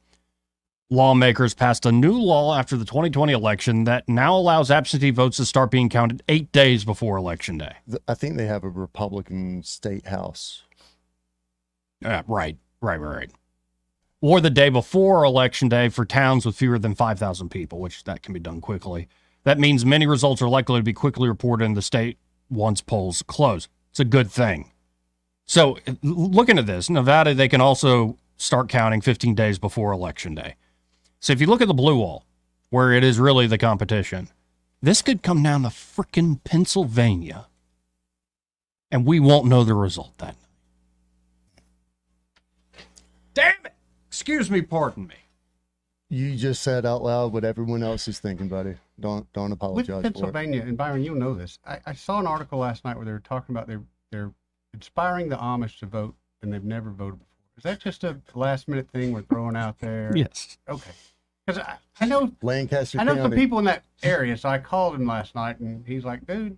Lawmakers passed a new law after the 2020 election that now allows absentee votes to start being counted 8 days before Election Day. I think they have a Republican state house. Right. Or the day before Election Day for towns with fewer than 5,000 people, which that can be done quickly. That means many results are likely to be quickly reported in the state once polls close. It's a good thing. So looking at this, Nevada, they can also start counting 15 days before Election Day. So if you look at the blue wall, where it is really the competition, this could come down to frickin' Pennsylvania, and we won't know the result then. Damn it! Excuse me, pardon me. You just said out loud what everyone else is thinking, buddy. Don't apologize With Pennsylvania, and Byron, you'll know this. I saw an article last night where they were talking about they're inspiring the Amish to vote, and they've never voted before. Is that just a last-minute thing we're throwing out there? Yes. Okay. Because I know Lancaster County. some people in that area, so I called him last night, and he's like, dude,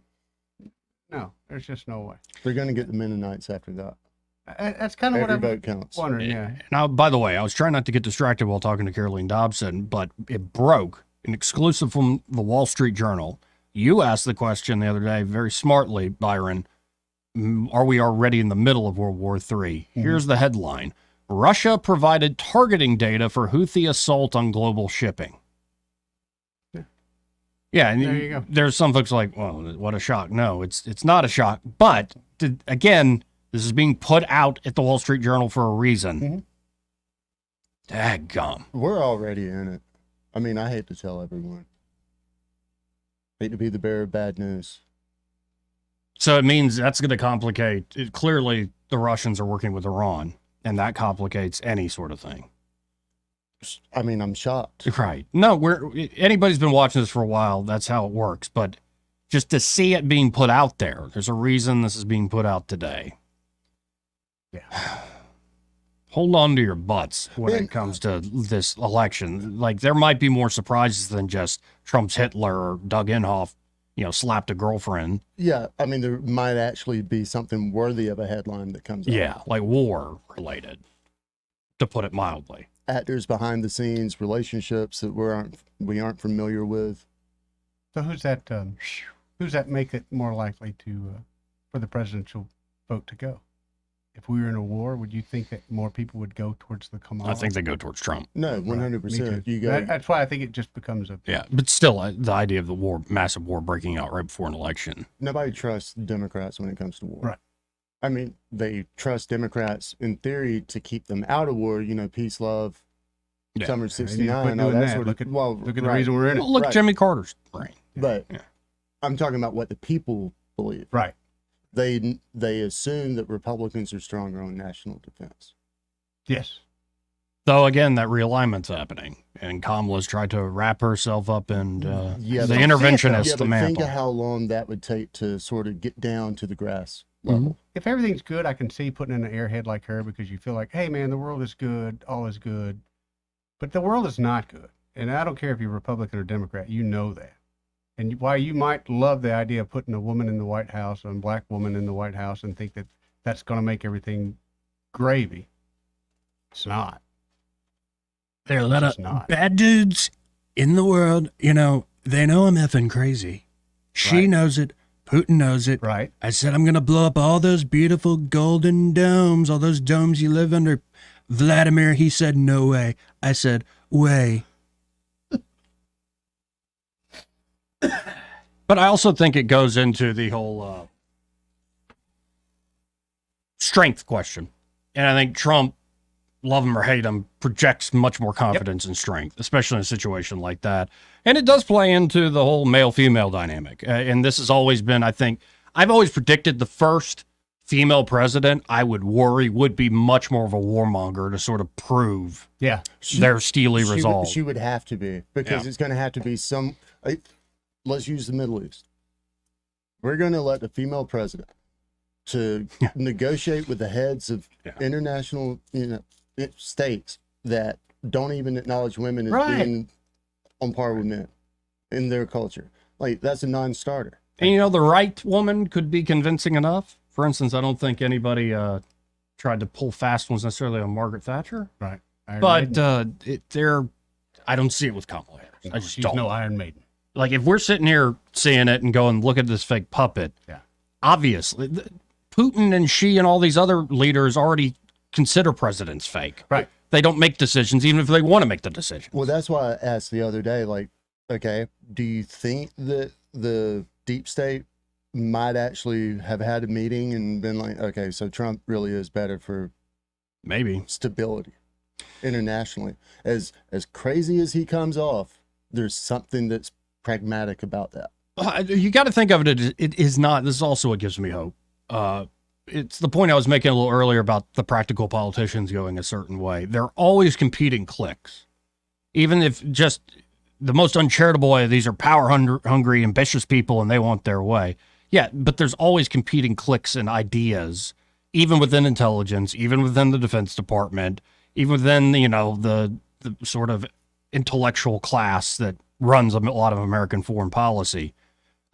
no, there's just no way. They're going to get the Mennonites after that. That's kind of what I'm vote counts. wondering, yeah. Now, by the way, I was trying not to get distracted while talking to Caroline Dobson, but it broke, an exclusive from the Wall Street Journal. You asked the question the other day, very smartly, Byron, are we already in the middle of World War III? Mm-hmm. Here's the headline. Russia provided targeting data for Houthi assault on global shipping. Yeah, and there you go. There's some folks like, well, what a shock. No, it's not a shock. But, again, this is being put out at the Wall Street Journal for a reason. Mm-hmm. Daggum. We're already in it. I mean, I hate to tell everyone. Hate to be the bearer of bad news. So it means that's going to complicate. Clearly, the Russians are working with Iran, and that complicates any sort of thing. I mean, I'm shocked. Right. No, anybody's been watching this for a while. That's how it works. But just to see it being put out there, there's a reason this is being put out today. Yeah. Hold on to your butts when it comes to this election. Like, there might be more surprises than just Trump's Hitler or Doug Inhofe, slapped a girlfriend. Yeah, I mean, there might actually be something worthy of a headline that comes out. Yeah, like war related, to put it mildly. Actors behind the scenes, relationships that we aren't familiar with. So who's that make it more likely for the presidential vote to go? If we were in a war, would you think that more people would go towards the Kamala? I think they go towards Trump. No, 100%. You go. That's why I think it just becomes a... Yeah, but still, the idea of the massive war breaking out right before an election. Nobody trusts Democrats when it comes to war. Right. I mean, they trust Democrats in theory to keep them out of war, peace, love, Summer 69, all that sort of... Look at the reason we're in it. Well, look, Jimmy Carter's brain. But I'm talking about what the people believe. Right. They assume that Republicans are stronger on national defense. Yes. Though, again, that realignment's happening, and Kamala's tried to wrap herself up in the interventionist but mantle. Think of how long that would take to sort of get down to the grass level. If everything's good, I can see putting in an airhead like her because you feel like, hey, man, the world is good, all is good. But the world is not good. And I don't care if you're Republican or Democrat, you know that. And while you might love the idea of putting a woman in the White House, a black woman in the White House, and think that that's going to make everything gravy, it's not. There are a lot of bad dudes in the world. They know I'm effing crazy. She knows it. Putin knows it. Right. I said I'm going to blow up all those beautiful golden domes, all those domes you live under. Vladimir, he said, no way. I said, way. But I also think it goes into the whole strength question. And I think Trump, love him or hate him, projects much more confidence and strength, especially in a situation like that. And it does play into the whole male-female dynamic. And this has always been, I think, I've always predicted the first female president I would worry would be much more of a warmonger to sort of prove their steely resolve. She would have to be, because it's going to have to be some... Let's use the Middle East. We're going to elect a female president to negotiate with the heads of international states that don't even acknowledge women as being on par with men in their culture. Like, that's a non-starter. And the right woman could be convincing enough. For instance, I don't think anybody tried to pull fast ones necessarily on Margaret Thatcher. Right. But I don't see it with Kamala Harris. I just don't. No Iron Maiden. Like, if we're sitting here seeing it and going, look at this fake puppet, obviously, Putin and Xi and all these other leaders already consider presidents fake. Right. They don't make decisions, even if they want to make the decision. Well, that's why I asked the other day, like, okay, do you think that the deep state might actually have had a meeting and been like, okay, so Trump really is better for maybe stability internationally? As crazy as he comes off, there's something that's pragmatic about that. You got to think of it is not. This is also what gives me hope. It's the point I was making a little earlier about the practical politicians going a certain way. They're always competing cliques, even if just the most uncharitable way. These are power hungry, ambitious people, and they want their way. Yeah, but there's always competing cliques and ideas, even within intelligence, even within the Defense Department, even within the sort of intellectual class that runs a lot of American foreign policy.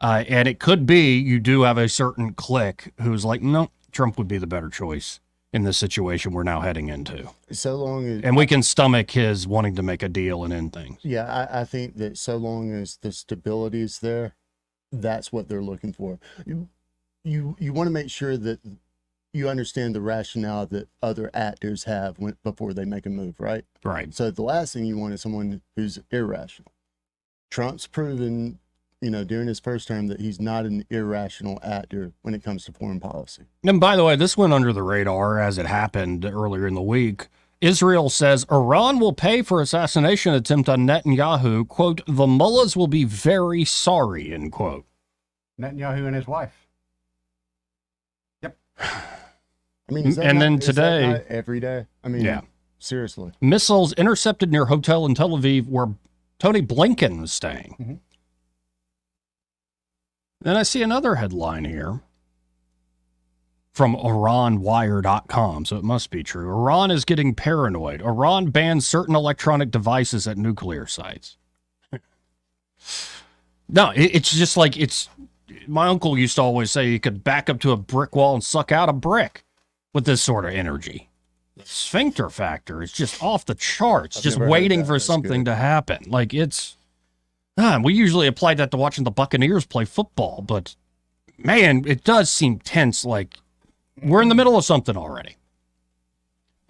And it could be you do have a certain clique who's like, no, Trump would be the better choice in this situation we're now heading into. So long as... And we can stomach his wanting to make a deal and end things. Yeah, I think that so long as the stability is there, that's what they're looking for. You want to make sure that you understand the rationale that other actors have before they make a move, right? Right. So the last thing you want is someone who's irrational. Trump's proven, during his first term that he's not an irrational actor when it comes to foreign policy. And by the way, this went under the radar as it happened earlier in the week. Israel says Iran will pay for assassination attempt on Netanyahu. Quote, the mullahs will be very sorry, end quote. Netanyahu and his wife. Yep. I mean, then today, every day. I mean, yeah. Seriously. Missiles intercepted near hotel in Tel Aviv where Tony Blinken was staying. Mm-hmm. Then I see another headline here from IranWire.com, so it must be true. Iran is getting paranoid. Iran bans certain electronic devices at nuclear sites. No, it's just like my uncle used to always say you could back up to a brick wall and suck out a brick with this sort of energy. The sphincter factor is just off the charts, just waiting for something to happen. Like we usually apply that to watching the Buccaneers play football, but man, it does seem tense. Like we're in the middle of something already.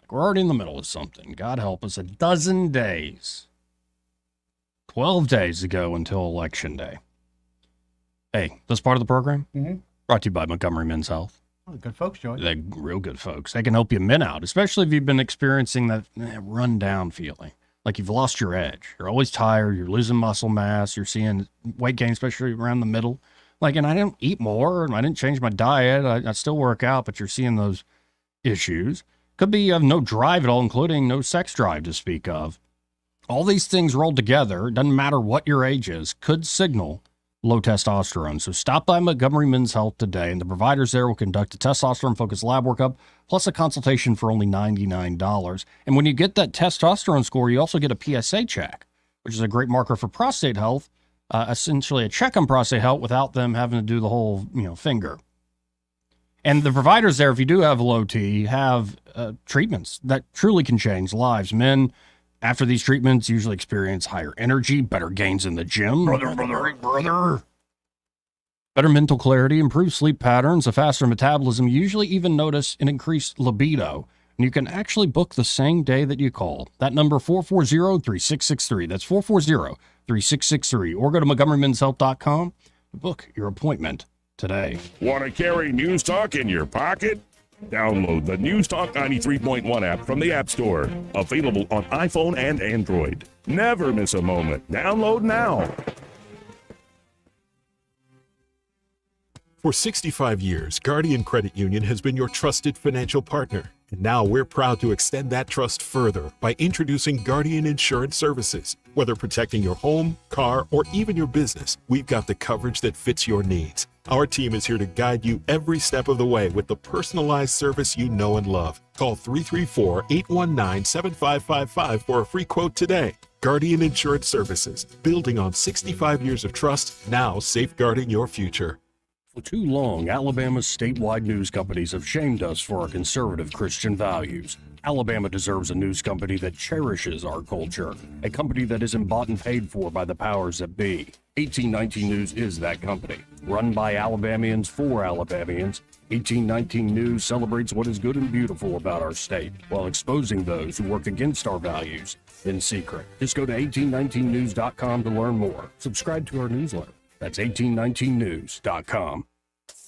Like we're already in the middle of something. God help us. 12 days. 12 days ago until Election Day. Hey, this part of the program brought to you by Montgomery Men's Health. Oh, good folks, Joey. They're real good folks. They can help you min out, especially if you've been experiencing that run down feeling. Like you've lost your edge. You're always tired. You're losing muscle mass. You're seeing weight gain, especially around the middle. Like, and I didn't eat more, and I didn't change my diet. I still work out, but you're seeing those issues. Could be you have no drive at all, including no sex drive to speak of. All these things rolled together, doesn't matter what your age is, could signal low testosterone. So stop by Montgomery Men's Health today, and the providers there will conduct a testosterone-focused lab workup, plus a consultation for only $99. And when you get that testosterone score, you also get a PSA check, which is a great marker for prostate health, essentially a check on prostate health without them having to do the whole, finger. And the providers there, if you do have low T, have treatments that truly can change lives. Men, after these treatments, usually experience higher energy, better gains in the gym. Brother. Better mental clarity, improved sleep patterns, a faster metabolism. You usually even notice an increased libido. And you can actually book the same day that you call. That number, 440-3663. That's 440-3663. Or go to MontgomeryMen'sHealth.com to book your appointment today. Want to carry News Talk in your pocket? Download the News Talk 93.1 app from the App Store. Available on iPhone and Android. Never miss a moment. Download now. For 65 years, Guardian Credit Union has been your trusted financial partner. And now we're proud to extend that trust further by introducing Guardian Insurance Services. Whether protecting your home, car, or even your business, we've got the coverage that fits your needs. Our team is here to guide you every step of the way with the personalized service you know and love. Call 334-819-7555 for a free quote today. Guardian Insurance Services, building on 65 years of trust, now safeguarding your future. For too long, Alabama's statewide news companies have shamed us for our conservative Christian values. Alabama deserves a news company that cherishes our culture, a company that isn't bought and paid for by the powers that be. 1819 News is that company. Run by Alabamians for Alabamians, 1819 News celebrates what is good and beautiful about our state, while exposing those who work against our values in secret. Just go to 1819news.com to learn more. Subscribe to our newsletter. That's 1819news.com.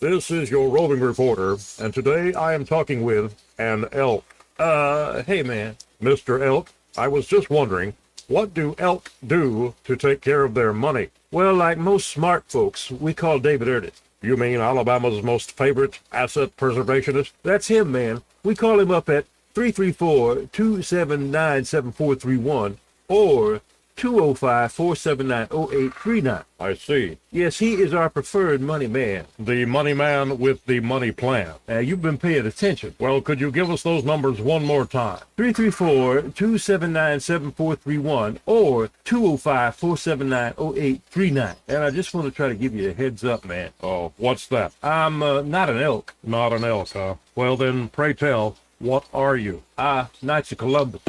This is your roving reporter, and today I am talking with an elk. Hey man, Mr. Elk, I was just wondering, what do elk do to take care of their money? Well, like most smart folks, we call David Ernest. You mean Alabama's most favorite asset preservationist? That's him, man. We call him up at 334-279-7431 or 205-479-0839. I see. Yes, he is our preferred money man. The money man with the money plan. You've been paying attention. Well, could you give us those numbers one more time? 334-279-7431 or 205-479-0839. And I just want to try to give you a heads up, man. Oh, what's that? I'm not an elk. Not an elk, huh? Well, then, pray tell, what are you? Knights of Columbus.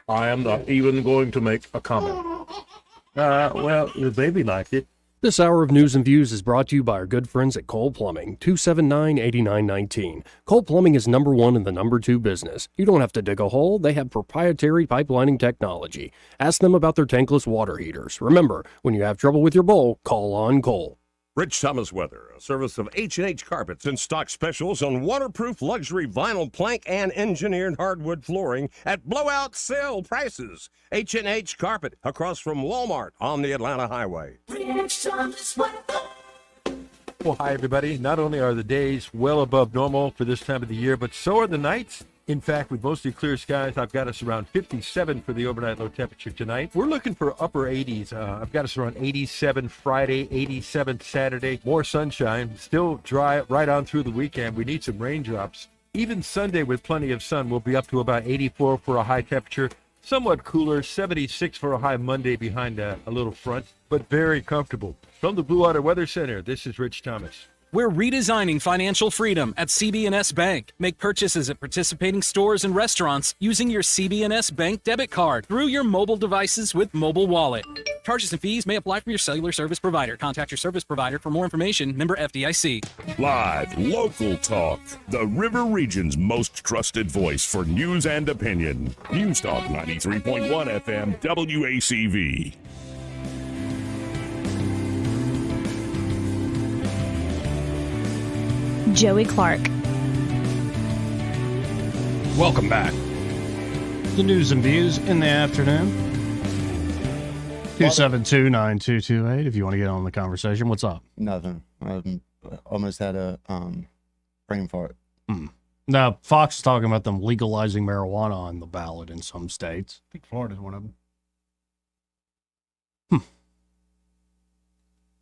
I am not even going to make a comment. Well, the baby liked it. This hour of news and views is brought to you by our good friends at Cole Plumbing, 279-8919. Cole Plumbing is number one in the number two business. You don't have to dig a hole. They have proprietary pipelining technology. Ask them about their tankless water heaters. Remember, when you have trouble with your bowl, call on Cole. Rich Thomas Weather, a service of H&H Carpets, in stock specials on waterproof luxury vinyl plank and engineered hardwood flooring at blowout sale prices. H&H Carpet, across from Walmart on the Atlanta Highway. Rich Thomas Weather. Well, hi, everybody. Not only are the days well above normal for this time of the year, but so are the nights. In fact, with mostly clear skies, I've got us around 57 for the overnight low temperature tonight. We're looking for upper 80s. I've got us around 87 Friday, 87 Saturday. More sunshine, still dry right on through the weekend. We need some raindrops. Even Sunday with plenty of sun, we'll be up to about 84 for a high temperature. Somewhat cooler, 76 for a high Monday behind a little front, but very comfortable. From the Blue Water Weather Center, this is Rich Thomas. We're redesigning financial freedom at CB&S Bank. Make purchases at participating stores and restaurants using your CB&S Bank debit card through your mobile devices with Mobile Wallet. Charges and fees may apply for your cellular service provider. Contact your service provider for more information. Member FDIC. Live, local talk. The River Region's most trusted voice for news and opinion. News Talk 93.1 FM WACV. Joey Clark. Welcome back. The news and views in the afternoon. 272-9228 if you want to get on the conversation. What's up? Nothing. I almost had a brain fart. Now, Fox is talking about them legalizing marijuana on the ballot in some states. I think Florida's one of them.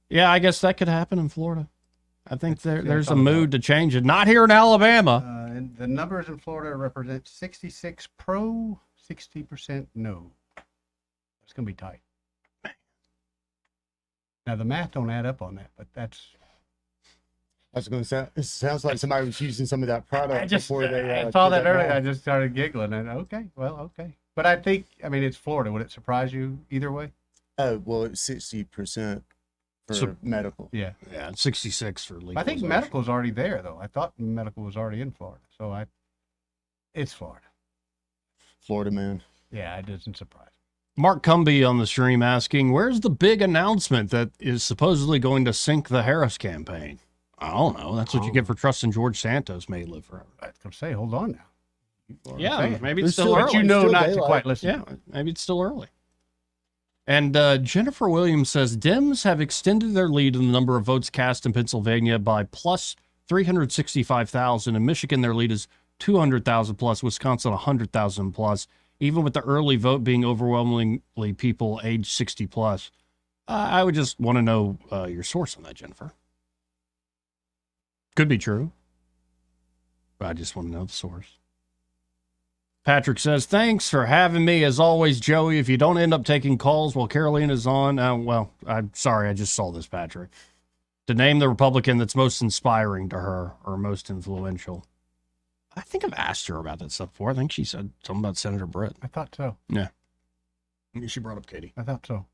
Yeah, I guess that could happen in Florida. I think there's a mood to change it. Not here in Alabama. And the numbers in Florida represent 66 pro, 60% no. It's going to be tight. Now, the math don't add up on that, but that's... I was going to say, it sounds like somebody was using some of that product before they... I saw that earlier. I just started giggling. And okay. But I think, it's Florida. Would it surprise you either way? Oh, well, it's 60%. For medical. Yeah, 66 for legal. I think medical is already there, though. I thought medical was already in Florida. So it's Florida. Florida, man. Yeah, it doesn't surprise me. Mark Cumby on the stream asking, where's the big announcement that is supposedly going to sink the Harris campaign? I don't know. That's what you get for trusting George Santos may live forever. I was going to say, hold on now. Yeah, maybe it's still early. But you know not to quite listen. Yeah, maybe it's still early. And Jennifer Williams says Dems have extended their lead in the number of votes cast in Pennsylvania by plus 365,000. In Michigan, their lead is 200,000 plus. Wisconsin, 100,000 plus. Even with the early vote being overwhelmingly people age 60 plus. I would just want to know your source on that, Jennifer. Could be true. But I just want to know the source. Patrick says, thanks for having me. As always, Joey, if you don't end up taking calls while Carolina's on, I'm sorry, I just saw this, Patrick. To name the Republican that's most inspiring to her or most influential. I think I've asked her about that stuff before. I think she said something about Senator Britt. I thought so. Yeah. She brought up Katie. I thought so.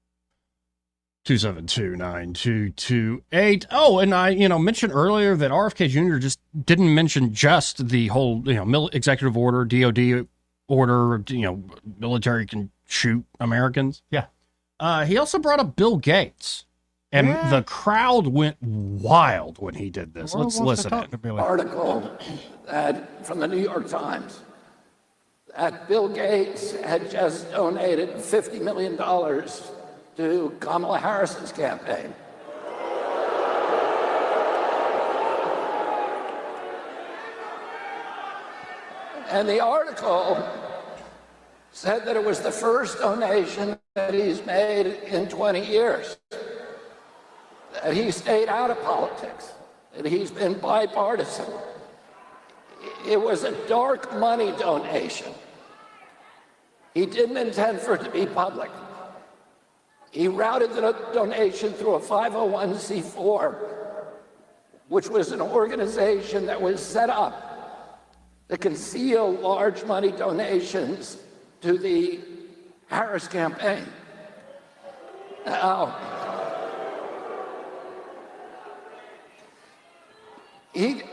272-9228. Oh, and I, mentioned earlier that RFK Jr. just didn't mention just the whole, executive order, DOD order, military can shoot Americans. Yeah. He also brought up Bill Gates, and the crowd went wild when he did this. Let's listen to it. Article from the New York Times that Bill Gates had just donated $50 million to Kamala Harris's campaign. And the article said that it was the first donation that he's made in 20 years, that he stayed out of politics, that he's been bipartisan. It was a dark money donation. He didn't intend for it to be public. He routed the donation through a 501c4, which was an organization that was set up to conceal large money donations to the Harris campaign. Now, he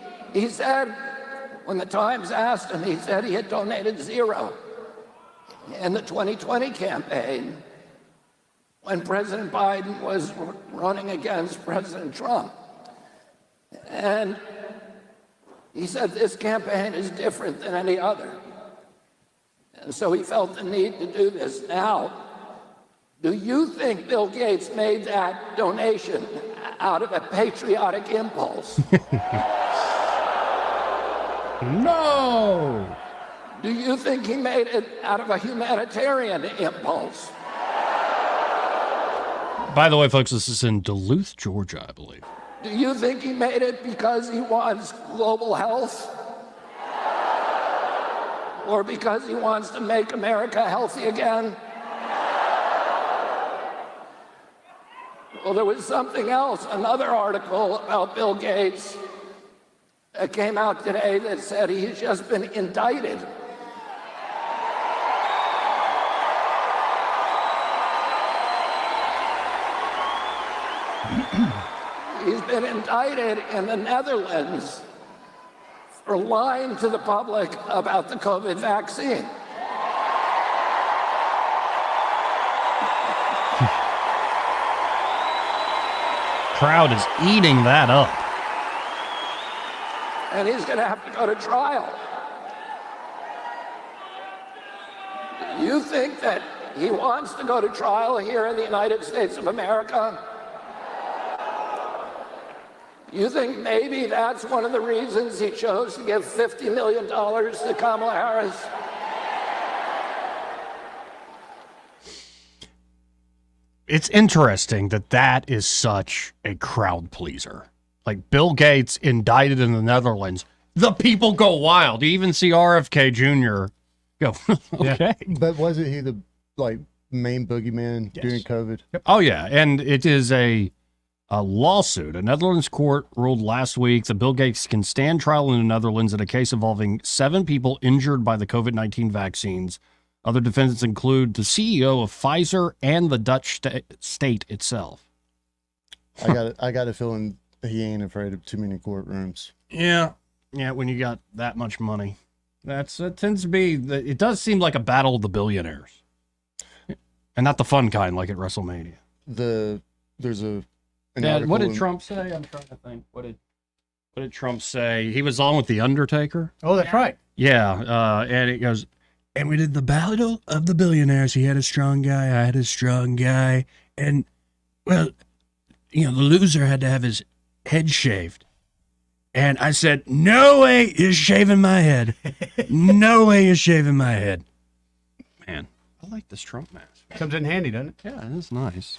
said, when the Times asked him, he said he had donated zero in the 2020 campaign. when President Biden was running against President Trump. And he said this campaign is different than any other. And so he felt the need to do this. Now, do you think Bill Gates made that donation out of a patriotic impulse? No! Do you think he made it out of a humanitarian impulse? By the way, folks, this is in Duluth, Georgia, I believe. Do you think he made it because he wants global health? Or because he wants to make America healthy again? Well, there was something else, another article about Bill Gates that came out today that said he's just been indicted. He's been indicted in the Netherlands for lying to the public about the COVID vaccine. Crowd is eating that up. And he's going to have to go to trial. You think that he wants to go to trial here in the United States of America? You think maybe that's one of the reasons he chose to give $50 million to Kamala Harris? It's interesting that that is such a crowd pleaser. Like Bill Gates indicted in the Netherlands. The people go wild. You even see RFK Jr. go, okay. But wasn't he the main boogeyman during COVID? Oh, yeah. And it is a lawsuit. A Netherlands court ruled last week that Bill Gates can stand trial in the Netherlands in a case involving 7 people injured by the COVID-19 vaccines. Other defendants include the CEO of Pfizer and the Dutch state itself. I got a feeling he ain't afraid of too many courtrooms. Yeah. Yeah, when you got that much money. That tends to be, it does seem like a battle of the billionaires. And not the fun kind like at WrestleMania. There's an what did Trump say? I'm trying to think. What did Trump say? He was on with The Undertaker. Oh, that's right. Yeah, and it goes, and we did the battle of the billionaires. He had a strong guy. I had a strong guy. And, well, the loser had to have his head shaved. And I said, no way you're shaving my head. No way you're shaving my head. Man, I like this Trump mask. Comes in handy, doesn't it? Yeah, it's nice.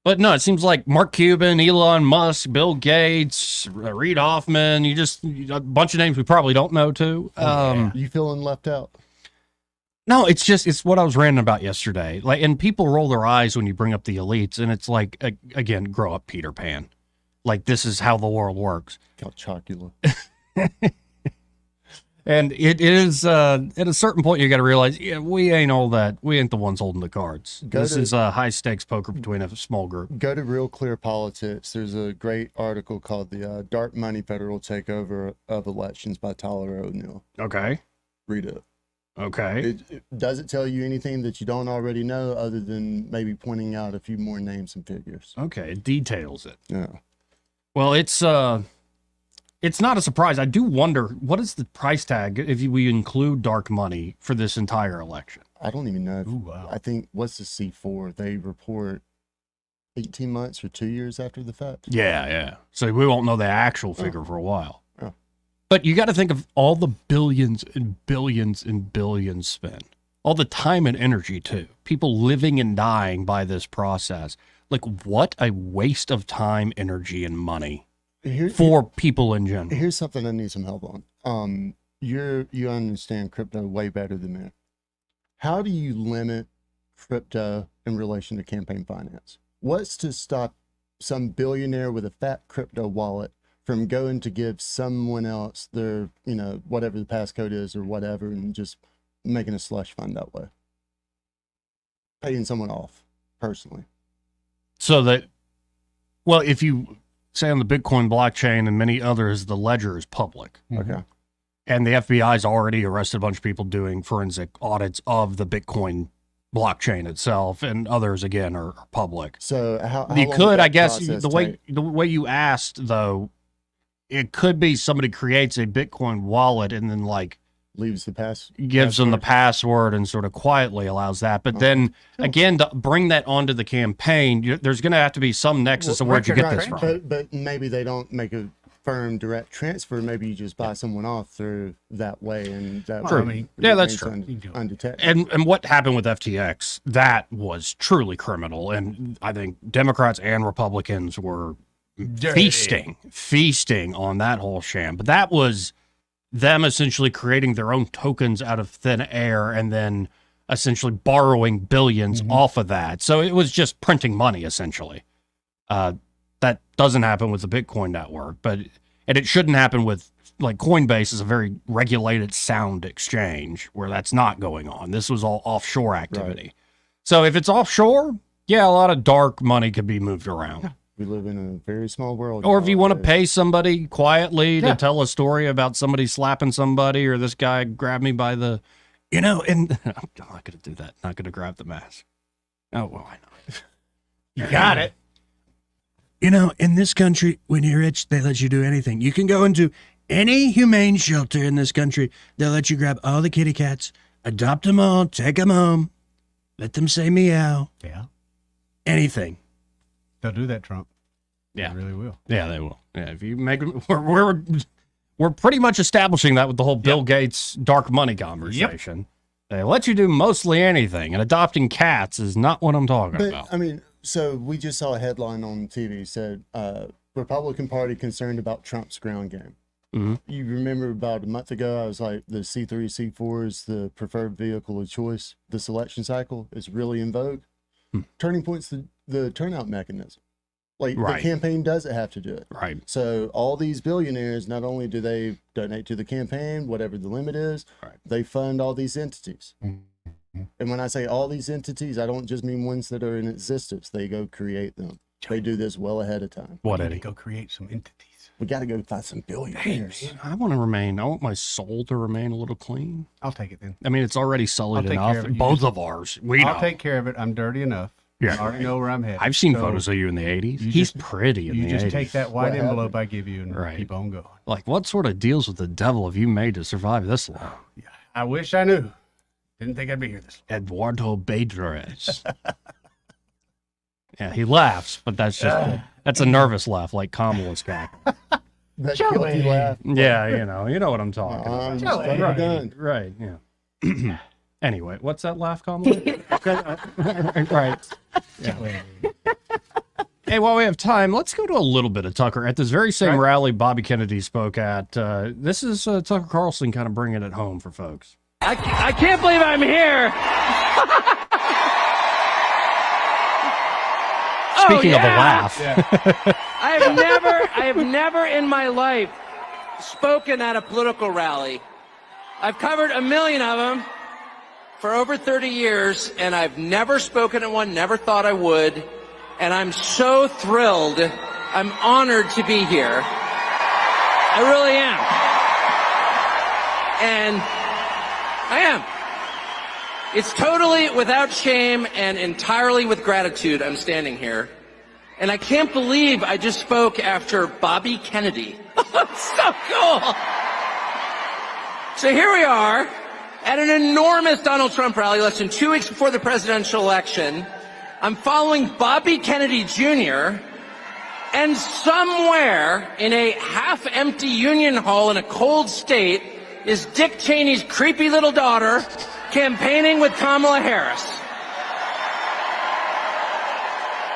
But no, it seems like Mark Cuban, Elon Musk, Bill Gates, Reid Hoffman, a bunch of names we probably don't know too. You feeling left out? No, it's what I was ranting about yesterday. And people roll their eyes when you bring up the elites, and it's like, again, grow up, Peter Pan. Like, this is how the world works. Chocula. And it is, at a certain point, you got to realize, we ain't all that. We ain't the ones holding the cards. This is a high-stakes poker between a small group. Go to Real Clear Politics. There's a great article called The Dark Money Federal Takeover of Elections by Tyler O'Neill. Okay. Read it. Okay. Does it tell you anything that you don't already know other than maybe pointing out a few more names and figures? Okay, it details it. Yeah. Well, it's not a surprise. I do wonder, what is the price tag if we include dark money for this entire election? I don't even know. Ooh, wow. I think, what's the C4? They report 18 months or 2 years after the fact. Yeah. So we won't know the actual figure for a while. Yeah. But you got to think of all the billions and billions and billions spent. All the time and energy, too. People living and dying by this process. Like, what a waste of time, energy, and money for people in general. Here's something I need some help on. You understand crypto way better than me. How do you limit crypto in relation to campaign finance? What's to stop some billionaire with a fat crypto wallet from going to give someone else their, whatever the passcode is or whatever, and just making a slush fund that way? Paying someone off, personally. So that, well, if you say on the Bitcoin blockchain and many others, the ledger is public. Okay. And the FBI's already arrested a bunch of people doing forensic audits of the Bitcoin blockchain itself, and others again are public. So how you long could, would I that guess, process the way take? the way you asked though, it could be somebody creates a Bitcoin wallet and then like leaves the gives them the password and sort of quietly allows that. But then again, to bring that onto the campaign, there's going to have to be some nexus of where'd you get this from. But maybe they don't make a firm direct transfer. Maybe you just buy someone off through that way, and that True. way Yeah, that's remains true. Undetected. And what happened with FTX, that was truly criminal. And I think Democrats and Republicans were feasting on that whole sham. But that was them essentially creating their own tokens out of thin air and then essentially borrowing billions off of that. So it was just printing money, essentially. That doesn't happen with the Bitcoin network, and it shouldn't happen with, like, Coinbase is a very regulated, sound exchange where that's not going on. This was all offshore activity. Right. So if it's offshore, yeah, a lot of dark money could be moved around. We live in a very small world. Or if you want to pay somebody quietly to tell a story about somebody slapping somebody, or this guy grabbed me by the, and I'm not going to do that. Not going to grab the mask. Oh, well, I know. You got it. In this country, when you're rich, they let you do anything. You can go into any humane shelter in this country. They'll let you grab all the kitty cats, adopt them all, take them home, let them say meow. Yeah. Anything. They'll do that, Trump. Yeah. They really will. Yeah, they will. Yeah, if you make them, we're pretty much establishing that with the whole Bill Gates dark money conversation. Yep. They let you do mostly anything, and adopting cats is not what I'm talking about. I mean, so we just saw a headline on TV said Republican Party concerned about Trump's ground game. Mm-hmm. You remember about a month ago, I was like, the C3, C4 is the preferred vehicle of choice. The selection cycle is really in vogue. Turning Point's the turnout mechanism. Like, the campaign doesn't have to do it. Right. So all these billionaires, not only do they donate to the campaign, whatever the limit is, they fund all these entities. And when I say all these entities, I don't just mean ones that are in existence. They go create them. They do this well ahead of time. What, Eddie? Go create some entities. We got to go find some billionaires. Hey, I want my soul to remain a little clean. I'll take it then. I mean, it's already sullied enough. Both of ours. I'll take care of it. I'm dirty enough. Yeah. I already know where I'm headed. I've seen photos of you in the 80s. He's pretty in the 80s. You just take that white envelope I give you and keep on going. Like, what sort of deals with the devil have you made to survive this long? Yeah, I wish I knew. Didn't think I'd be here this long. Eduardo Bedres. Yeah, he laughs, but that's just that's a nervous laugh, like Kamala's got. That guilty laugh. Yeah, you know what I'm talking about. Right, yeah. Anyway, what's that laugh, Kamala? Right. Yeah. Hey, while we have time, let's go to a little bit of Tucker. At this very same rally Bobby Kennedy spoke at, this is Tucker Carlson kind of bringing it home for folks. I can't believe I'm here. Speaking of a laugh. I have never in my life spoken at a political rally. I've covered a million of them for over 30 years, and I've never spoken at one, never thought I would, and I'm so thrilled. I'm honored to be here. I really am. And I am. It's totally without shame and entirely with gratitude I'm standing here. And I can't believe I just spoke after Bobby Kennedy. It's so cool. So here we are at an enormous Donald Trump rally less than 2 weeks before the presidential election. I'm following Bobby Kennedy Jr., and somewhere in a half-empty Union Hall in a cold state is Dick Cheney's creepy little daughter campaigning with Kamala Harris.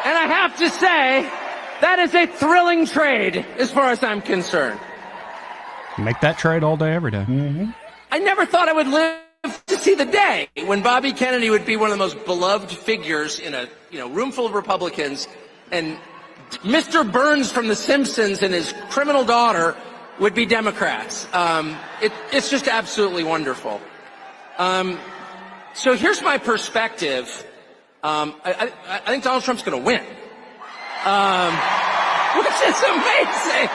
And I have to say, that is a thrilling trade as far as I'm concerned. Make that trade all day, every day. Mm-hmm. I never thought I would live to see the day when Bobby Kennedy would be one of the most beloved figures in a room full of Republicans, and Mr. Burns from The Simpsons and his criminal daughter would be Democrats. It's just absolutely wonderful. So here's my perspective. I think Donald Trump's going to win, which is amazing.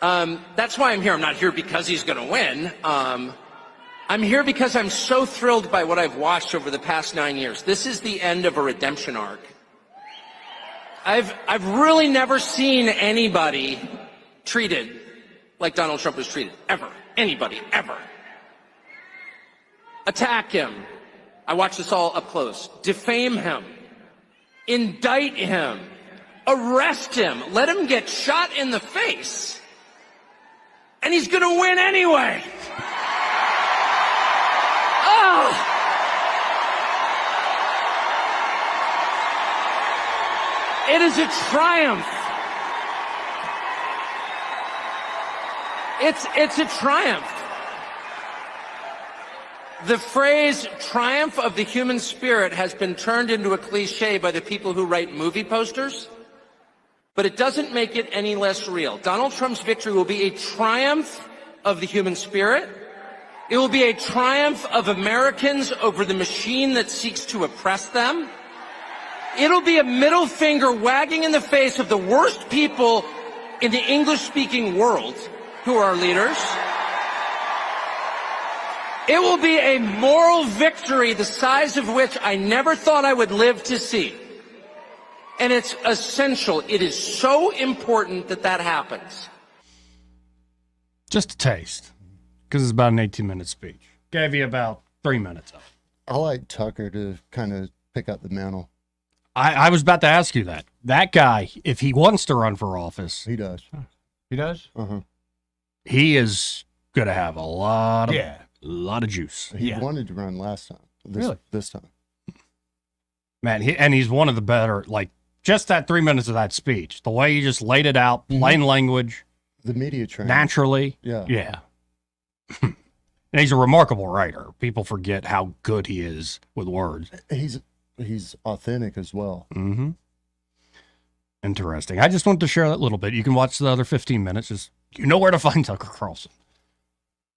That's why I'm here. I'm not here because he's going to win. I'm here because I'm so thrilled by what I've watched over the past 9 years. This is the end of a redemption arc. I've really never seen anybody treated like Donald Trump was treated, ever. Anybody, ever. Attack him. I watched this all up close. Defame him. Indict him. Arrest him. Let him get shot in the face. And he's going to win anyway. Oh! It is a triumph. It's a triumph. The phrase triumph of the human spirit has been turned into a cliche by the people who write movie posters, but it doesn't make it any less real. Donald Trump's victory will be a triumph of the human spirit. It will be a triumph of Americans over the machine that seeks to oppress them. It'll be a middle finger wagging in the face of the worst people in the English-speaking world who are our leaders. It will be a moral victory the size of which I never thought I would live to see. And it's essential. It is so important that that happens. Just a taste, because it's about an 18-minute speech. Gave you about 3 minutes of it. I like Tucker to kind of pick up the mantle. I was about to ask you that. That guy, if he wants to run for office, He does. He does? Uh-huh. he is going to have a lot of juice. He wanted to run last time. This time. Man, he's one of the better, like, just that 3 minutes of that speech, the way he just laid it out, plain language. The media train. Naturally. Yeah. And he's a remarkable writer. People forget how good he is with words. He's authentic as well. Mm-hmm. Interesting. I just wanted to share that little bit. You can watch the other 15 minutes. Just, you know where to find Tucker Carlson.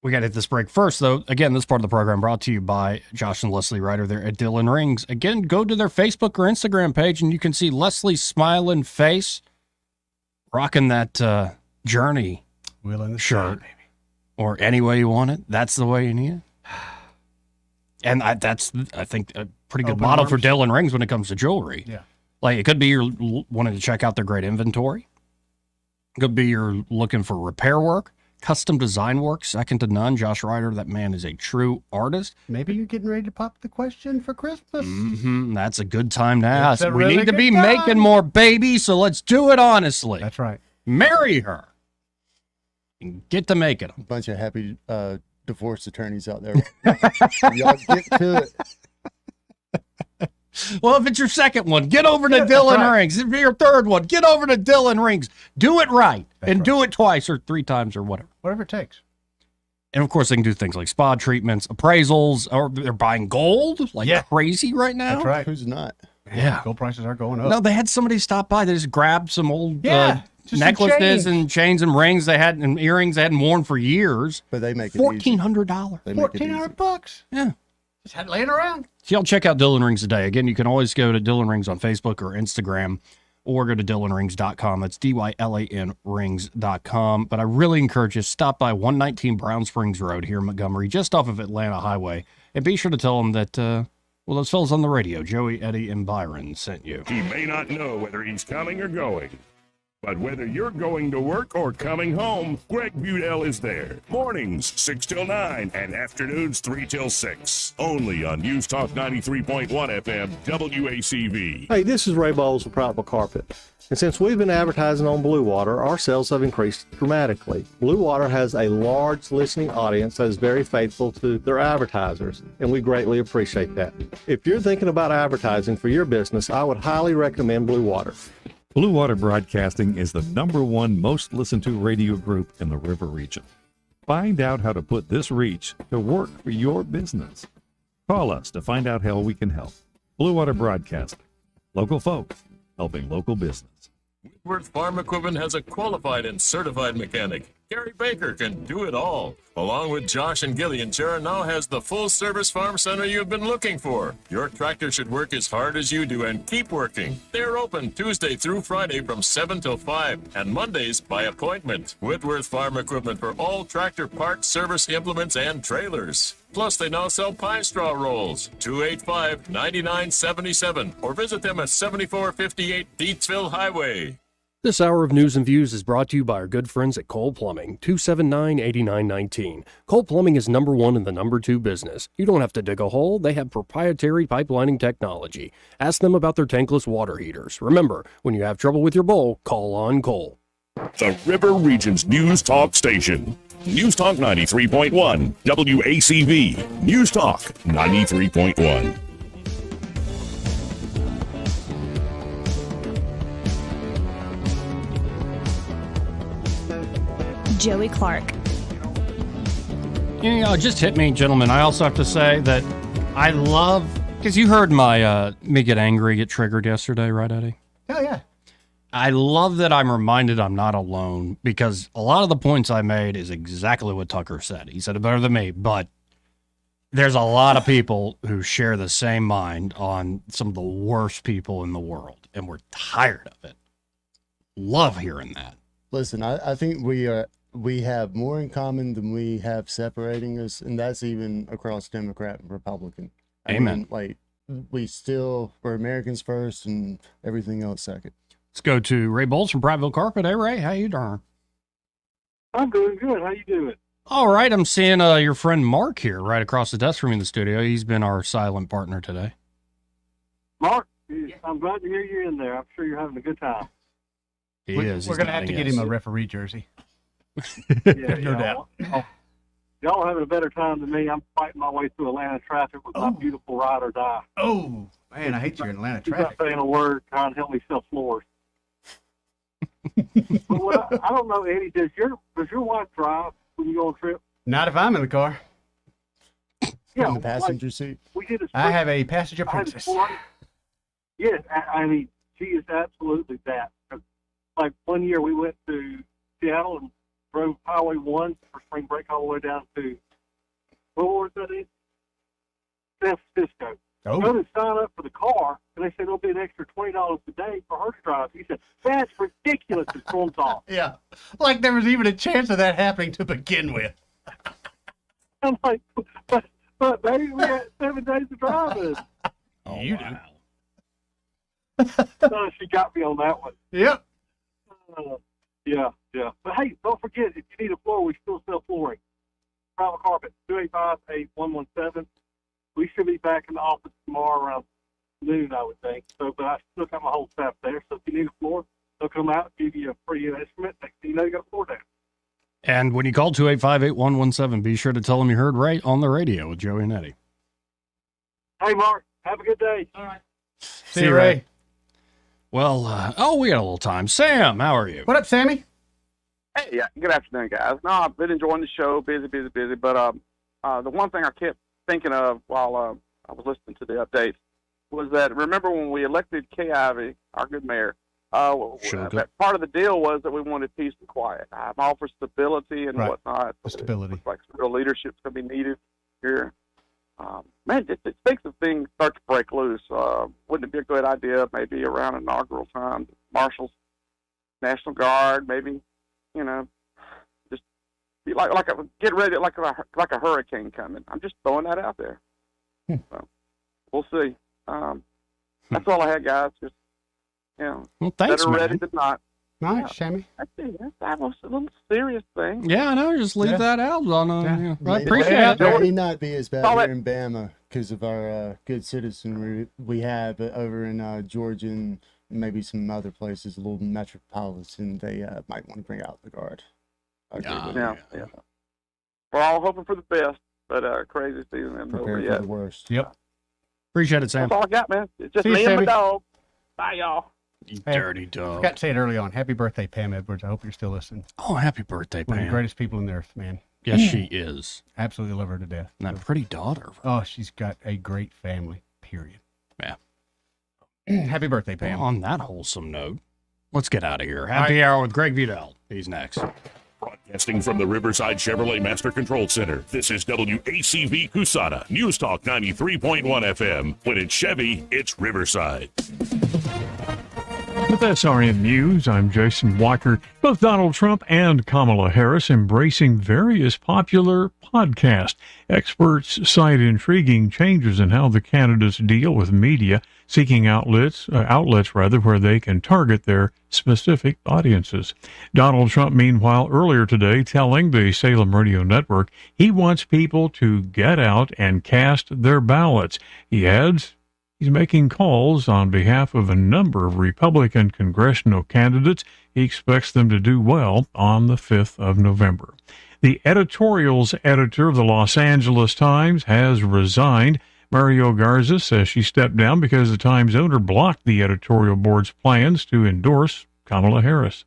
We got to hit this break first, though. Again, this part of the program brought to you by Josh and Leslie Ryder there at Dylan Rings. Again, go to their Facebook or Instagram page, and you can see Leslie's smiling face, rocking that Journey shirt, or any way you want it. That's the way you need it. And that's, I think, a pretty good Open model arms. for Dylan Rings when it comes to jewelry. Yeah. Like, it could be you're wanting to check out their great inventory. It could be you're looking for repair work, custom design work, second to none. Josh Ryder, that man is a true artist. Maybe you're getting ready to pop the question for Christmas. That's a good time to ask. a We really need to good be time. making more babies, so let's do it honestly. That's right. Marry her. And get to making them. Bunch of happy divorce attorneys out there. Y'all get to it. Well, if it's your second one, get over to Dylan Rings. If it's your third one, get over to Dylan Rings. Do it right. Do it twice or 3 times or whatever. Whatever it takes. And of course, they can do things like spa treatments, appraisals, or they're buying gold like crazy right now. That's right. Who's not? Yeah. Gold prices are going up. No, they had somebody stop by. They just grabbed some old just some necklaces change. and chains and rings they had and earrings they hadn't worn for years. But they make it easy. $1,400. They make it easy. $1,400. Yeah. Just had it laying around. So y'all check out Dylan Rings today. Again, you can always go to Dylan Rings on Facebook or Instagram or go to DylanRings.com. That's DYLAN rings.com. But I really encourage you to stop by 119 Brown Springs Road here in Montgomery, just off of Atlanta Highway. And be sure to tell them that, well, those fellas on the radio, Joey, Eddie, and Byron, sent you. He may not know whether he's coming or going, but whether you're going to work or coming home, Greg Budell is there. Mornings, 6 till 9, and afternoons, 3 till 6. Only on News Talk 93.1 FM, WACV. Hey, this is Ray Bowles of Probable Carpet. And since we've been advertising on Blue Water, our sales have increased dramatically. Blue Water has a large listening audience that is very faithful to their advertisers, and we greatly appreciate that. If you're thinking about advertising for your business, I would highly recommend Blue Water. Blue Water Broadcasting is the #1 most listened to radio group in the River region. Find out how to put this reach to work for your business. Call us to find out how we can help. Blue Water Broadcasting. Local folk helping local business. Whitworth Farm Equipment has a qualified and certified mechanic Gary Baker can do it all. Along with Josh and Gillian, Chera now has the full-service farm center you've been looking for. Your tractor should work as hard as you do and keep working. They're open Tuesday through Friday from 7 till 5 and Mondays by appointment. Whitworth Farm Equipment for all tractor parts, service implements, and trailers. Plus, they now sell pine straw rolls. 285-9977 or visit them at 7458 Deatsville Highway. This hour of News and Views is brought to you by our good friends at Cole Plumbing, 279-8919. Cole Plumbing is number one in the number two business. You don't have to dig a hole. They have proprietary pipelining technology. Ask them about their tankless water heaters. Remember, when you have trouble with your bowl, call on Cole. The River Region's News Talk Station. News Talk 93.1, WACV. News Talk 93.1. Joey Clark. You know, it just hit me, gentlemen. I also have to say that I love, because you heard me get angry, get triggered yesterday, right, Eddie? Oh, yeah. I love that I'm reminded I'm not alone, because a lot of the points I made is exactly what Tucker said. He said it better than me, but there's a lot of people who share the same mind on some of the worst people in the world, and we're tired of it. Love hearing that. Listen, I think we have more in common than we have separating us, and that's even across Democrat and Republican. Amen. Like, we're Americans first and everything else second. Let's go to Ray Bowles from Prattville Carpet. Hey, Ray, how you doing? I'm doing good. How you doing? All right, I'm seeing your friend Mark here right across the desk from me in the studio. He's been our silent partner today. Mark, I'm glad to hear you in there. I'm sure you're having a good time. We're going to have to get him a referee jersey. No doubt. Y'all having a better time than me. I'm fighting my way through Atlanta traffic with my beautiful ride or die. Oh, man, I hate you in Atlanta You're traffic. not saying a word trying to help me sell floors. But I don't know, Eddie, does your wife drive when you go on a trip? Not if I'm in the car. Yeah, in the passenger seat. We did I have a passenger princess. Yes, I mean, she is absolutely that. Like one year we went to Seattle and drove Highway 1 for spring break all the way down to, what was that in? San Francisco. Oh. Go to sign up for the car, and they said it'll be an extra $20 a day for her to drive. He said, that's ridiculous, it storms off. Yeah. Like there was even a chance of that happening to begin with. I'm like, but baby, we had 7 days of driving. Oh, you do. So she got me on that one. Yep. Yeah. But hey, don't forget, if you need a floor, we still sell flooring. Private Carpet, 285-8117. We should be back in the office tomorrow around noon, I would think. So, but I still got my whole staff there. So if you need a floor, they'll come out, give you a free estimate. Next thing you know, you got a floor down. And when you call 285-8117, be sure to tell them you heard right on the radio with Joey and Eddie. Hey, Mark, have a good day. All right. See you, Ray. Well, we got a little time. Sam, how are you? What up, Sammy? Hey, yeah, good afternoon, guys. No, I've been enjoying the show, busy. But the one thing I kept thinking of while I was listening to the updates was that, remember when we elected Kay Ivey, our good mayor, that part of the deal was that we wanted peace and quiet. I'm all for stability and whatnot. Stability. Like real leadership's going to be needed here. Man, it thinks if things start to break loose, wouldn't it be a good idea maybe around inaugural time, marshals, National Guard, maybe, just be get ready like a hurricane coming. I'm just throwing that out there. So, we'll see. That's all I had, guys. Just, well, thanks, better man. ready than not. All right, Sammy. That was a little serious thing. Yeah, I know. Just leave that out. I appreciate it. it. It may not be as bad here in Bama because of our good citizenry we have, but over in Georgia and maybe some other places, a little metropolitan, they might want to bring out the guard. Yeah. We're all hoping for the best, but crazy season isn't over Prepare yet. for the worst. Yep. Appreciate it, Sam. That's all I got, man. It's just See you, me and Sammy. my dog. Bye, y'all. You Hey, dirty dog. Forgot to say it early on. Happy birthday, Pam Edwards. I hope you're still listening. Oh, happy birthday, One of Pam. the greatest people on the earth, man. Yes, she is. Absolutely love her to death. And that pretty daughter. Oh, she's got a great family, period. Yeah. Happy birthday, Pam. Well, on that wholesome note, let's get out of here. Happy hour with Greg Vidal. He's next. Broadcasting from the Riverside Chevrolet Master Control Center, this is WACV Cusana, News Talk 93.1 FM. When it's Chevy, it's Riverside. With SRN News, I'm Jason Walker. Both Donald Trump and Kamala Harris embracing various popular podcasts. Experts cite intriguing changes in how the candidates deal with media, seeking outlets where they can target their specific audiences. Donald Trump, meanwhile, earlier today telling the Salem Radio Network he wants people to get out and cast their ballots. He adds he's making calls on behalf of a number of Republican congressional candidates. He expects them to do well on the 5th of November. The editorials editor of the Los Angeles Times has resigned. Mario Garza says she stepped down because the Times owner blocked the editorial board's plans to endorse Kamala Harris.